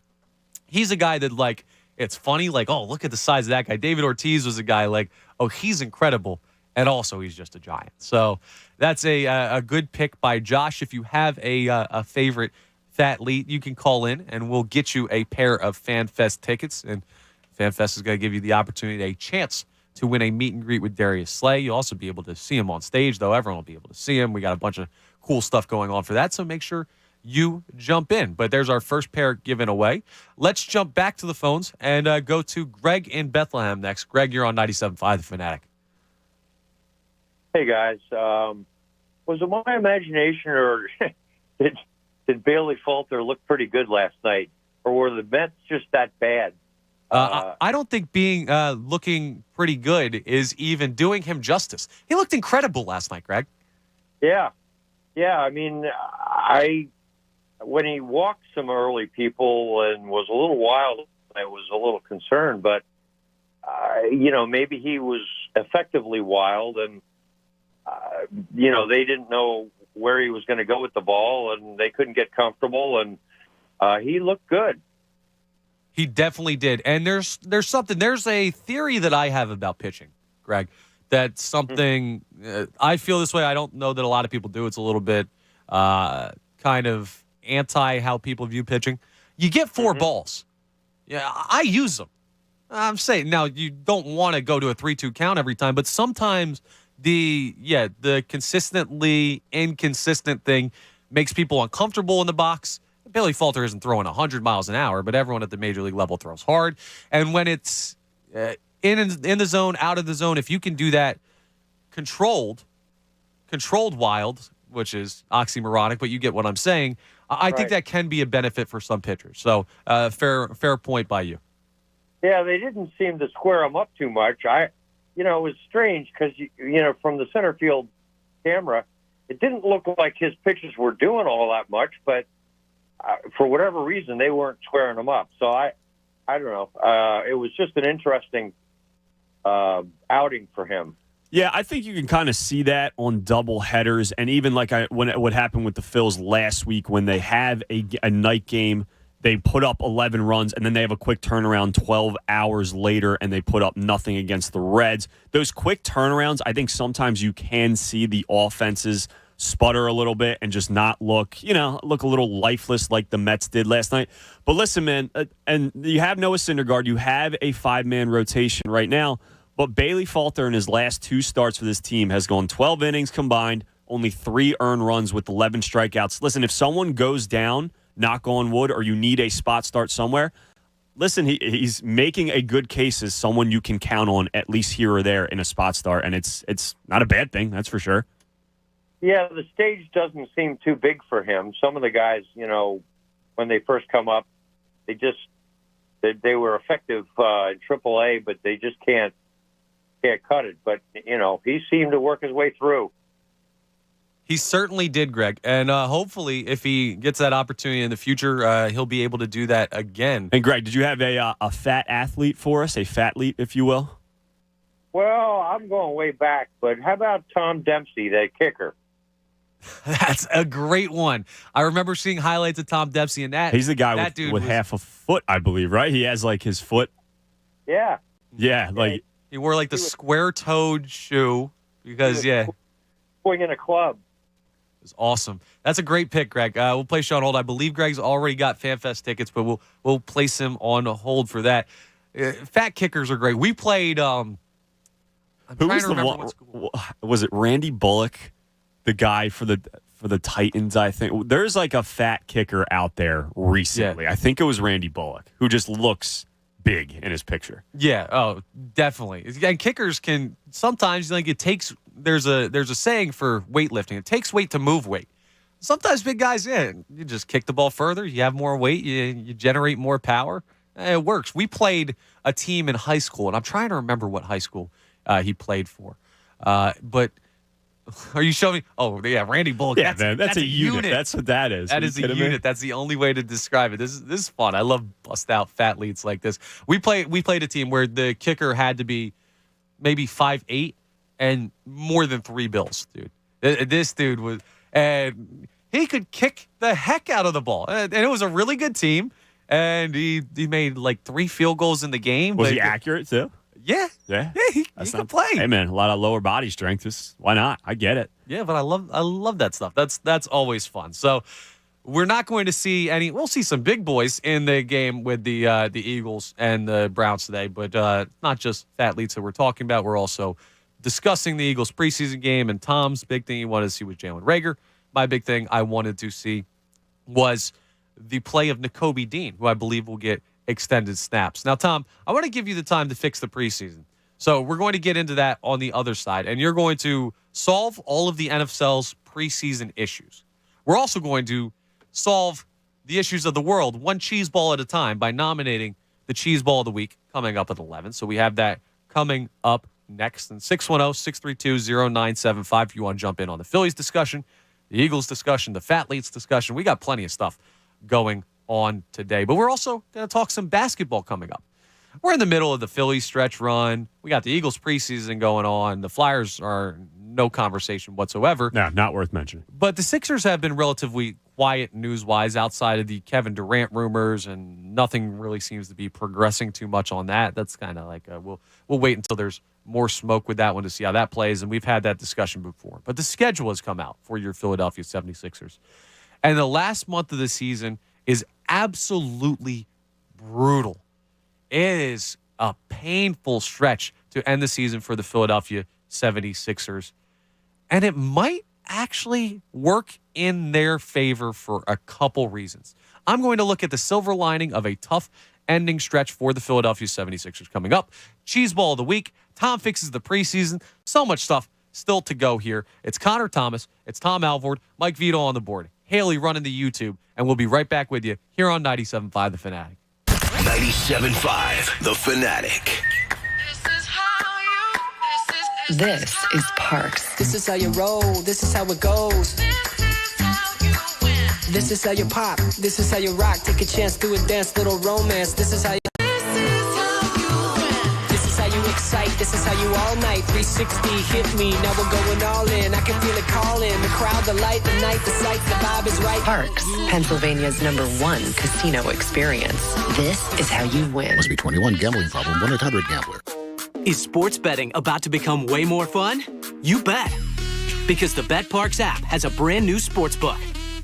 he's a guy that, like, it's funny, like, oh, look at the size of that guy. David Ortiz was a guy like, oh, he's incredible, and also he's just a giant. So that's a good pick by Josh. If you have a favorite fathlete, you can call in, and we'll get you a pair of FanFest tickets, and FanFest is going to give you the opportunity, a chance to win a meet and greet with Darius Slay. You'll also be able to see him on stage, though. Everyone will be able to see him. We got a bunch of cool stuff going on for that, so make sure you jump in. But there's our first pair given away. Let's jump back to the phones and go to Greg in Bethlehem next. Greg, you're on 97.5 The Fanatic. Hey, guys. Was it my imagination, or did Bailey Falter look pretty good last night, or were the Mets just that bad? I don't think being looking pretty good is even doing him justice. He looked incredible last night, Greg. Yeah. I mean, when he walked some early people and was a little wild, I was a little concerned. But maybe he was effectively wild, and they didn't know where he was going to go with the ball, and they couldn't get comfortable. And he looked good. He definitely did. And there's something. There's a theory that I have about pitching, Greg. That's something I feel this way. I don't know that a lot of people do. It's a little bit kind of anti how people view pitching. You get four balls. Yeah, I use them. I'm saying now you don't want to go to a 3-2 count every time, but sometimes the consistently inconsistent thing makes people uncomfortable in the box. Bailey Falter isn't throwing 100 miles an hour, but everyone at the major league level throws hard. And when it's in the zone, out of the zone, if you can do that controlled wild, which is oxymoronic, but you get what I'm saying, I think that can be a benefit for some pitchers. So fair point by you. Yeah, they didn't seem to square him up too much. It was strange because, from the center field camera, it didn't look like his pitches were doing all that much, but for whatever reason, they weren't squaring him up. So I don't know. It was just an interesting outing for him. Yeah, I think you can kind of see that on double headers, and even like what happened with the Phils last week when they have a night game, they put up 11 runs, and then they have a quick turnaround 12 hours later, and they put up nothing against the Reds. Those quick turnarounds, I think sometimes you can see the offenses sputter a little bit and just not look a little lifeless like the Mets did last night. But listen, man, and you have Noah Syndergaard, you have a 5-man rotation right now, but Bailey Falter in his last 2 starts for this team has gone 12 innings combined, only 3 earned runs with 11 strikeouts. Listen, if someone goes down, knock on wood, or you need a spot start somewhere, listen, he's making a good case as someone you can count on at least here or there in a spot start, and it's not a bad thing, that's for sure. Yeah, the stage doesn't seem too big for him. Some of the guys, when they first come up, they were effective in AAA, but they just can't cut it. But he seemed to work his way through. He certainly did, Greg. And hopefully, if he gets that opportunity in the future, he'll be able to do that again. And, Greg, did you have a fat athlete for us, a fatleet, if you will? Well, I'm going way back, but how about Tom Dempsey, that kicker? That's a great one. I remember seeing highlights of Tom Dempsey, and he's the guy with half a foot, I believe, right? He has, like, his foot. Yeah. Yeah, like he wore, like, the square-toed shoe because, swinging a club. It's awesome. That's a great pick, Greg. We'll place you on hold. I believe Greg's already got FanFest tickets, but we'll place him on hold for that. Fat kickers are great. We played. I'm who trying was to the remember one? what school. Was it Randy Bullock, the guy for the Titans? I think there's like a fat kicker out there recently. Yeah. I think it was Randy Bullock, who just looks big in his picture. Yeah. Oh, definitely. And kickers can sometimes it takes. There's a saying for weightlifting. It takes weight to move weight. Sometimes big guys, you just kick the ball further. You have more weight. You generate more power. It works. We played a team in high school, and I'm trying to remember what high school he played for. But are you showing me? Oh, yeah, Randy Bullock. Yeah, that's a unit. That's what that is. That is a unit. Me? That's the only way to describe it. This is fun. I love bust out fat leads like this. We played a team where the kicker had to be maybe 5'8" and more than 3 bills, dude. This dude was, and he could kick the heck out of the ball. And it was a really good team. And he made like 3 field goals in the game. Was he accurate too? Yeah. He can play. Hey man, a lot of lower body strength. Why not? I get it. Yeah, but I love that stuff. That's always fun. So we're not going to see any. We'll see some big boys in the game with the Eagles and the Browns today, but not just fat leads that we're talking about. We're also discussing the Eagles preseason game, and Tom's big thing he wanted to see was Jalen Reagor. My big thing I wanted to see was the play of Nakobe Dean, who I believe will get extended snaps. Now, Tom, I want to give you the time to fix the preseason. So we're going to get into that on the other side, and you're going to solve all of the NFL's preseason issues. We're also going to solve the issues of the world one cheese ball at a time by nominating the cheese ball of the week coming up at 11. So we have that coming up next. And 610-632-0975 if you want to jump in on the Phillies discussion, the Eagles discussion, the Fat Leads discussion. We got plenty of stuff going on today. But we're also going to talk some basketball coming up. We're in the middle of the Phillies stretch run. We got the Eagles preseason going on. The Flyers are no conversation whatsoever. No, not worth mentioning. But the Sixers have been relatively quiet news-wise outside of the Kevin Durant rumors, and nothing really seems to be progressing too much on that. That's kind of like we'll wait until there's more smoke with that one to see how that plays, and we've had that discussion before. But the schedule has come out for your Philadelphia 76ers. And the last month of the season is absolutely brutal. It is a painful stretch to end the season for the Philadelphia 76ers. And it might actually work in their favor for a couple reasons. I'm going to look at the silver lining of a tough ending stretch for the Philadelphia 76ers coming up. Cheese ball of the week. Tom fixes the preseason. So much stuff still to go here. It's Connor Thomas. It's Tom Alvord. Mike Vito on the board. Haley running the YouTube. And we'll be right back with you here on 97.5 The Fanatic. 97.5 The Fanatic. This is Parks. This is how you roll. This is how it goes. This is how you pop. This is how you rock. Take a chance, do a dance, little romance. This is how you. This is how you excite. This is how you all night. 360 hit me. Now we're going all in. I can feel it calling. The crowd, the light, the night, the sight, the vibe is right. Parks, Pennsylvania's #1 casino experience. This is how you win. Must be 21. Gambling problem. 1-800-GAMBLER. Is sports betting about to become way more fun? You bet. Because the BetParks app has a brand new sports book.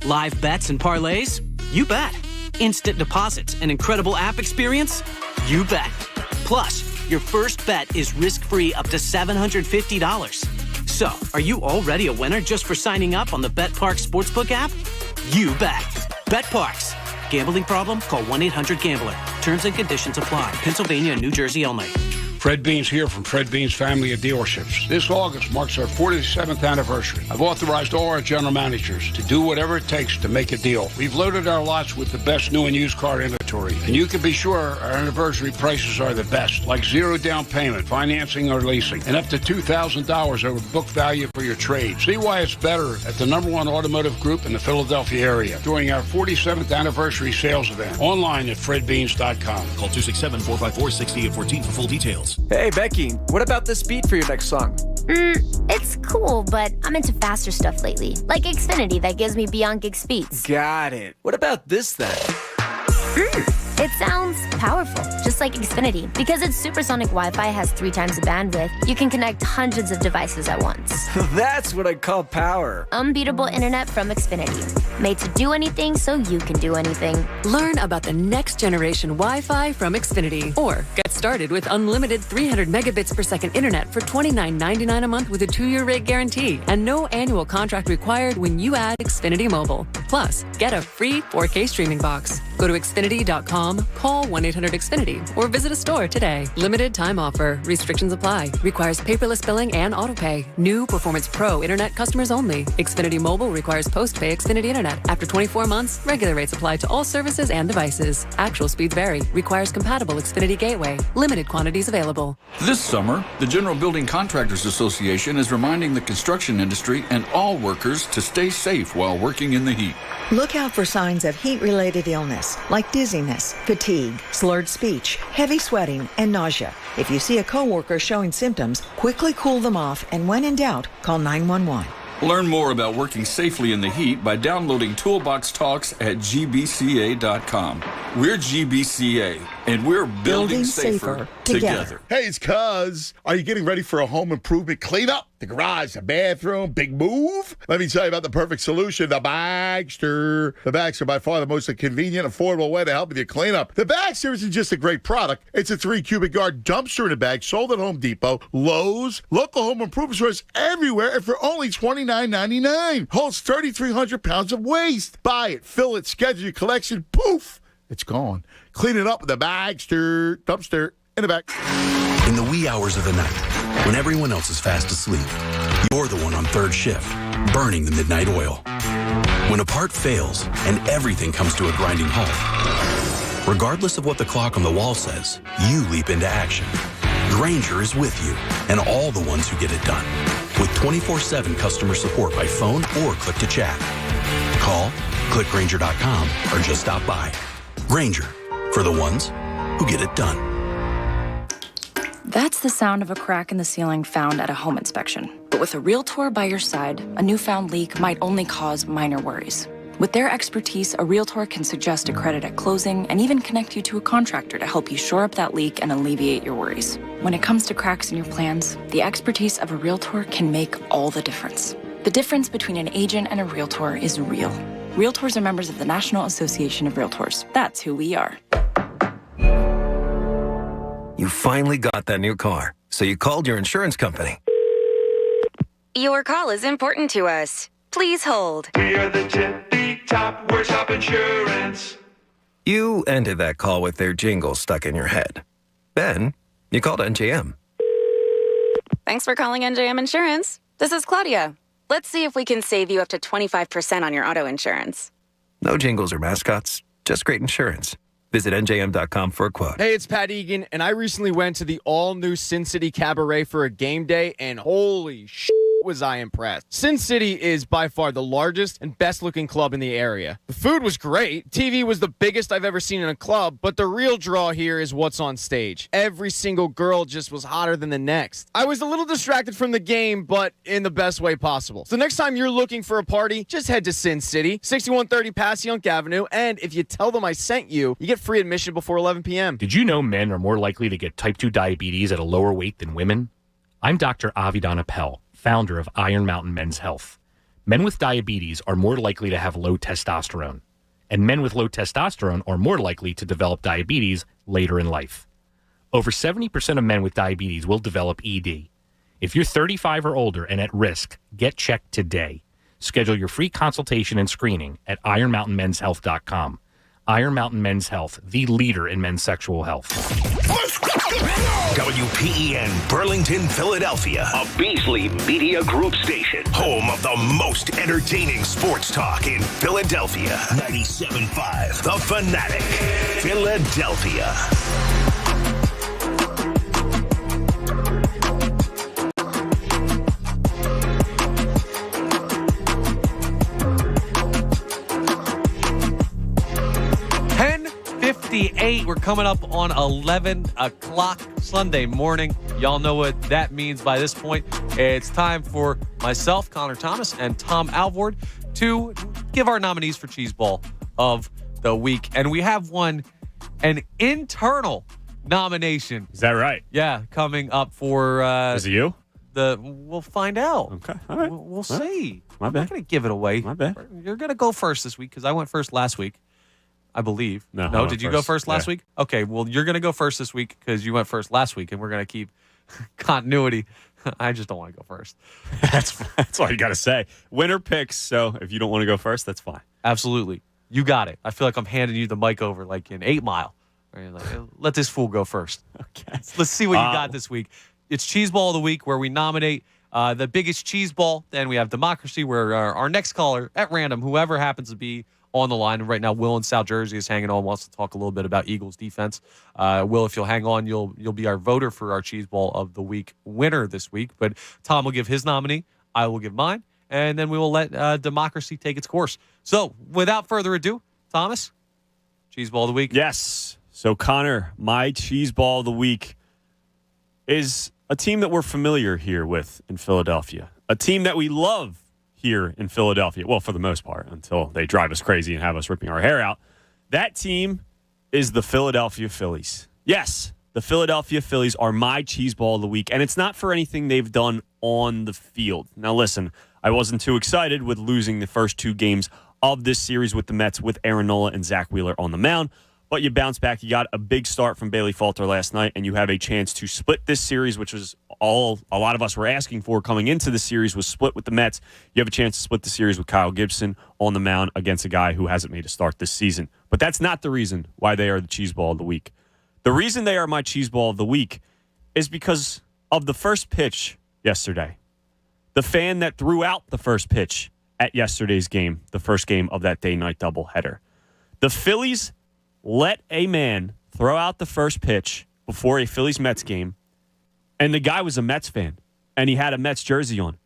Live bets and parlays? You bet. Instant deposits and incredible app experience? You bet. Plus, your first bet is risk-free up to $750. So, are you already a winner just for signing up on the BetParks Sportsbook app? You bet. BetParks. Gambling problem? Call 1-800-GAMBLER. Terms and conditions apply. Pennsylvania and New Jersey only. Fred Beans here from Fred Beans Family of Dealerships. This August marks our 47th anniversary. I've authorized all our general managers to do whatever it takes to make a deal. We've loaded our lots with the best new and used car inventory. inventory. And you can be sure our anniversary prices are the best, like zero down payment, financing or leasing, and up to $2,000 over book value for your trade. See why it's better at the #1 automotive group in the Philadelphia area during our 47th anniversary sales event. Online at fredbeans.com. Call 267-454-6814 for full details. Hey, Becky, what about this beat for your next song? It's cool, but I'm into faster stuff lately. Like Xfinity that gives me beyond gig speeds. Got it. What about this then? It sounds powerful, just like Xfinity. Because its supersonic Wi-Fi has 3 times the bandwidth, you can connect hundreds of devices at once. That's what I call power. Unbeatable internet from Xfinity. Made to do anything so you can do anything. Learn about the next generation Wi-Fi from Xfinity. Or get started with unlimited 300 megabits per second internet for $29.99 a month with a 2-year rate guarantee. And no annual contract required when you add Xfinity Mobile. Plus, get a free 4K streaming box. Go to Xfinity.com, call 1-800-XFINITY, or visit a store today. Limited time offer. Restrictions apply. Requires paperless billing and autopay. New Performance Pro Internet customers only. Xfinity Mobile requires post-pay Xfinity Internet. After 24 months, regular rates apply to all services and devices. Actual speeds vary. Requires compatible Xfinity Gateway. Limited quantities available. This summer, the General Building Contractors Association is reminding the construction industry and all workers to stay safe while working in the heat. Look out for signs of heat-related illness, like dizziness, fatigue, slurred speech, heavy sweating, and nausea. If you see a coworker showing symptoms, quickly cool them off, and when in doubt, call 911. Learn more about working safely in the heat by downloading Toolbox Talks at gbca.com. We're GBCA, and we're building safer together. Hey, it's Cuz. Are you getting ready for a home improvement cleanup? The garage, the bathroom, big move? Let me tell you about the perfect solution, the Bagster. The Bagster, by far the most convenient, affordable way to help with your cleanup. The Bagster isn't just a great product. It's a 3 cubic yard dumpster in a bag sold at Home Depot, Lowe's, local home improvement stores everywhere, and for only $29.99. Holds 3,300 pounds of waste. Buy it, fill it, schedule your collection, poof, it's gone. Clean it up with the Bagster dumpster in the back. In the wee hours of the night, when everyone else is fast asleep, you're the one on third shift, burning the midnight oil. When a part fails and everything comes to a grinding halt, regardless of what the clock on the wall says, you leap into action. Grainger is with you and all the ones who get it done. With 24/7 customer support by phone or click to chat. Call, click Grainger.com, or just stop by. Grainger, for the ones who get it done. That's the sound of a crack in the ceiling found at a home inspection. But with a Realtor by your side, a newfound leak might only cause minor worries. With their expertise, a Realtor can suggest a credit at closing and even connect you to a contractor to help you shore up that leak and alleviate your worries. When it comes to cracks in your plans, the expertise of a Realtor can make all the difference. The difference between an agent and a Realtor is real. Realtors are members of the National Association of Realtors. That's who we are. You finally got that new car, so you called your insurance company. Your call is important to us. Please hold. We are the tippy top, we're top insurance. You ended that call with their jingle stuck in your head. Then, you called NJM. Thanks for calling NJM Insurance. This is Claudia. Let's see if we can save you up to 25% on your auto insurance. No jingles or mascots, just great insurance. Visit NJM.com for a quote. Hey, it's Pat Egan, and I recently went to the all-new Sin City Cabaret for a game day, and holy shit was I impressed. Sin City is by far the largest and best-looking club in the area. The food was great. TV was the biggest I've ever seen in a club, but the real draw here is what's on stage. Every single girl just was hotter than the next. I was a little distracted from the game, but in the best way possible. So next time you're looking for a party, just head to Sin City, 6130 Passyunk Avenue, and if you tell them I sent you, you get free admission before 11 p.m. Did you know men are more likely to get type 2 diabetes at a lower weight than women? I'm Dr. Avidan Appel, founder of Iron Mountain Men's Health. Men with diabetes are more likely to have low testosterone, and men with low testosterone are more likely to develop diabetes later in life. Over 70% of men with diabetes will develop ED. If you're 35 or older and at risk, get checked today. Schedule your free consultation and screening at ironmountainmenshealth.com. Iron Mountain Men's Health, the leader in men's sexual health. WPEN Burlington, Philadelphia, a Beasley Media Group station, home of the most entertaining sports talk in Philadelphia. 97.5 The Fanatic, Philadelphia. We're coming up on 11 o'clock Sunday morning. Y'all know what that means by this point. It's time for myself, Connor Thomas, and Tom Alvord to give our nominees for Cheese Ball of the Week. And we have an internal nomination. Is that right? Yeah, coming up for... Is it you? We'll find out. Okay, all right. We'll see. My I'm bad. not going to give it away. My bad. You're going to go first this week because I went first last week. I believe. No, No, did you go first last week? Okay, well, you're going to go first this week because you went first last week, and we're going to keep continuity. I just don't want to go first. That's all you got to say. Winner picks, so if you don't want to go first, that's fine. Absolutely. You got it. I feel like I'm handing you the mic over like in 8 Mile. Right? Like, let this fool go first. Okay. Let's see what you got this week. It's Cheese Ball of the Week where we nominate the biggest cheese ball. Then we have Democracy where our next caller, at random, whoever happens to be on the line. Right now, Will in South Jersey is hanging on, wants to talk a little bit about Eagles defense. Will, if you'll hang on, you'll be our voter for our Cheese Ball of the Week winner this week. But Tom will give his nominee. I will give mine. And then we will let Democracy take its course. So, without further ado, Thomas, Cheese Ball of the Week. Yes. So, Connor, my Cheese Ball of the Week is a team that we're familiar here with in Philadelphia. A team that we love here in Philadelphia. Well, for the most part, until they drive us crazy and have us ripping our hair out. That team is the Philadelphia Phillies. Yes, the Philadelphia Phillies are my Cheese Ball of the Week, and it's not for anything they've done on the field. Now, listen, I wasn't too excited with losing the first 2 games of this series with the Mets with Aaron Nola and Zach Wheeler on the mound. But you bounce back. You got a big start from Bailey Falter last night, and you have a chance to split this series, which was all a lot of us were asking for coming into the series, was split with the Mets. You have a chance to split the series with Kyle Gibson on the mound against a guy who hasn't made a start this season. But that's not the reason why they are the Cheese Ball of the Week. The reason they are my Cheese Ball of the Week is because of the first pitch yesterday. The fan that threw out the first pitch at yesterday's game, the first game of that day-night doubleheader. The Phillies let a man throw out the first pitch before a Phillies-Mets game, and the guy was a Mets fan, and he had a Mets jersey on.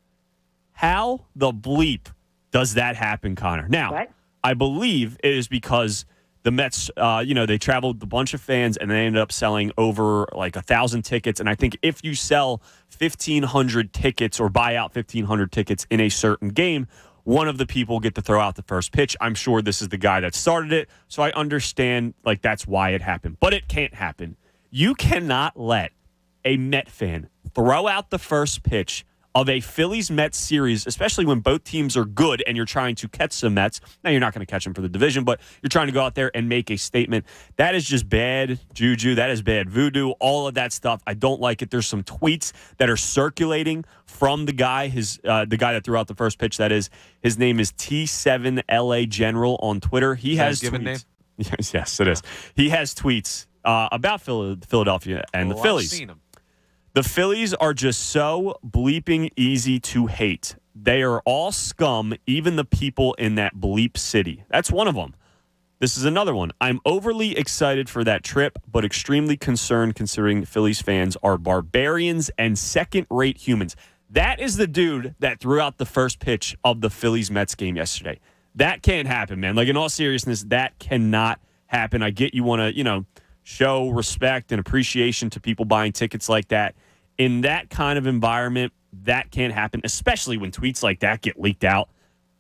How the bleep does that happen, Connor? Now, I believe it is because the Mets, they traveled a bunch of fans, and they ended up selling over like 1,000 tickets, and I think if you sell 1,500 tickets or buy out 1,500 tickets in a certain game, one of the people get to throw out the first pitch. I'm sure this is the guy that started it, so I understand that's why it happened. But it can't happen. You cannot let a Met fan throw out the first pitch of a Phillies-Mets series, especially when both teams are good and you're trying to catch the Mets. Now, you're not going to catch them for the division, but you're trying to go out there and make a statement. That is just bad juju. That is bad voodoo, all of that stuff. I don't like it. There's some tweets that are circulating from the guy, the guy that threw out the first pitch, that is. His name is T7LA General on Twitter. He has given tweets. Name? Yes, it is. He has tweets about Philadelphia and the Phillies. I've seen him. The Phillies are just so bleeping easy to hate. They are all scum, even the people in that bleep city. That's one of them. This is another one. I'm overly excited for that trip, but extremely concerned considering Phillies fans are barbarians and second-rate humans. That is the dude that threw out the first pitch of the Phillies-Mets game yesterday. That can't happen, man. In all seriousness, that cannot happen. I get you want to, show respect and appreciation to people buying tickets like that. In that kind of environment, that can't happen, especially when tweets like that get leaked out.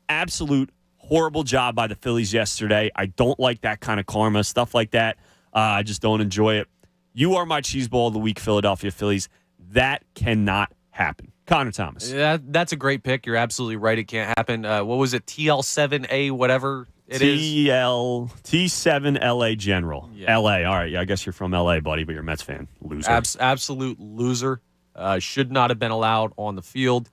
Absolute horrible job by the Phillies yesterday. I don't like that kind of karma, stuff like that. I just don't enjoy it. You are my Cheese Ball of the Week, Philadelphia Phillies. That cannot happen. Connor Thomas. That's a great pick. You're absolutely right. It can't happen. What was it? TL7A, whatever it is? T7LA General. Yeah. LA. All right. Yeah, I guess you're from LA, buddy, but you're a Mets fan. Loser. Absolute loser. Should not have been allowed on the field.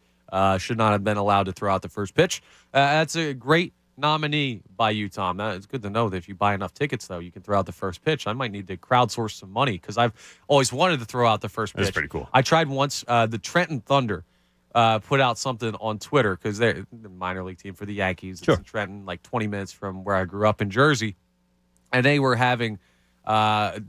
Should not have been allowed to throw out the first pitch. That's a great nominee by you, Tom. It's good to know that if you buy enough tickets, though, you can throw out the first pitch. I might need to crowdsource some money because I've always wanted to throw out the first pitch. That's pretty cool. I tried once. The Trenton Thunder put out something on Twitter because they're the minor league team for the Yankees. It's in Trenton, like 20 minutes from where I grew up in Jersey. And they were having a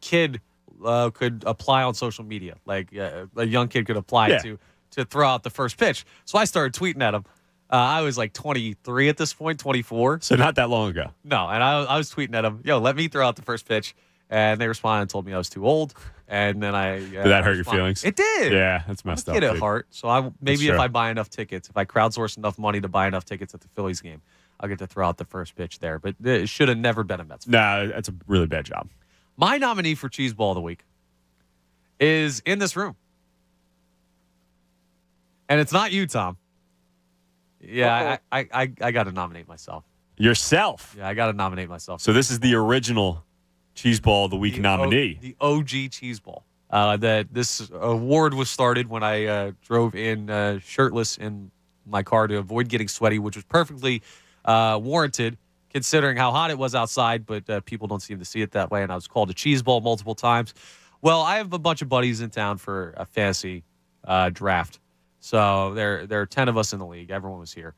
kid could apply on social media. Like a young kid could apply to throw out the first pitch. So I started tweeting at him. I was like 23 at this point, 24. So not that long ago. No, and I was tweeting at him, yo, let me throw out the first pitch. And they responded and told me I was too old. And then Did that hurt your feelings? It did. Yeah, that's messed up. Get at heart. So maybe if true. I buy enough tickets, if I crowdsource enough money to buy enough tickets at the Phillies game, I'll get to throw out the first pitch there. But it should have never been a Mets fan. Nah, that's a really bad job. My nominee for Cheese Ball of the Week is in this room. And it's not you, Tom. Yeah, I got to nominate myself. Yourself? Yeah, I got to nominate myself. So this is the original Cheese Ball of the Week nominee. The OG Cheese Ball. This award was started when I drove in shirtless in my car to avoid getting sweaty, which was perfectly warranted considering how hot it was outside, but people don't seem to see it that way, and I was called a cheese ball multiple times. Well, I have a bunch of buddies in town for a fantasy draft. So there are 10 of us in the league. Everyone was here.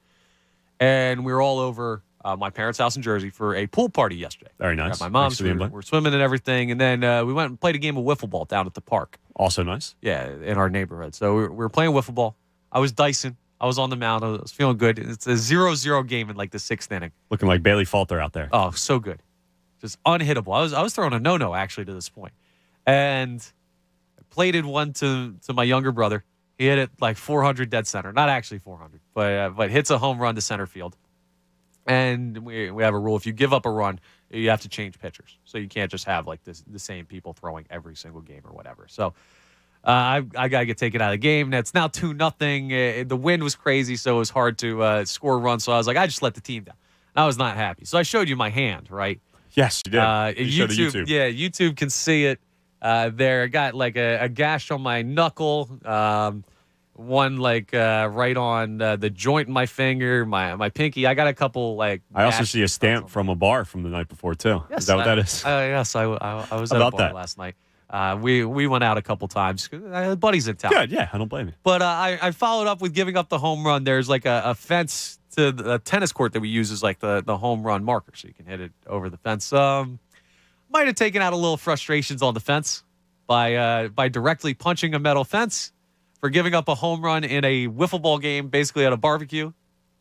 And we were all over my parents' house in Jersey for a pool party yesterday. Very nice. At my mom's. We're swimming and everything. And then we went and played a game of wiffle ball down at the park. Also nice. Yeah, in our neighborhood. So we were playing wiffle ball. I was dicing. I was on the mound. I was feeling good. It's a 0-0 game in like the 6th inning. Looking like Bailey Falter out there. Oh, so good. Just unhittable. I was throwing a no-no actually to this point. And I plated one to my younger brother. He hit it like 400 dead center. Not actually 400, but hits a home run to center field. And we have a rule. If you give up a run, you have to change pitchers. So you can't just have like the same people throwing every single game or whatever. So I got to get taken out of the game. It's now 2-0. The wind was crazy, so it was hard to score a run. So I was like, I just let the team down. I was not happy. So I showed you my hand, right? Yes, you did. YouTube. Yeah, YouTube can see it. There, I got like a gash on my knuckle, one like right on the joint in my finger, my pinky. I got a couple like. I also see a stamp from a bar from the night before too. Yes, is that what that is? Yes, I was at a bar last night. We went out a couple times. I had buddies in town. Good, yeah, I don't blame you. But I followed up with giving up the home run. There's like a fence to the tennis court that we use as like the home run marker, so you can hit it over the fence. Might have taken out a little frustrations on the fence by directly punching a metal fence for giving up a home run in a wiffle ball game, basically at a barbecue.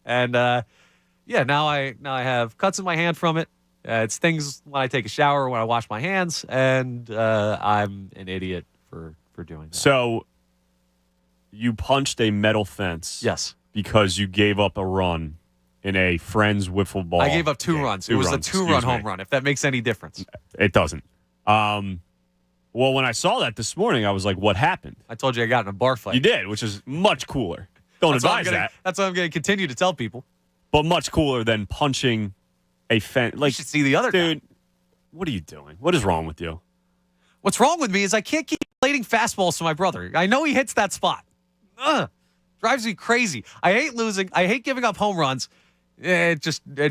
And now I have cuts in my hand from it. It stings when I take a shower, when I wash my hands, and I'm an idiot for doing that. So you punched a metal fence. Yes. Because you gave up a run in a friend's wiffle ball. I gave up two runs. It was a two-run home run, if that makes any difference. It doesn't. Well, when I saw that this morning, I was like, what happened? I told you I got in a bar fight. You did, which is much cooler. Don't advise that. That's what I'm going to continue to tell people. But much cooler than punching a fence. Like, you should see the other dude, what are you doing? What is wrong with you? What's wrong with me is I can't keep plating fastballs to my brother. I know he hits that spot. Drives me crazy. I hate losing. I hate giving up home runs. It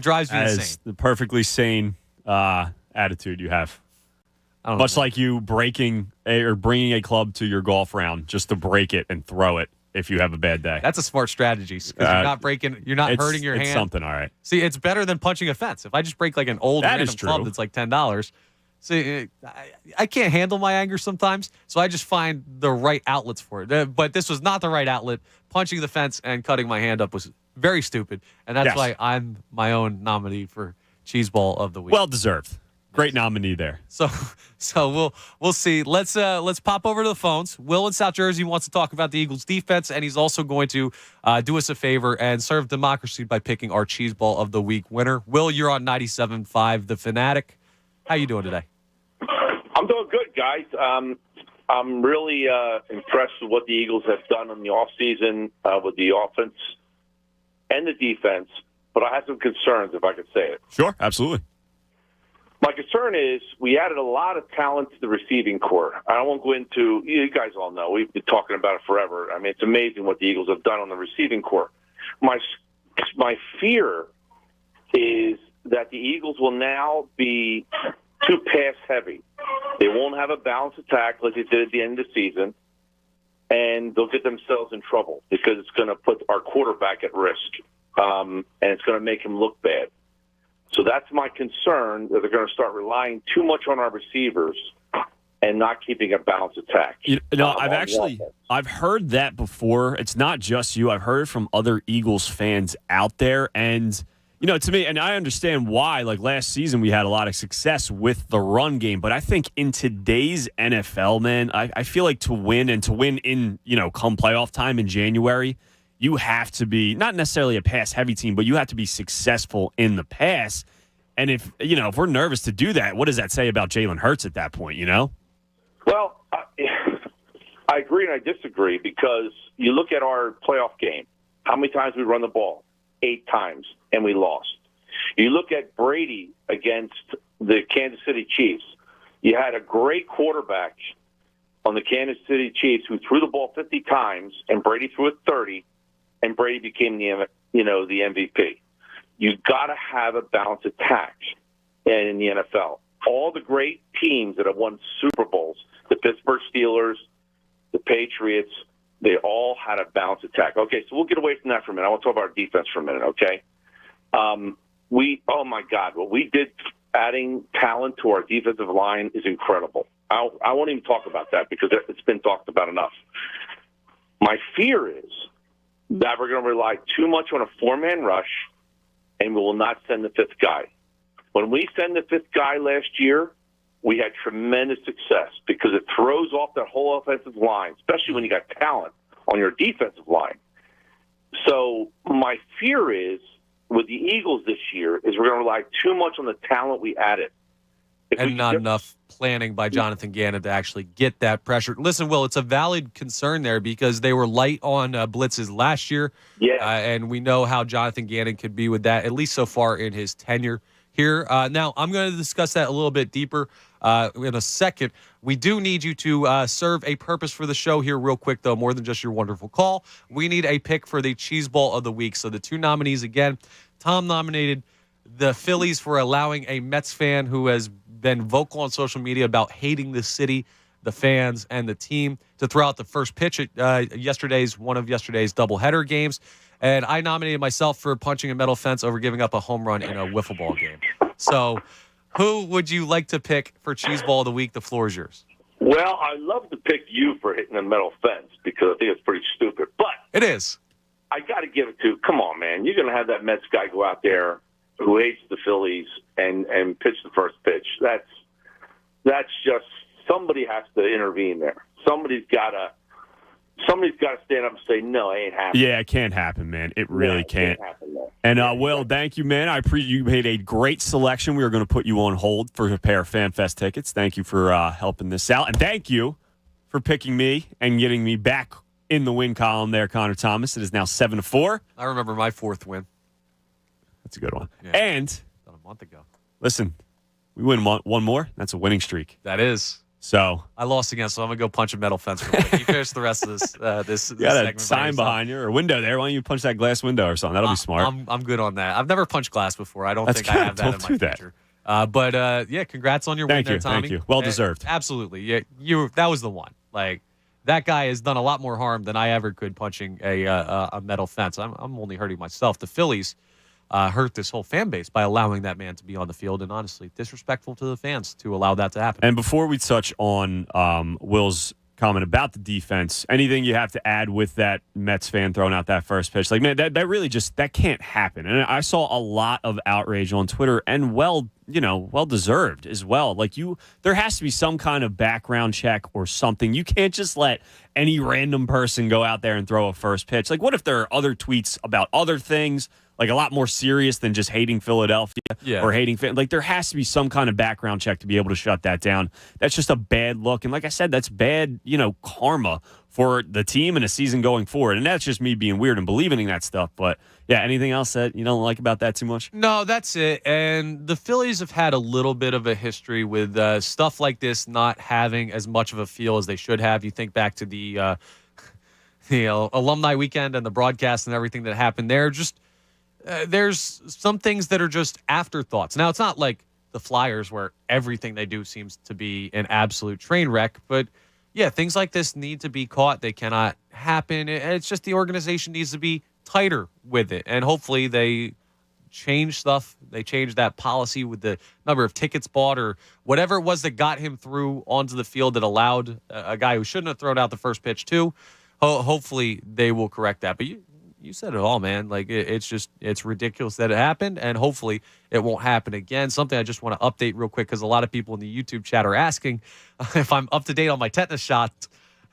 drives me insane. The perfectly sane attitude you have. Much like you bringing a club to your golf round just to break it and throw it if you have a bad day. That's a smart strategy because you're not hurting your hand. It's something, all right. See, it's better than punching a fence. If I just break like an old random club that's like $10, see, I can't handle my anger sometimes, so I just find the right outlets for it. But this was not the right outlet. Punching the fence and cutting my hand up was very stupid, and that's why I'm my own nominee for Cheese Ball of the Week. Well deserved. Great nominee there. So we'll see. Let's pop over to the phones. Will in South Jersey wants to talk about the Eagles' defense, and he's also going to do us a favor and serve democracy by picking our Cheese Ball of the Week winner. Will, you're on 97.5 The Fanatic. How you doing today? I'm doing good, guys. I'm really impressed with what the Eagles have done in the offseason with the offense and the defense, but I have some concerns, if I could say it. Sure, absolutely. My concern is we added a lot of talent to the receiving corps. I won't go into, you guys all know, we've been talking about it forever. I mean, it's amazing what the Eagles have done on the receiving corps. My fear is that the Eagles will now be too pass-heavy. They won't have a balanced attack like they did at the end of the season, and they'll get themselves in trouble because it's going to put our quarterback at risk, and it's going to make him look bad. So that's my concern, that they're going to start relying too much on our receivers and not keeping a balanced attack. I've heard that before. It's not just you. I've heard it from other Eagles fans out there. And, to me, and I understand why, like last season we had a lot of success with the run game. But I think in today's NFL, man, I feel like to win in, come playoff time in January, you have to be not necessarily a pass-heavy team, but you have to be successful in the pass. And if we're nervous to do that, what does that say about Jalen Hurts at that point, Well, I agree and I disagree because you look at our playoff game, how many times we run the ball? 8 times, and we lost. You look at Brady against the Kansas City Chiefs. You had a great quarterback on the Kansas City Chiefs who threw the ball 50 times, and Brady threw it 30, and Brady became the MVP. You got to have a balanced attack in the NFL. All the great teams that have won Super Bowls, the Pittsburgh Steelers, the Patriots, they all had a balanced attack. Okay, so we'll get away from that for a minute. I want to talk about our defense for a minute, okay? Oh, my God, what we did adding talent to our defensive line is incredible. I won't even talk about that because it's been talked about enough. My fear is that we're going to rely too much on a 4-man rush and we will not send the 5th guy. When we send the 5th guy last year, we had tremendous success because it throws off that whole offensive line, especially when you got talent on your defensive line. So my fear is with the Eagles this year is we're going to rely too much on the talent we added. And not enough planning by Jonathan Gannon to actually get that pressure. Listen, Will, it's a valid concern there because they were light on blitzes last year. Yeah. And we know how Jonathan Gannon could be with that, at least so far in his tenure here. Now, I'm going to discuss that a little bit deeper in a second. We do need you to serve a purpose for the show here real quick, though, more than just your wonderful call. We need a pick for the Cheese Ball of the Week. So the 2 nominees again, Tom nominated the Phillies for allowing a Mets fan who has been vocal on social media about hating the city, the fans, and the team to throw out the first pitch at one of yesterday's doubleheader games. And I nominated myself for punching a metal fence over giving up a home run in a wiffle ball game. So who would you like to pick for Cheese Ball of the Week? The floor is yours. Well, I'd love to pick you for hitting a metal fence because I think it's pretty stupid. But it is. I got to give it to, come on, man. You're going to have that Mets guy go out there who hates the Phillies and pitch the first pitch. That's just, somebody has to intervene there. Somebody's got to stand up and say, no, it ain't happening. Yeah, it can't happen, man. It really can't. And, Will, thank you, man. You made a great selection. We were going to put you on hold for a pair of FanFest tickets. Thank you for helping this out. And thank you for picking me and getting me back in the win column there, Connor Thomas. It is now 7-4. I remember my 4th win. That's a good one. Yeah. And about a month ago. Listen, we win one more. That's a winning streak. That is. So I lost again, so I'm gonna go punch a metal fence real quick. You finish the rest of this. You got a sign behind you or a window there. Why don't you punch that glass window or something? That'll be smart. I'm good on that. I've never punched glass before. I don't think I have that in my future. But yeah, congrats on your win there, Tommy. Thank you. Well deserved. Absolutely. Yeah, that was the one. Like that guy has done a lot more harm than I ever could punching a metal fence. I'm only hurting myself. The Phillies hurt this whole fan base by allowing that man to be on the field, and honestly, disrespectful to the fans to allow that to happen. And before we touch on Will's comment about the defense, anything you have to add with that Mets fan throwing out that first pitch? Like, man, that really that can't happen. And I saw a lot of outrage on Twitter, and well deserved as well. Like there has to be some kind of background check or something. You can't just let any random person go out there and throw a first pitch. Like, what if there are other tweets about other things? Like a lot more serious than just hating Philadelphia or hating fans. Like there has to be some kind of background check to be able to shut that down. That's just a bad look. And like I said, that's bad, karma for the team and a season going forward. And that's just me being weird and believing in that stuff. But yeah, anything else that you don't like about that too much? No, that's it. And the Phillies have had a little bit of a history with stuff like this not having as much of a feel as they should have. You think back to the alumni weekend and the broadcast and everything that happened there. Just there's some things that are just afterthoughts. Now, it's not like the Flyers where everything they do seems to be an absolute train wreck, but yeah, things like this need to be caught. They cannot happen. It's just the organization needs to be tighter with it, and hopefully they change stuff. They change that policy with the number of tickets bought or whatever it was that got him through onto the field that allowed a guy who shouldn't have thrown out the first pitch too. Hopefully they will correct that. But you said it all, man. Like, it's ridiculous that it happened, and hopefully it won't happen again. Something I just want to update real quick, because a lot of people in the YouTube chat are asking if I'm up to date on my tetanus shot.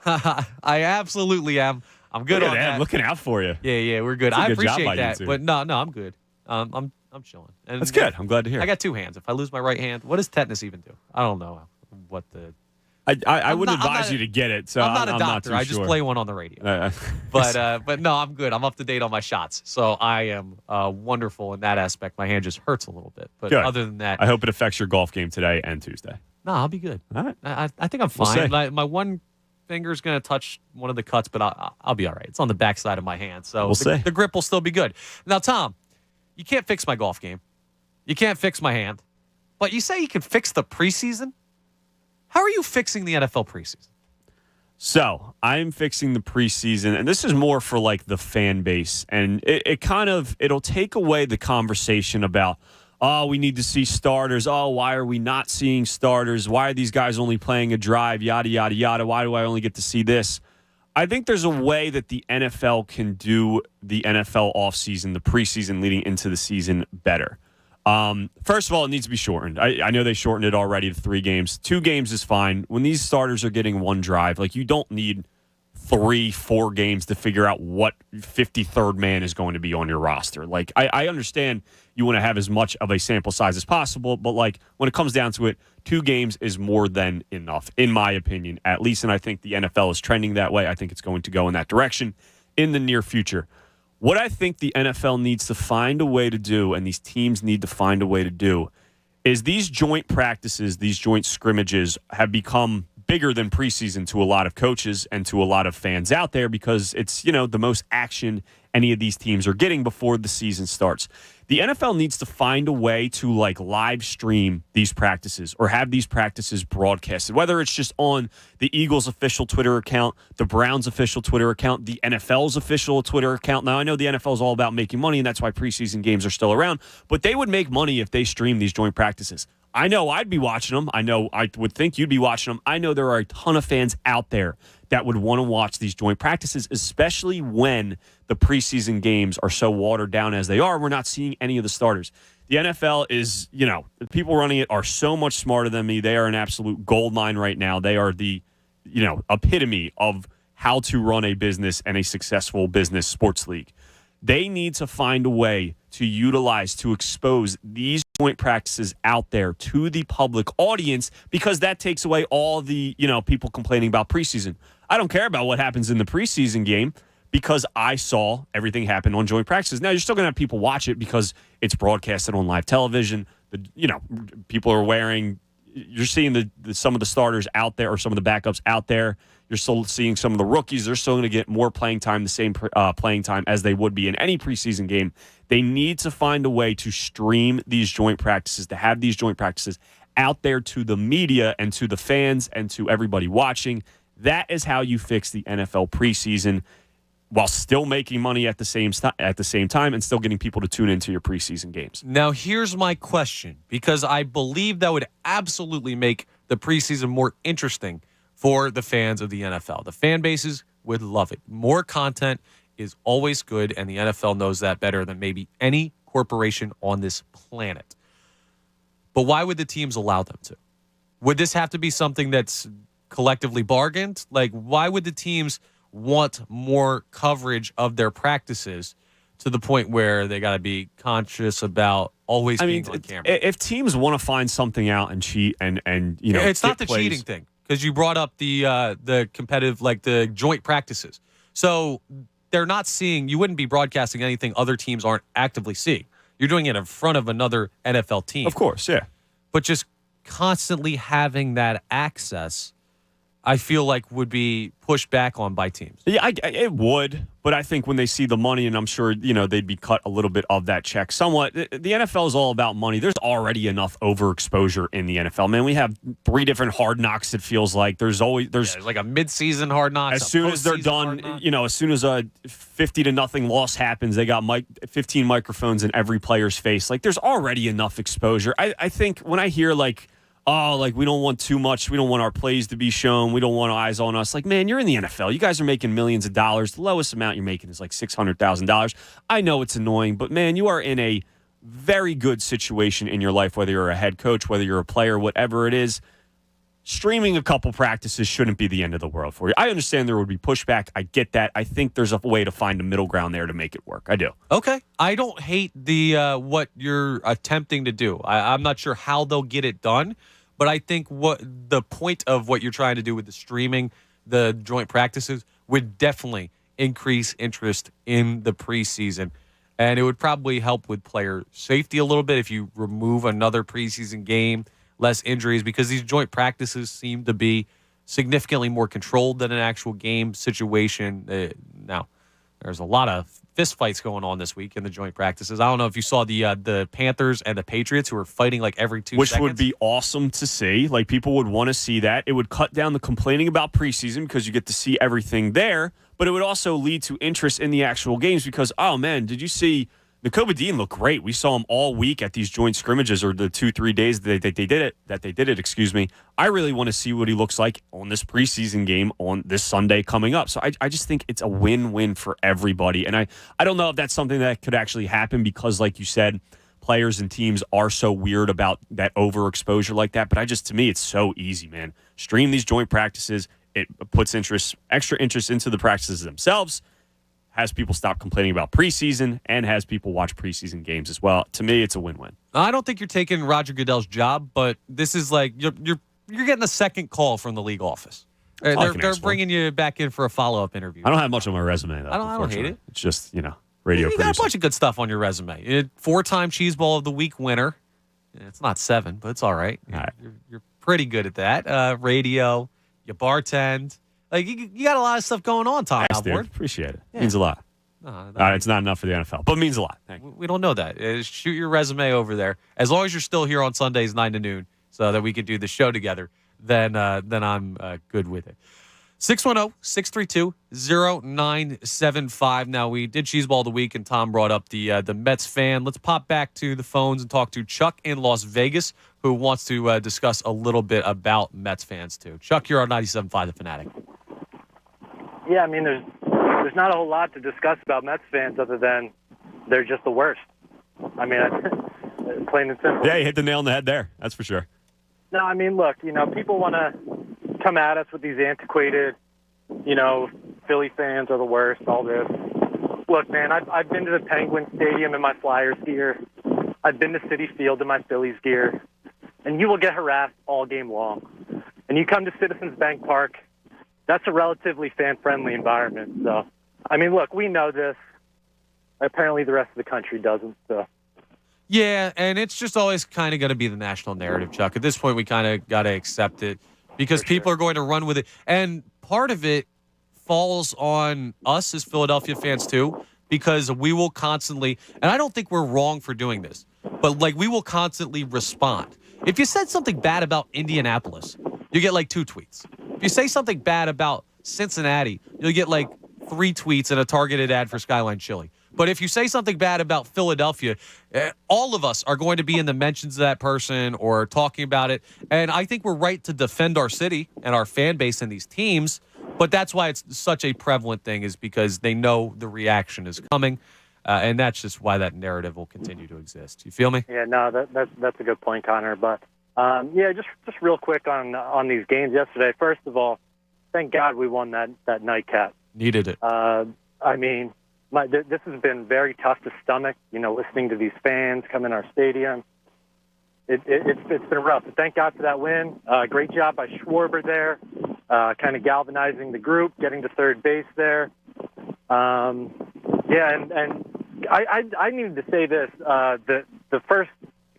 I absolutely am. I'm good on that. I'm looking out for you. Yeah, we're good. I appreciate that, but no, I'm good. I'm chilling. And that's good. I'm glad to hear. I got two hands. If I lose my right hand, what does tetanus even do? I don't know what the. I wouldn't advise you to get it. So I'm not a doctor. Not I just play one on the radio. But no, I'm good. I'm up to date on my shots, so I am wonderful in that aspect. My hand just hurts a little bit, but good. Other than that, I hope it affects your golf game today and Tuesday. No, I'll be good. All right. I think I'm fine. My one finger's going to touch one of the cuts, but I'll be all right. It's on the backside of my hand, so we'll see. The grip will still be good. Now, Tom, you can't fix my golf game. You can't fix my hand, but you say you can fix the preseason. How are you fixing the NFL preseason? So I'm fixing the preseason, and this is more for like the fan base, and it'll take away the conversation about, oh, we need to see starters. Oh, why are we not seeing starters? Why are these guys only playing a drive? Yada, yada, yada. Why do I only get to see this? I think there's a way that the NFL can do the NFL offseason, the preseason leading into the season better. First of all, it needs to be shortened. I know they shortened it already to 3 games. 2 games is fine. When these starters are getting one drive, like, you don't need 3-4 games to figure out what 53rd man is going to be on your roster. Like, I understand you want to have as much of a sample size as possible, but like, when it comes down to it, 2 games is more than enough, in my opinion, at least. And I think the NFL is trending that way. I think it's going to go in that direction in the near future. What I think the NFL needs to find a way to do, and these teams need to find a way to do, is these joint practices, these joint scrimmages have become bigger than preseason to a lot of coaches and to a lot of fans out there, because it's, the most action any of these teams are getting before the season starts. The NFL needs to find a way to like live stream these practices or have these practices broadcasted, whether it's just on the Eagles official Twitter account, the Browns official Twitter account, the NFL's official Twitter account. Now, I know the NFL is all about making money, and that's why preseason games are still around, but they would make money if they stream these joint practices. I know I'd be watching them. I know I would think you'd be watching them. I know there are a ton of fans out there that would want to watch these joint practices, especially when the preseason games are so watered down as they are. We're not seeing any of the starters. The NFL is, the people running it are so much smarter than me. They are an absolute gold mine right now. They are the, epitome of how to run a business and a successful business sports league. They need to find a way to utilize, to expose these joint practices out there to the public audience, because that takes away all the, people complaining about preseason. I don't care about what happens in the preseason game, because I saw everything happen on joint practices. Now, you're still going to have people watch it because it's broadcasted on live television. People are wearing, you're seeing some of the starters out there, or some of the backups out there. You're still seeing some of the rookies. They're still going to get more playing time, the same playing time as they would be in any preseason game. They need to find a way to stream these joint practices, to have these joint practices out there to the media and to the fans and to everybody watching. That is how you fix the NFL preseason while still making money at the same time and still getting people to tune into your preseason games. Now, here's my question, because I believe that would absolutely make the preseason more interesting for the fans of the NFL. The fan bases would love it. More content is always good, and the NFL knows that better than maybe any corporation on this planet. But why would the teams allow them to? Would this have to be something that's collectively bargained? Like, why would the teams want more coverage of their practices to the point where they got to be conscious about always being on camera? If teams want to find something out and cheat and it's not the cheating thing, because you brought up the competitive, like the joint practices. So they're not seeing, you wouldn't be broadcasting anything other teams aren't actively seeing. You're doing it in front of another NFL team. Of course, yeah. But just constantly having that access, I feel like would be pushed back on by teams. Yeah, it would, but I think when they see the money, and I'm sure they'd be cut a little bit of that check. Somewhat, the NFL is all about money. There's already enough overexposure in the NFL. Man, we have 3 different Hard Knocks. It feels like there's like a mid-season Hard Knocks. As soon as they're done, as soon as a 50-0 loss happens, they got 15 microphones in every player's face. Like there's already enough exposure. I think when I hear we don't want too much. We don't want our plays to be shown. We don't want eyes on us. Like, man, you're in the NFL. You guys are making millions of dollars. The lowest amount you're making is like $600,000. I know it's annoying, but man, you are in a very good situation in your life, whether you're a head coach, whether you're a player, whatever it is. Streaming a couple practices shouldn't be the end of the world for you. I understand there would be pushback. I get that. I think there's a way to find a middle ground there to make it work. I do. Okay. I don't hate the what you're attempting to do. I'm not sure how they'll get it done, but I think what the point of what you're trying to do with the streaming, the joint practices, would definitely increase interest in the preseason. And it would probably help with player safety a little bit if you remove another preseason game, less injuries, because these joint practices seem to be significantly more controlled than an actual game situation. Now, there's a lot of fist fights going on this week in the joint practices. I don't know if you saw the Panthers and the Patriots who were fighting like every 2 seconds. Which would be awesome to see. Like, people would want to see that. It would cut down the complaining about preseason because you get to see everything there, but it would also lead to interest in the actual games because, oh, man, did you see Nakobe Dean looked great. We saw him all week at these joint scrimmages or the 2-3 days that they did it. Excuse me. I really want to see what he looks like on this preseason game on this Sunday coming up. So I just think it's a win-win for everybody. And I don't know if that's something that could actually happen because, like you said, players and teams are so weird about that overexposure like that. But to me, it's so easy, man. Stream these joint practices. It puts extra interest into the practices themselves. Has people stop complaining about preseason and has people watch preseason games as well. To me, it's a win-win. I don't think you're taking Roger Goodell's job, but this is like you're getting a second call from the league office. They're bringing you back in for a follow-up interview. I don't have much on my resume, though. I don't hate it. It's just, radio You got a bunch of good stuff on your resume. 4-time Cheese Ball of the Week winner. It's not 7, but it's all right. You're pretty good at that. Radio, you bartend. Like, you got a lot of stuff going on, Tom Alvord. Appreciate it. Yeah. Means a lot. It's not enough for the NFL, but it means a lot. Thank you. We don't know that. Shoot your resume over there. As long as you're still here on Sundays 9 to noon so that we can do the show together, then I'm good with it. 610-632-0975. Now, we did Cheese Ball of the Week, and Tom brought up the Mets fan. Let's pop back to the phones and talk to Chuck in Las Vegas, who wants to discuss a little bit about Mets fans, too. Chuck, you're on 97.5 The Fanatic. Yeah, I mean, there's not a whole lot to discuss about Mets fans other than they're just the worst. I mean, plain and simple. Yeah, you hit the nail on the head there. That's for sure. No, I mean, look, people want to come at us with these antiquated, Philly fans are the worst, all this. Look, man, I've been to the Penguin Stadium in my Flyers gear. I've been to Citi Field in my Phillies gear. And you will get harassed all game long. And you come to Citizens Bank Park, that's a relatively fan-friendly environment. So, I mean, look, we know this. Apparently the rest of the country doesn't, so. Yeah, and it's just always kind of going to be the national narrative, Chuck. At this point, we kind of got to accept it because people are going to run with it. And part of it falls on us as Philadelphia fans, too, because we will constantly, and I don't think we're wrong for doing this, but, we will constantly respond. If you said something bad about Indianapolis, you get, 2 tweets. If you say something bad about Cincinnati, you'll get, 3 tweets and a targeted ad for Skyline Chili. But if you say something bad about Philadelphia, all of us are going to be in the mentions of that person or talking about it. And I think we're right to defend our city and our fan base and these teams. But that's why it's such a prevalent thing, is because they know the reaction is coming. And that's just why that narrative will continue to exist. You feel me? Yeah, no, that's a good point, Connor. But, just real quick on these games yesterday. First of all, thank God we won that nightcap. Needed it. This has been very tough to stomach, listening to these fans come in our stadium. It's been rough, but thank God for that win. Great job by Schwarber there, kind of galvanizing the group, getting to third base there. And I needed to say this. The first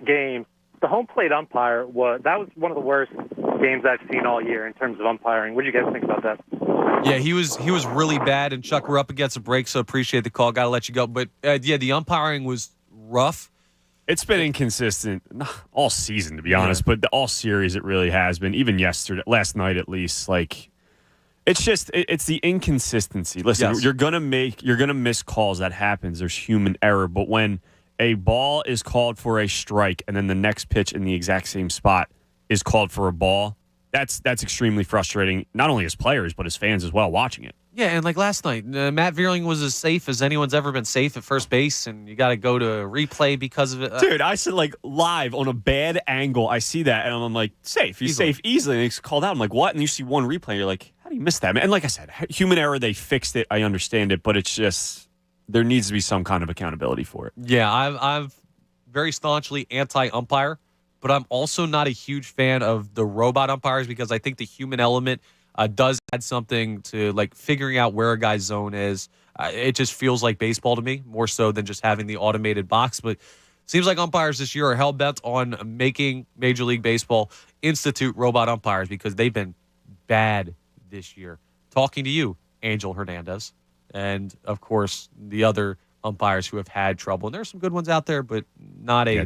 game, the home plate umpire, that was one of the worst games I've seen all year in terms of umpiring. What do you guys think about that? Yeah, he was really bad, and Chuck, we're up against a break, so appreciate the call. Got to let you go. But, yeah, the umpiring was rough. It's been inconsistent all season, to be honest, but all series it really has been. Even last night at least, like it's the inconsistency. Listen, you're gonna miss calls. That happens. There's human error, but when a ball is called for a strike and then the next pitch in the exact same spot is called for a ball, that's extremely frustrating. Not only as players but as fans as well watching it. Yeah, and like last night, Matt Vierling was as safe as anyone's ever been safe at first base, and you got to go to replay because of it. Dude, I said like live on a bad angle. I see that, and I'm like, safe. He's safe easily. And he's called out. I'm like, what? And you see one replay, and you're like, how do you miss that? And like I said, human error, they fixed it. I understand it, but it's just there needs to be some kind of accountability for it. Yeah, I'm very staunchly anti-umpire, but I'm also not a huge fan of the robot umpires because I think the human element does add something to like figuring out where a guy's zone is. It just feels like baseball to me, more so than just having the automated box. But seems like umpires this year are hell-bent on making Major League Baseball institute robot umpires because they've been bad this year. Talking to you, Angel Hernandez, and, of course, the other umpires who have had trouble. And there's some good ones out there, but not a... Yeah,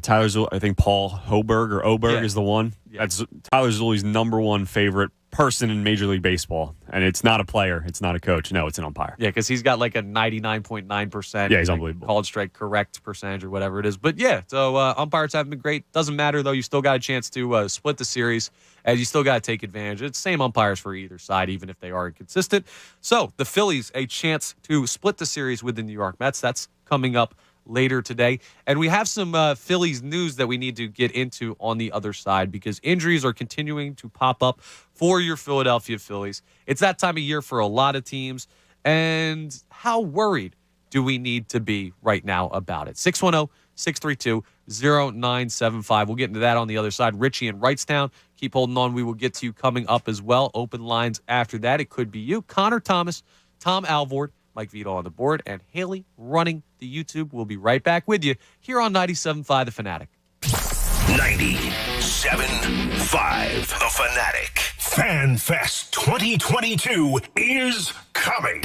I think Paul Oberg is the one. Yeah. That's Tyler Zulli's number one favorite person in Major League Baseball, and it's not a player, it's not a coach. No, it's an umpire. Yeah, because he's got like a 99.9%. Yeah, he's unbelievable. Called strike correct percentage or whatever it is. But yeah, so umpires haven't been great. Doesn't matter though. You still got a chance to split the series, and you still got to take advantage. It's same umpires for either side, even if they are inconsistent. So the Phillies a chance to split the series with the New York Mets. That's coming up later today. And we have some Phillies news that we need to get into on the other side because injuries are continuing to pop up for your Philadelphia Phillies. It's that time of year for a lot of teams. And how worried do we need to be right now about it? 610-632-0975. We'll get into that on the other side. Richie in Wrightstown, keep holding on. We will get to you coming up as well. Open lines after that. It could be you, Connor Thomas, Tom Alvord, Mike Vito on the board, and Haley running the YouTube. We'll be right back with you here on 97.5 The Fanatic. 97.5 The Fanatic. Fan Fest 2022 is coming.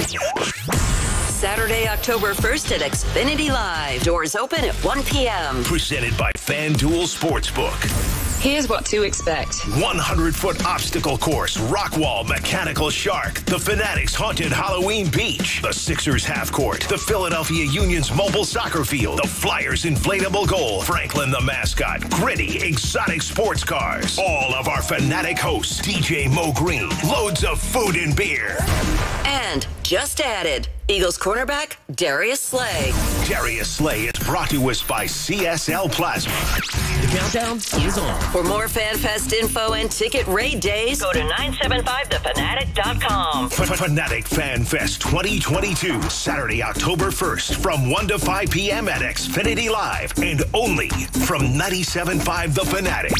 Saturday, October 1st at Xfinity Live. Doors open at 1 p.m. Presented by FanDuel Sportsbook. Here's what to expect. 100-foot obstacle course, Rockwall Mechanical Shark, the Fanatics Haunted Halloween Beach, the Sixers Half Court, the Philadelphia Union's mobile soccer field, the Flyers Inflatable Goal, Franklin the Mascot, gritty, exotic sports cars, all of our Fanatic hosts, DJ Mo Green, loads of food and beer. And just added, Eagles cornerback Darius Slay. Darius Slay is brought to us by CSL Plasma. The countdown is on. For more FanFest info and ticket raid days, go to 975thefanatic.com. Fanatic Fan Fest 2022, Saturday, October 1st from 1 to 5 p.m. at Xfinity Live and only from 97.5 The Fanatic.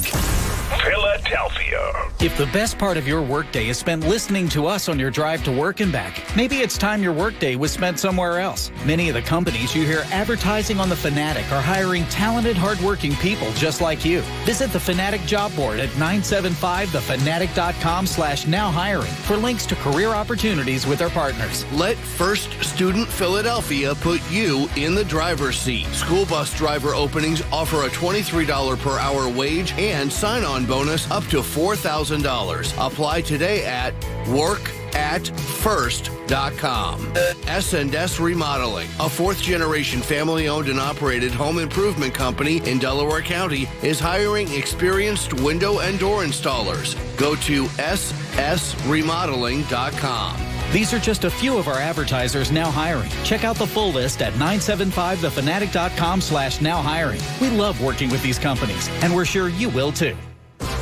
Philadelphia. If the best part of your workday is spent listening to us on your drive to work and back, maybe it's time your workday was spent somewhere else. Many of the companies you hear advertising on The Fanatic are hiring talented, hardworking people just like you. Visit the Fanatic job board at 975thefanatic.com/now hiring for links to career opportunities with our partners. Let First Student Philadelphia put you in the driver's seat. School bus driver openings offer a $23 per hour wage and sign-on bonus up to $4,000. Apply today at workatfirst.com. S&S Remodeling, a fourth-generation family-owned and operated home improvement company in Delaware County, is hiring experienced window and door installers. Go to ssremodeling.com. These are just a few of our advertisers now hiring. Check out the full list at 975thefanatic.com/now hiring. We love working with these companies, and we're sure you will too.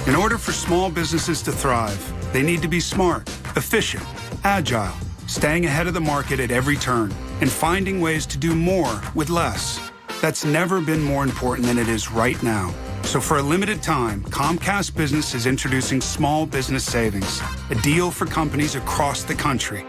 In order for small businesses to thrive, they need to be smart, efficient, agile, staying ahead of the market at every turn, and finding ways to do more with less. That's never been more important than it is right now. So for a limited time, Comcast Business is introducing Small Business Savings, a deal for companies across the country.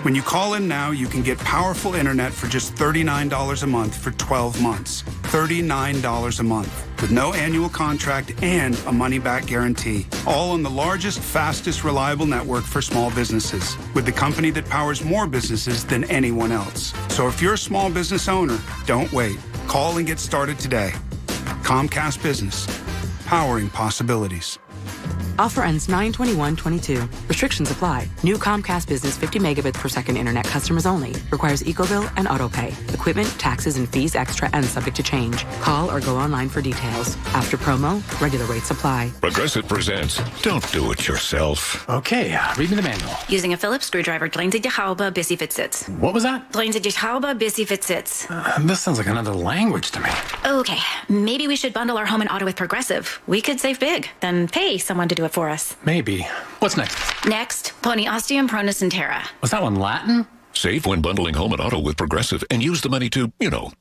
When you call in now, you can get powerful internet for just $39 a month for 12 months. $39 a month. With no annual contract and a money-back guarantee. All on the largest, fastest, reliable network for small businesses. With the company that powers more businesses than anyone else. So if you're a small business owner, don't wait. Call and get started today. Comcast Business. Powering possibilities. Offer ends 9/21/22. Restrictions apply. New Comcast Business 50 megabits per second internet customers only. Requires EcoBill and AutoPay. Equipment, taxes, and fees extra and subject to change. Call or go online for details. After promo, regular rates apply. Progressive presents Don't Do It Yourself. Okay, read me the manual. Using a Phillips screwdriver, drehen Sie die Haube, bis sie fit sitzt. What was that? Drehen Sie die Haube, bis sie fit sitzt. This sounds like another language to me. Okay, maybe we should bundle our home and auto with Progressive. We could save big, then pay someone to do it for us. Maybe. What's next? Next, pony ostium pronus and terra. Was that one Latin? Save when bundling home and auto with Progressive and use the money to,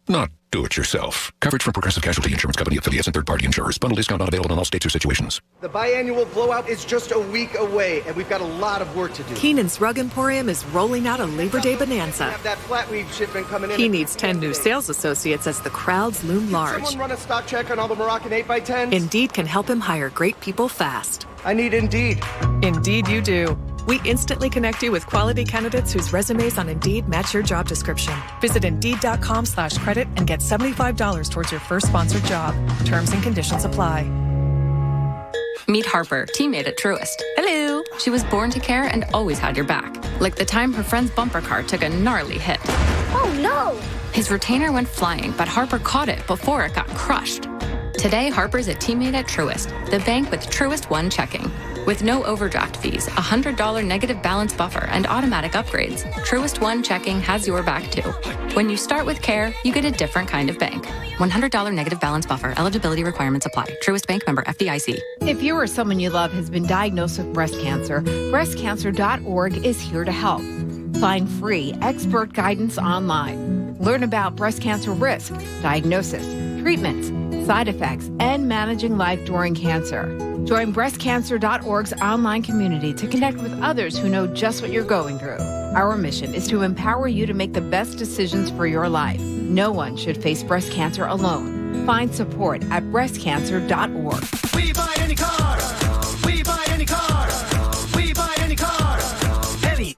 not do it yourself. Coverage from Progressive Casualty Insurance Company, affiliates, and third-party insurers. Bundle discount not available in all states or situations. The biannual blowout is just a week away, and we've got a lot of work to do. Keenan's Rug Emporium is rolling out a Labor Day bonanza. We have that flat weave shipment coming in. He needs 10 new sales associates as the crowds loom large. Someone run a stock check on all the Moroccan 8x10s? Indeed can help him hire great people fast. I need Indeed. Indeed you do. We instantly connect you with quality candidates whose resumes on Indeed match your job description. Visit Indeed.com/credit and get $75 towards your first sponsored job. Terms and conditions apply. Meet Harper, teammate at Truist. Hello. She was born to care and always had your back. Like the time her friend's bumper car took a gnarly hit. Oh no! His retainer went flying, but Harper caught it before it got crushed. Today, Harper's a teammate at Truist, the bank with Truist One checking. With no overdraft fees, a $100 negative balance buffer, and automatic upgrades, Truist One checking has your back too. When you start with care, you get a different kind of bank. $100 negative balance buffer. Eligibility requirements apply. Truist Bank, member FDIC. If you or someone you love has been diagnosed with breast cancer, breastcancer.org is here to help. Find free expert guidance online. Learn about breast cancer risk, diagnosis, treatments, side effects, and managing life during cancer. Join breastcancer.org's online community to connect with others who know just what you're going through. Our mission is to empower you to make the best decisions for your life. No one should face breast cancer alone. Find support at breastcancer.org. We buy any car. We buy any car. We buy any car. Any.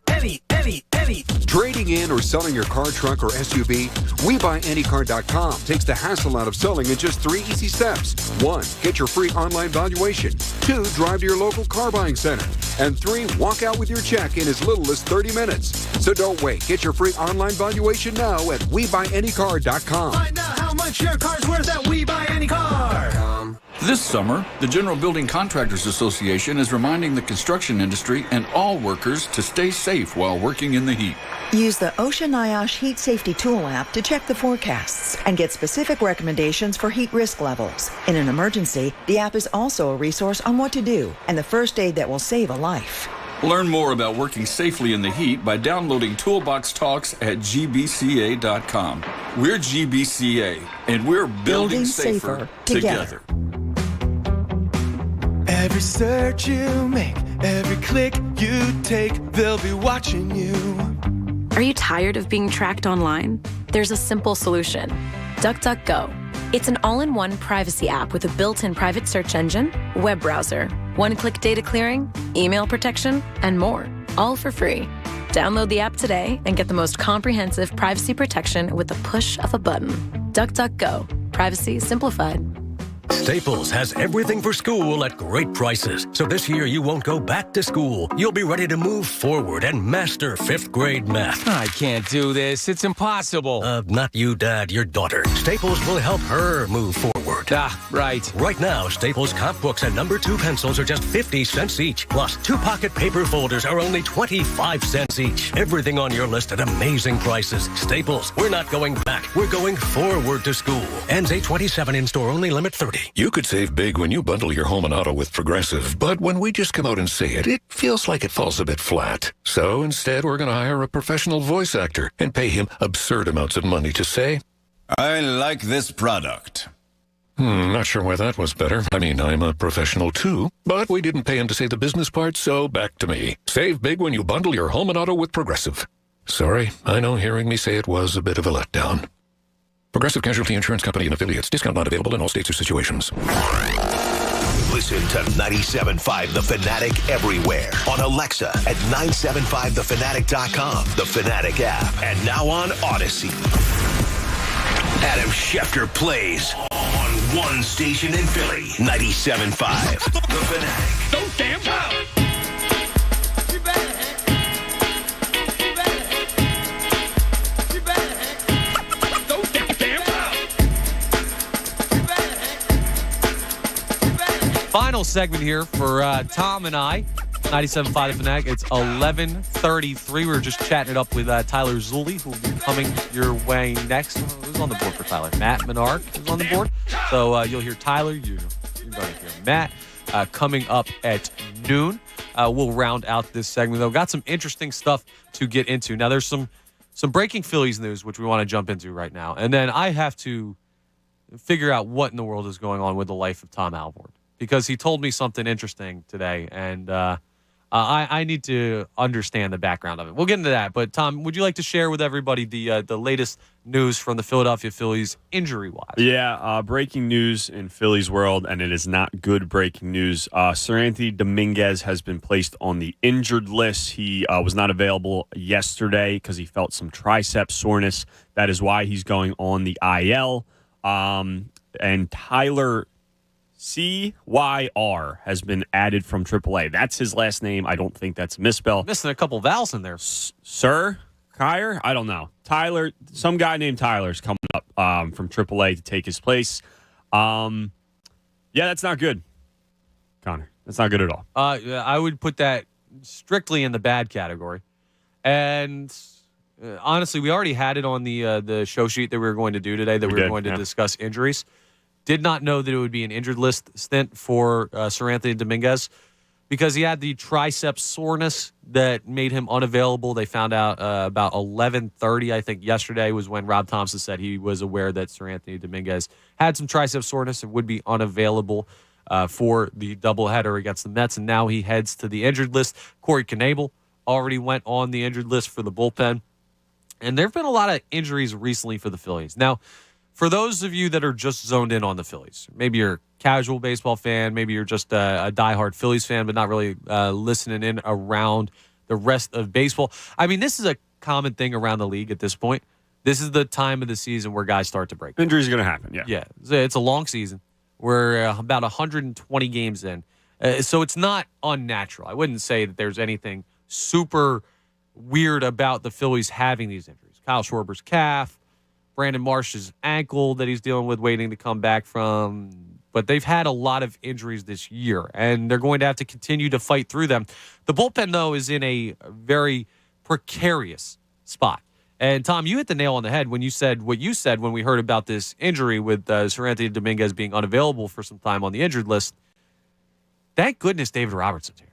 Trading in or selling your car, truck, or SUV? WeBuyAnyCar.com takes the hassle out of selling in just 3 easy steps. 1. Get your free online valuation. 2. Drive to your local car buying center. And 3. Walk out with your check in as little as 30 minutes. So don't wait. Get your free online valuation now at WeBuyAnyCar.com. Find out how much your car's worth at WeBuyAnyCar. This summer, the General Building Contractors Association is reminding the construction industry and all workers to stay safe while working in the heat. Use the OSHA NIOSH Heat Safety Tool app to check the forecasts and get specific recommendations for heat risk levels. In an emergency, the app is also a resource on what to do and the first aid that will save a life. Learn more about working safely in the heat by downloading Toolbox Talks at gbca.com. We're GBCA, and we're building safer together. Every search you make, every click you take, they'll be watching you. Are you tired of being tracked online? There's a simple solution. DuckDuckGo. It's an all-in-one privacy app with a built-in private search engine, web browser, one-click data clearing, email protection, and more, all for free. Download the app today and get the most comprehensive privacy protection with the push of a button. DuckDuckGo. Privacy simplified. Staples has everything for school at great prices. So this year you won't go back to school. You'll be ready to move forward and master 5th grade math. I can't do this. It's impossible. Not you, Dad. Your daughter. Staples will help her move forward. Ah, right. Right now, Staples comp books and number 2 pencils are just 50 cents each. Plus, 2 pocket paper folders are only 25 cents each. Everything on your list at amazing prices. Staples, we're not going back. We're going forward to school. Ends 8/27 in store only, limit 30. You could save big when you bundle your home and auto with Progressive, but when we just come out and say it, it feels like it falls a bit flat. So instead, we're going to hire a professional voice actor and pay him absurd amounts of money to say, I like this product. Not sure why that was better. I mean, I'm a professional too, but we didn't pay him to say the business part, so back to me. Save big when you bundle your home and auto with Progressive. Sorry, I know hearing me say it was a bit of a letdown. Progressive Casualty Insurance Company and Affiliates. Discount not available in all states or situations. Listen to 97.5 The Fanatic everywhere. On Alexa at 975thefanatic.com, The Fanatic app, and now on Odyssey. Adam Schefter plays on one station in Philly, 97.5 The Fanatic. Go damn well. Final segment here for Tom and I, 97.5 The Fanatic. It's 11:33. We were just chatting it up with Tyler Zulli, who will be coming your way next. Who's on the board for Tyler? Matt Menard is on the board. So you'll hear Tyler. You're going to hear Matt coming up at noon. We'll round out this segment, though. Got some interesting stuff to get into. Now, there's some breaking Phillies news, which we want to jump into right now. And then I have to figure out what in the world is going on with the life of Tom Alvord, because he told me something interesting today, and I need to understand the background of it. We'll get into that. But, Tom, would you like to share with everybody the latest news from the Philadelphia Phillies injury-wise? Yeah, breaking news in Phillies world, and it is not good breaking news. Sir Anthony Dominguez has been placed on the injured list. He was not available yesterday because he felt some tricep soreness. That is why he's going on the IL. And Tyler CYR has been added from AAA. That's his last name. I don't think that's a misspell. Missing a couple vowels in there. Sir Kyer? I don't know. Tyler, some guy named Tyler is coming up from AAA to take his place. Yeah, that's not good, Connor. That's not good at all. I would put that strictly in the bad category. And honestly, we already had it on the show sheet that we were going to do today, that we were going to discuss injuries. Did not know that it would be an injured list stint for Sir Anthony Dominguez because he had the tricep soreness that made him unavailable. They found out about 11:30, I think, yesterday was when Rob Thompson said he was aware that Sir Anthony Dominguez had some tricep soreness and would be unavailable for the doubleheader against the Mets. And now he heads to the injured list. Corey Knebel already went on the injured list for the bullpen. And there have been a lot of injuries recently for the Phillies. Now, for those of you that are just zoned in on the Phillies, maybe you're a casual baseball fan, maybe you're just a diehard Phillies fan, but not really listening in around the rest of baseball. I mean, this is a common thing around the league at this point. This is the time of the season where guys start to break. Injuries are going to happen, yeah. Yeah, it's a long season. We're about 120 games in. So it's not unnatural. I wouldn't say that there's anything super weird about the Phillies having these injuries. Kyle Schwarber's calf, Brandon Marsh's ankle that he's dealing with, waiting to come back from. But they've had a lot of injuries this year, and they're going to have to continue to fight through them. The bullpen, though, is in a very precarious spot. And, Tom, you hit the nail on the head when you said what you said when we heard about this injury with Sir Anthony Dominguez being unavailable for some time on the injured list. Thank goodness David Robertson's here.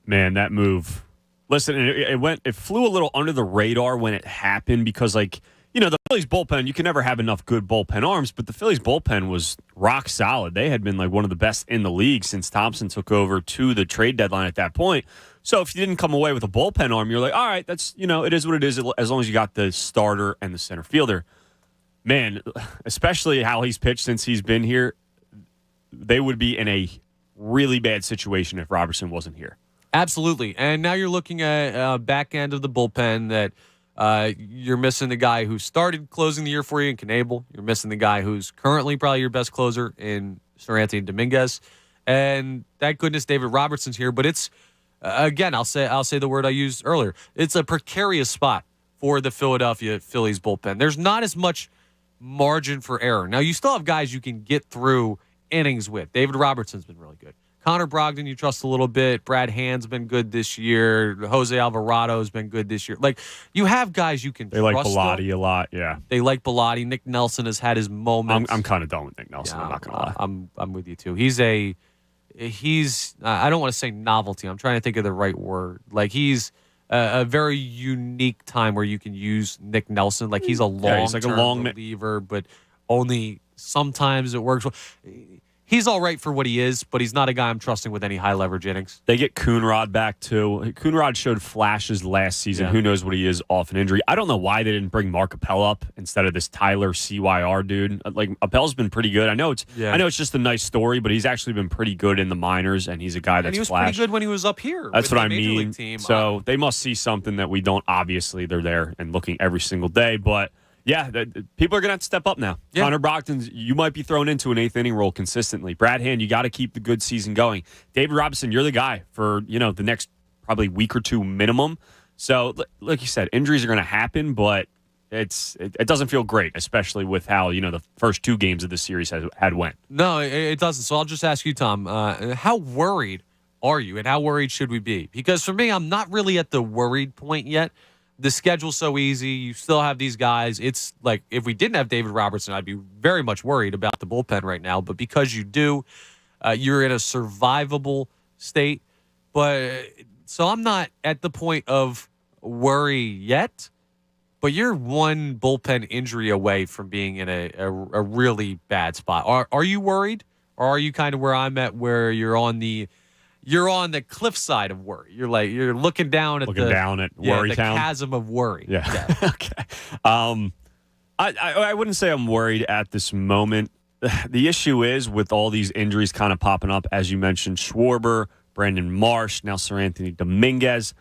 Man, that move. Listen, it flew a little under the radar when it happened because, like, you know, the Phillies bullpen, you can never have enough good bullpen arms, but the Phillies bullpen was rock solid. They had been like one of the best in the league since Thompson took over to the trade deadline at that point. So if you didn't come away with a bullpen arm, you're like, all right, that's, you know, it is what it is as long as you got the starter and the center fielder. Man, especially how he's pitched since he's been here, they would be in a really bad situation if Robertson wasn't here. Absolutely. And now you're looking at back end of the bullpen that you're missing the guy who started closing the year for you in Knebel. You're missing the guy who's currently probably your best closer in Sir Anthony Dominguez. And thank goodness David Robertson's here. But it's, again, I'll say the word I used earlier. It's a precarious spot for the Philadelphia Phillies bullpen. There's not as much margin for error. Now, you still have guys you can get through innings with. David Robertson's been really good. Connor Brogdon, you trust a little bit. Brad Hand's been good this year. Jose Alvarado's been good this year. Like, you have guys you can trust. They like Bellotti a lot, yeah. They like Bellotti. Nick Nelson has had his moments. I'm kind of done with Nick Nelson, I'm not going to lie. I'm with you, too. He's I don't want to say novelty. I'm trying to think of the right word. Like, he's a very unique time where you can use Nick Nelson. Like, he's a long-term reliever, but only sometimes it works well. he's all right for what he is, but he's not a guy I'm trusting with any high leverage innings. They get Coonrod back too. Coonrod showed flashes last season. Yeah. Who knows what he is off an injury? I don't know why they didn't bring Mark Appel up instead of this Tyler CYR dude. Like Appel's been pretty good. I know it's just a nice story, but he's actually been pretty good in the minors, and he's a guy that's and he was flashed. pretty good when he was up here. That's with what the I Major mean. League team. So they must see something that we don't. Obviously, they're there and looking every single day, but. Yeah, people are going to have to step up now. Yeah. Connor Brockton, you might be thrown into an eighth inning role consistently. Brad Hand, you got to keep the good season going. David Robinson, you're the guy for the next probably week or two minimum. So, like you said, injuries are going to happen, but it doesn't feel great, especially with how the first two games of the series had went. No, it doesn't. So I'll just ask you, Tom, how worried are you, and how worried should we be? Because for me, I'm not really at the worried point yet. The schedule's so easy. You still have these guys. It's like if we didn't have David Robertson, I'd be very much worried about the bullpen right now. But because you do, you're in a survivable state. But so I'm not at the point of worry yet. But you're one bullpen injury away from being in a really bad spot. Are you worried, or are you kind of where I'm at, where you're on the cliffside of worry? You're looking down at worry the town. chasm of worry. Yeah. Okay. I wouldn't say I'm worried at this moment. The issue is with all these injuries kind of popping up, as you mentioned, Schwarber, Brandon Marsh, now Sir Anthony Dominguez.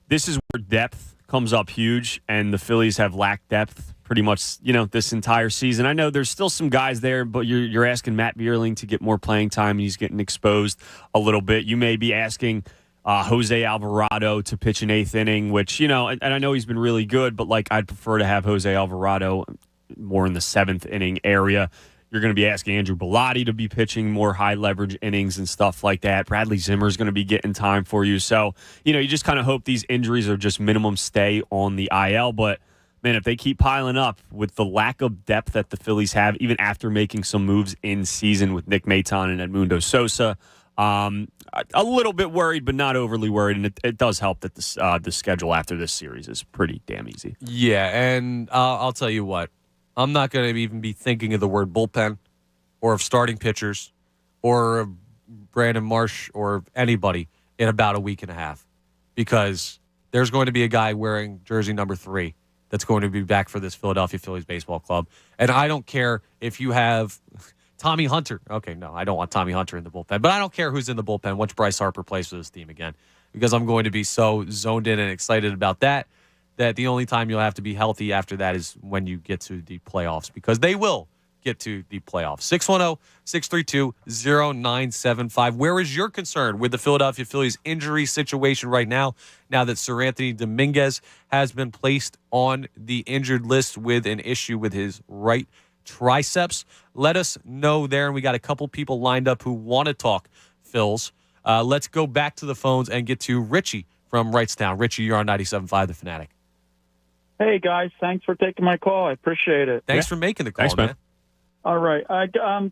This is where depth comes up huge, and the Phillies have lacked depth pretty much, this entire season. I know there's still some guys there, but you're asking Matt Vierling to get more playing time, and he's getting exposed a little bit. You may be asking Jose Alvarado to pitch an eighth inning, which, and I know he's been really good, but I'd prefer to have Jose Alvarado more in the seventh inning area. You're going to be asking Andrew Bellotti to be pitching more high leverage innings and stuff like that. Bradley Zimmer is going to be getting time for you. So, you just kind of hope these injuries are just minimum stay on the IL, but man, if they keep piling up with the lack of depth that the Phillies have, even after making some moves in season with Nick Maton and Edmundo Sosa, a little bit worried, but not overly worried. And it does help that the schedule after this series is pretty damn easy. Yeah, and I'll tell you what. I'm not going to even be thinking of the word bullpen or of starting pitchers or of Brandon Marsh or anybody in about a week and a half, because there's going to be a guy wearing jersey number 3 that's going to be back for this Philadelphia Phillies baseball club. And I don't care if you have Tommy Hunter. Okay, no, I don't want Tommy Hunter in the bullpen. But I don't care who's in the bullpen once Bryce Harper plays for this team again, because I'm going to be so zoned in and excited about that the only time you'll have to be healthy after that is when you get to the playoffs, because they will get to the playoffs. 610-632-0975. Where is your concern with the Philadelphia Phillies injury situation right now that Sir Anthony Dominguez has been placed on the injured list with an issue with his right triceps? Let us know there, and we got a couple people lined up who want to talk Phils. Let's go back to the phones and get to Richie from Wrightstown. Richie, you're on 97.5 The Fanatic. Hey, guys. Thanks for taking my call. I appreciate it. Thanks for making the call, Thanks, man. All right.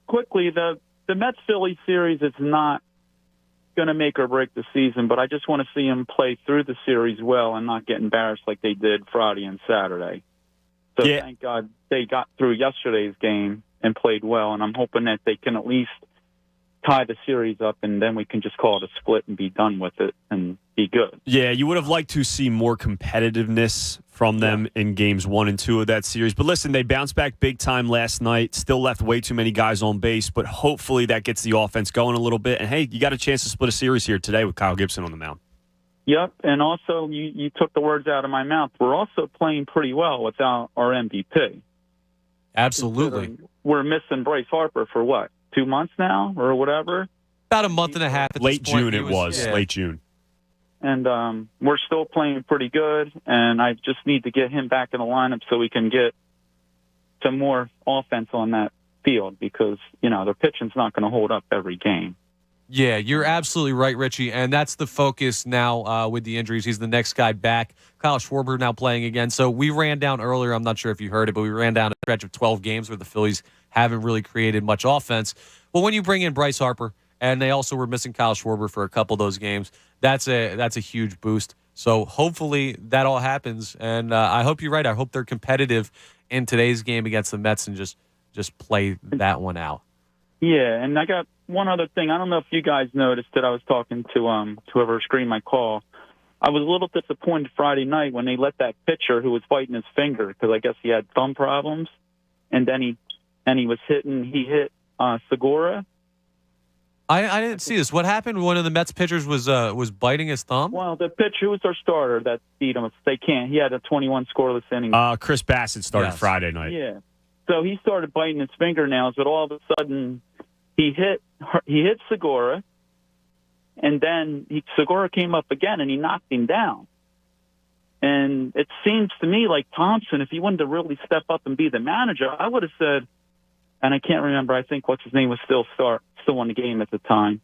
Quickly, the Mets-Phillies series is not going to make or break the season, but I just want to see them play through the series well and not get embarrassed like they did Friday and Saturday. So Thank God they got through yesterday's game and played well, and I'm hoping that they can at least tie the series up, and then we can just call it a split and be done with it and be good. Yeah, you would have liked to see more competitiveness from them in games 1 and 2 of that series. But listen, they bounced back big time last night, still left way too many guys on base, but hopefully that gets the offense going a little bit. And, hey, you got a chance to split a series here today with Kyle Gibson on the mound. Yep, and also you took the words out of my mouth. We're also playing pretty well without our MVP. Absolutely. We're missing Bryce Harper for what, 2 months now or whatever? About a month and a half. At late this point. June late June. And we're still playing pretty good, and I just need to get him back in the lineup so we can get some more offense on that field, because, their pitching's not going to hold up every game. Yeah, you're absolutely right, Richie, and that's the focus now with the injuries. He's the next guy back. Kyle Schwarber now playing again. So we ran down earlier, I'm not sure if you heard it, but we ran down a stretch of 12 games where the Phillies haven't really created much offense. Well, when you bring in Bryce Harper, and they also were missing Kyle Schwarber for a couple of those games, that's a huge boost. So hopefully that all happens, and I hope you're right. I hope they're competitive in today's game against the Mets and just play that one out. Yeah, and I got one other thing. I don't know if you guys noticed that I was talking to whoever screened my call. I was a little disappointed Friday night when they let that pitcher who was fighting his finger, because I guess he had thumb problems, and then he hit Segura. I didn't see this. What happened? One of the Mets pitchers was biting his thumb? Well, the pitcher was our starter that beat him. He had a 21 scoreless inning. Chris Bassett started Friday night. Yeah. So he started biting his fingernails, but all of a sudden he hit Segura, and then Segura came up again and he knocked him down. And it seems to me like Thompson, if he wanted to really step up and be the manager, I would have said, and I can't remember, I think what's his name was still on the game at the time.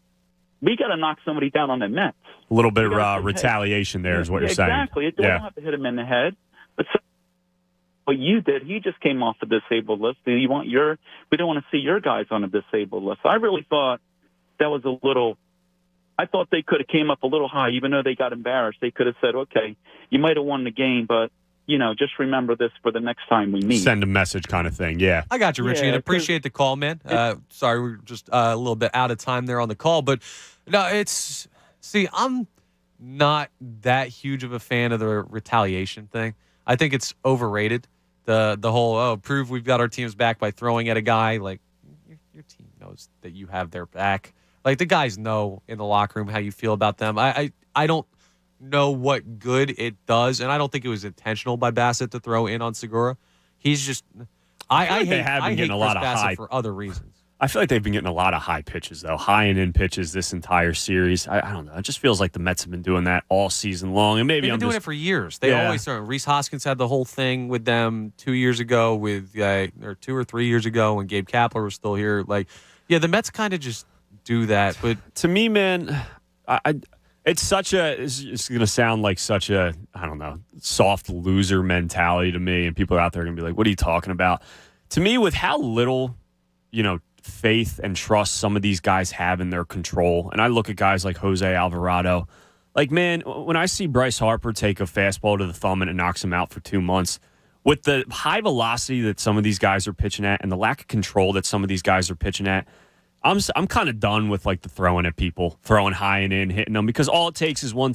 We got to knock somebody down on the Mets. A little bit of retaliation there is what you're saying. Exactly. You don't have to hit him in the head. But what you did, he just came off the disabled list. We don't want to see your guys on a disabled list. I really thought that was I thought they could have came up a little high, even though they got embarrassed. They could have said, okay, you might have won the game, but, just remember this for the next time we meet. Send a message kind of thing, yeah. I got you, Richie, and appreciate the call, man. Sorry, we're just a little bit out of time there on the call, but no, I'm not that huge of a fan of the retaliation thing. I think it's overrated. The whole, prove we've got our team's back by throwing at a guy. Like, your team knows that you have their back. Like, the guys know in the locker room how you feel about them. I don't know what good it does, and I don't think it was intentional by Bassett to throw in on Segura. He's just I hate Chris Bassett for other reasons. I feel like they've been getting a lot of high pitches, though. High and in pitches this entire series. I don't know. It just feels like the Mets have been doing that all season long. And maybe they've been doing it for years. They always start. Reese Hoskins had the whole thing with them 2 years ago or 2 or 3 years ago when Gabe Kapler was still here. The Mets kind of just do that. But to me, man, it's going to sound like such a, I don't know, soft loser mentality to me. And people out there are going to be like, what are you talking about? To me, with how little, faith and trust some of these guys have in their control, and I look at guys like Jose Alvarado, like, man, when I see Bryce Harper take a fastball to the thumb and it knocks him out for 2 months, with the high velocity that some of these guys are pitching at and the lack of control that some of these guys are pitching at, I'm kind of done with the throwing at people, throwing high and in, hitting them, because all it takes is one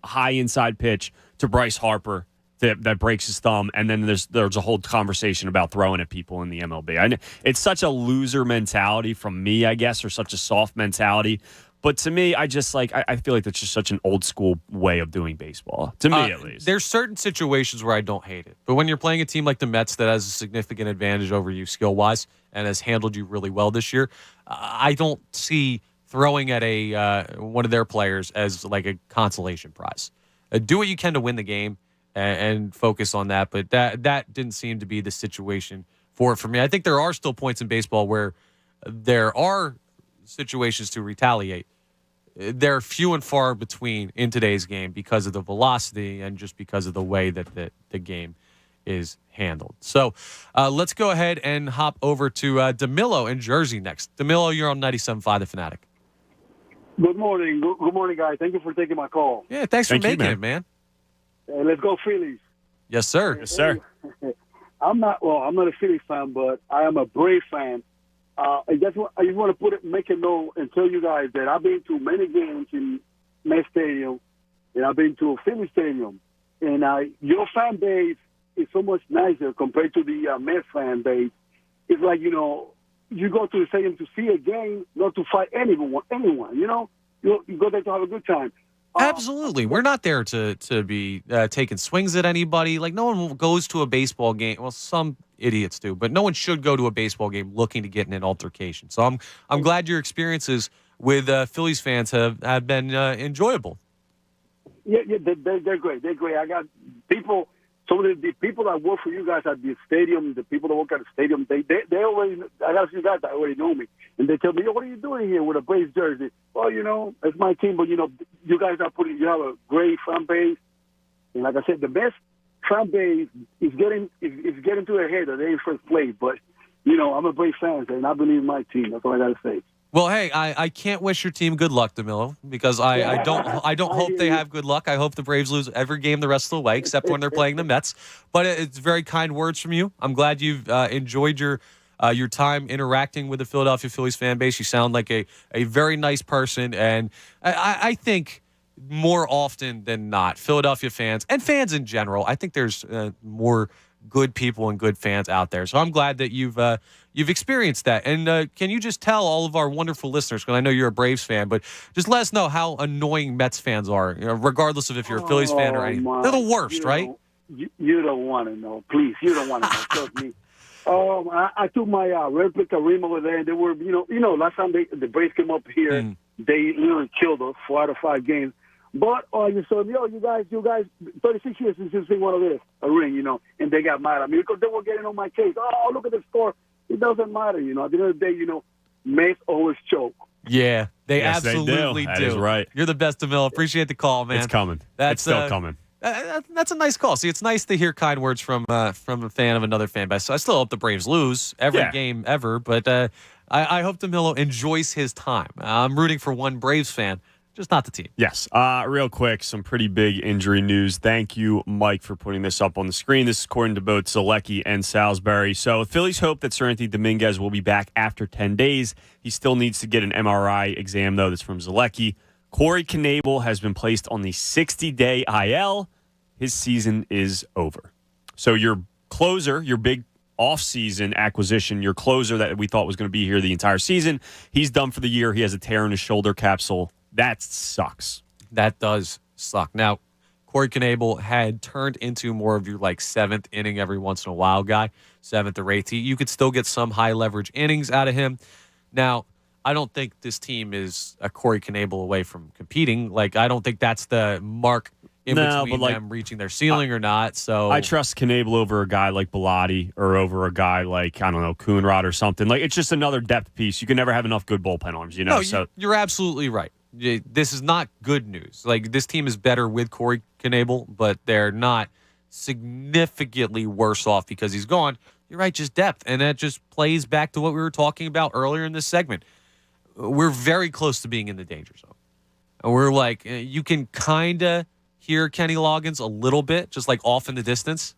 high inside pitch to Bryce Harper that breaks his thumb, and then there's a whole conversation about throwing at people in the MLB. It's such a loser mentality from me, I guess, or such a soft mentality. But to me, I just I feel like that's just such an old school way of doing baseball, to me at least. There's certain situations where I don't hate it. But when you're playing a team like the Mets that has a significant advantage over you skill-wise and has handled you really well this year, I don't see throwing at one of their players as like a consolation prize. Do what you can to win the game and focus on that. But that didn't seem to be the situation for me. I think there are still points in baseball where there are situations to retaliate. They're few and far between in today's game because of the velocity and just because of the way that the game is handled. So let's go ahead and hop over to DeMillo in Jersey next. DeMillo, you're on 97.5 The Fanatic. Good morning. Good morning, guys. Thank you for taking my call. Yeah, thanks for making it, man. Let's go Phillies. Yes, sir. Yes, sir. I'm not a Phillies fan, but I am a Brave fan. I just want to make a note and tell you guys that I've been to many games in Met Stadium, and I've been to a Phillies Stadium, and your fan base is so much nicer compared to the Mets fan base. It's like, you go to the stadium to see a game, not to fight anyone. You go there to have a good time. Absolutely. We're not there to be taking swings at anybody. Like, no one goes to a baseball game. Well, some idiots do, but no one should go to a baseball game looking to get in an altercation. So I'm glad your experiences with Phillies fans have been enjoyable. Yeah, they're great. They're great. I got people. Some of the people that work for you guys at the stadium, the people that work at the stadium, they already, I got a few guys that already know me. And they tell me, what are you doing here with a Braves jersey? Well, it's my team, but, you guys you have a great fan base. And like I said, the best fan base is getting to their head that they're in first place. But, I'm a Braves fan, and I believe in my team. That's all I got to say. Well, hey, I can't wish your team good luck, DeMillo, because I don't hope they have good luck. I hope the Braves lose every game the rest of the way, except when they're playing the Mets. But it's very kind words from you. I'm glad you've enjoyed your your time interacting with the Philadelphia Phillies fan base. You sound like a very nice person, and I think more often than not, Philadelphia fans and fans in general, I think there's more good people and good fans out there. So I'm glad that you've experienced that. And can you just tell all of our wonderful listeners, because I know you're a Braves fan, but just let us know how annoying Mets fans are, regardless of if you're a Phillies fan or anything. They're the worst, right? You don't want to know. Please, you don't want to know. Trust me. I took my replica Kareem over there, and they were, last time the Braves came up here, they literally killed us 4 out of 5 games. But you said, you guys, 36 years since you've seen one of this, a ring, and they got mad at me because they were getting on my case. Oh, look at the score. It doesn't matter, At the end of the day, Mets always choke. Yeah, they Yes, absolutely they do. do. That is right. You're the best, DeMille. Appreciate the call, man. It's coming. It's still coming. That's a nice call. See, it's nice to hear kind words from a fan of another fan base. So I still hope the Braves lose every game ever, but I hope DeMille enjoys his time. I'm rooting for one Braves fan, just not the team. Yes. Real quick, some pretty big injury news. Thank you, Mike, for putting this up on the screen. This is according to both Zalecki and Salisbury. So Phillies hope that Sir Anthony Dominguez will be back after 10 days. He still needs to get an MRI exam, though. That's from Zalecki. Corey Knebel has been placed on the 60-day IL. His season is over. So your closer, your big off-season acquisition, your closer that we thought was going to be here the entire season, he's done for the year. He has a tear in his shoulder capsule. That sucks. That does suck. Now, Corey Knebel had turned into more of your seventh inning every once in a while guy, 7th or 8th. You could still get some high leverage innings out of him. Now, I don't think this team is a Corey Knebel away from competing. I don't think that's the mark in between them reaching their ceiling or not. So I trust Knebel over a guy like Bellotti or over a guy like, I don't know, Coonrod or something. It's just another depth piece. You can never have enough good bullpen arms, No, you're absolutely right. This is not good news. This team is better with Corey Knebel, but they're not significantly worse off because he's gone. You're right, just depth. And that just plays back to what we were talking about earlier in this segment. We're very close to being in the danger zone. And we're you can kind of hear Kenny Loggins a little bit, just off in the distance.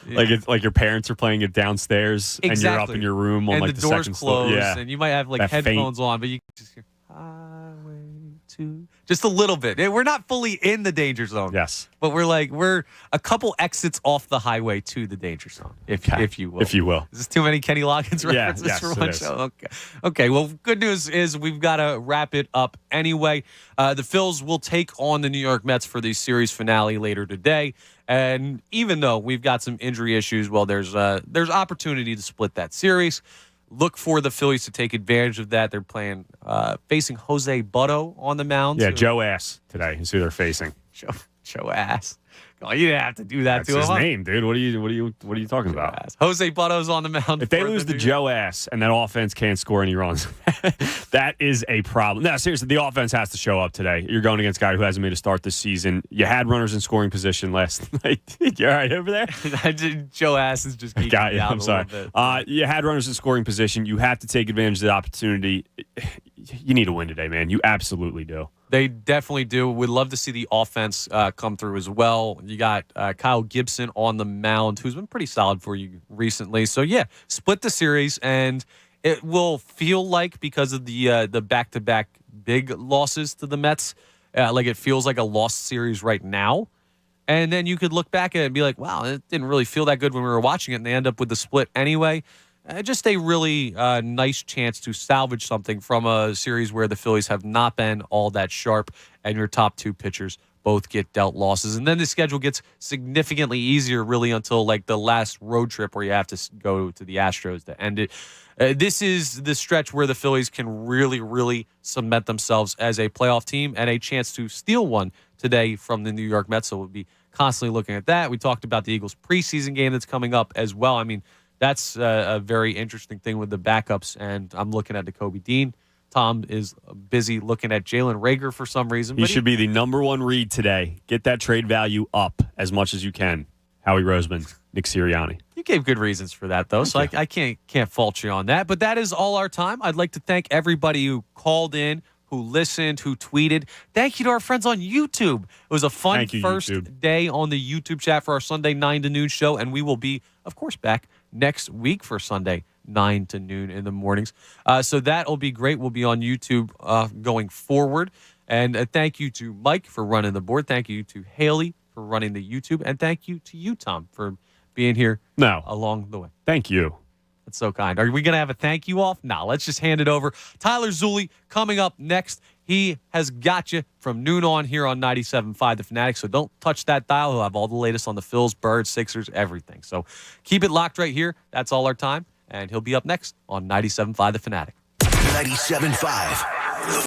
It's like your parents are playing it downstairs and you're up in your room on and the doors second closed, floor. Yeah. and you might have headphones on, but you can just hear Highway 2 just a little bit. We're not fully in the danger zone. Yes, but we're a couple exits off the highway to the danger zone, if you will. If you will. Is this too many Kenny Loggins references for one show? Okay. Well, good news is we've got to wrap it up anyway. The Phils will take on the New York Mets for the series finale later today. And even though we've got some injury issues, there's opportunity to split that series. Look for the Phillies to take advantage of that. They're playing facing Jose Butto on the mound. Yeah, Joe Ass today is who they're facing. Joe Ass. Oh, you didn't have to do that That's to him. his name, dude. What are you talking about? Ass. Jose Butto's on the mound. If they lose to Joe Ass and that offense can't score any runs, that is a problem. No, seriously, the offense has to show up today. You're going against a guy who hasn't made a start this season. You had runners in scoring position last night. You all right over there? Joe Ass is just geeking got you. out I'm sorry. You had runners in scoring position. You have to take advantage of the opportunity. You need to win today, man. You absolutely do. They definitely do. We'd love to see the offense come through as well. You got Kyle Gibson on the mound, who's been pretty solid for you recently. So, yeah, split the series, and it will feel like, because of the back-to-back big losses to the Mets, it feels like a lost series right now. And then you could look back at it and be like, wow, it didn't really feel that good when we were watching it, and they end up with the split anyway. Just a really nice chance to salvage something from a series where the Phillies have not been all that sharp, and your top two pitchers both get dealt losses. And then the schedule gets significantly easier really until the last road trip where you have to go to the Astros to end it. This is the stretch where the Phillies can really, really cement themselves as a playoff team and a chance to steal one today from the New York Mets. So we'll be constantly looking at that. We talked about the Eagles preseason game that's coming up as well. I mean, that's a very interesting thing with the backups, and I'm looking at Jacoby Dean. Tom is busy looking at Jalen Reagor for some reason. He should be the number one read today. Get that trade value up as much as you can. Howie Roseman, Nick Sirianni. You gave good reasons for that, though, so I can't fault you on that. But that is all our time. I'd like to thank everybody who called in, who listened, who tweeted. Thank you to our friends on YouTube. It was a fun first day on the YouTube chat for our Sunday 9 to noon show, and we will be, of course, back next week for Sunday 9 to noon in the mornings. So that'll be great. We'll be on YouTube going forward. And thank you to Mike for running the board. Thank you to Haley for running the YouTube. And thank you to you, Tom, for being here along the way. Thank you. That's so kind. Are we going to have a thank you off? No, let's just hand it over. Tyler Zulli coming up next. He has got you from noon on here on 97.5 The Fanatic. So don't touch that dial. He'll have all the latest on the Phils, Birds, Sixers, everything. So keep it locked right here. That's all our time. And he'll be up next on 97.5 The Fanatic. 97.5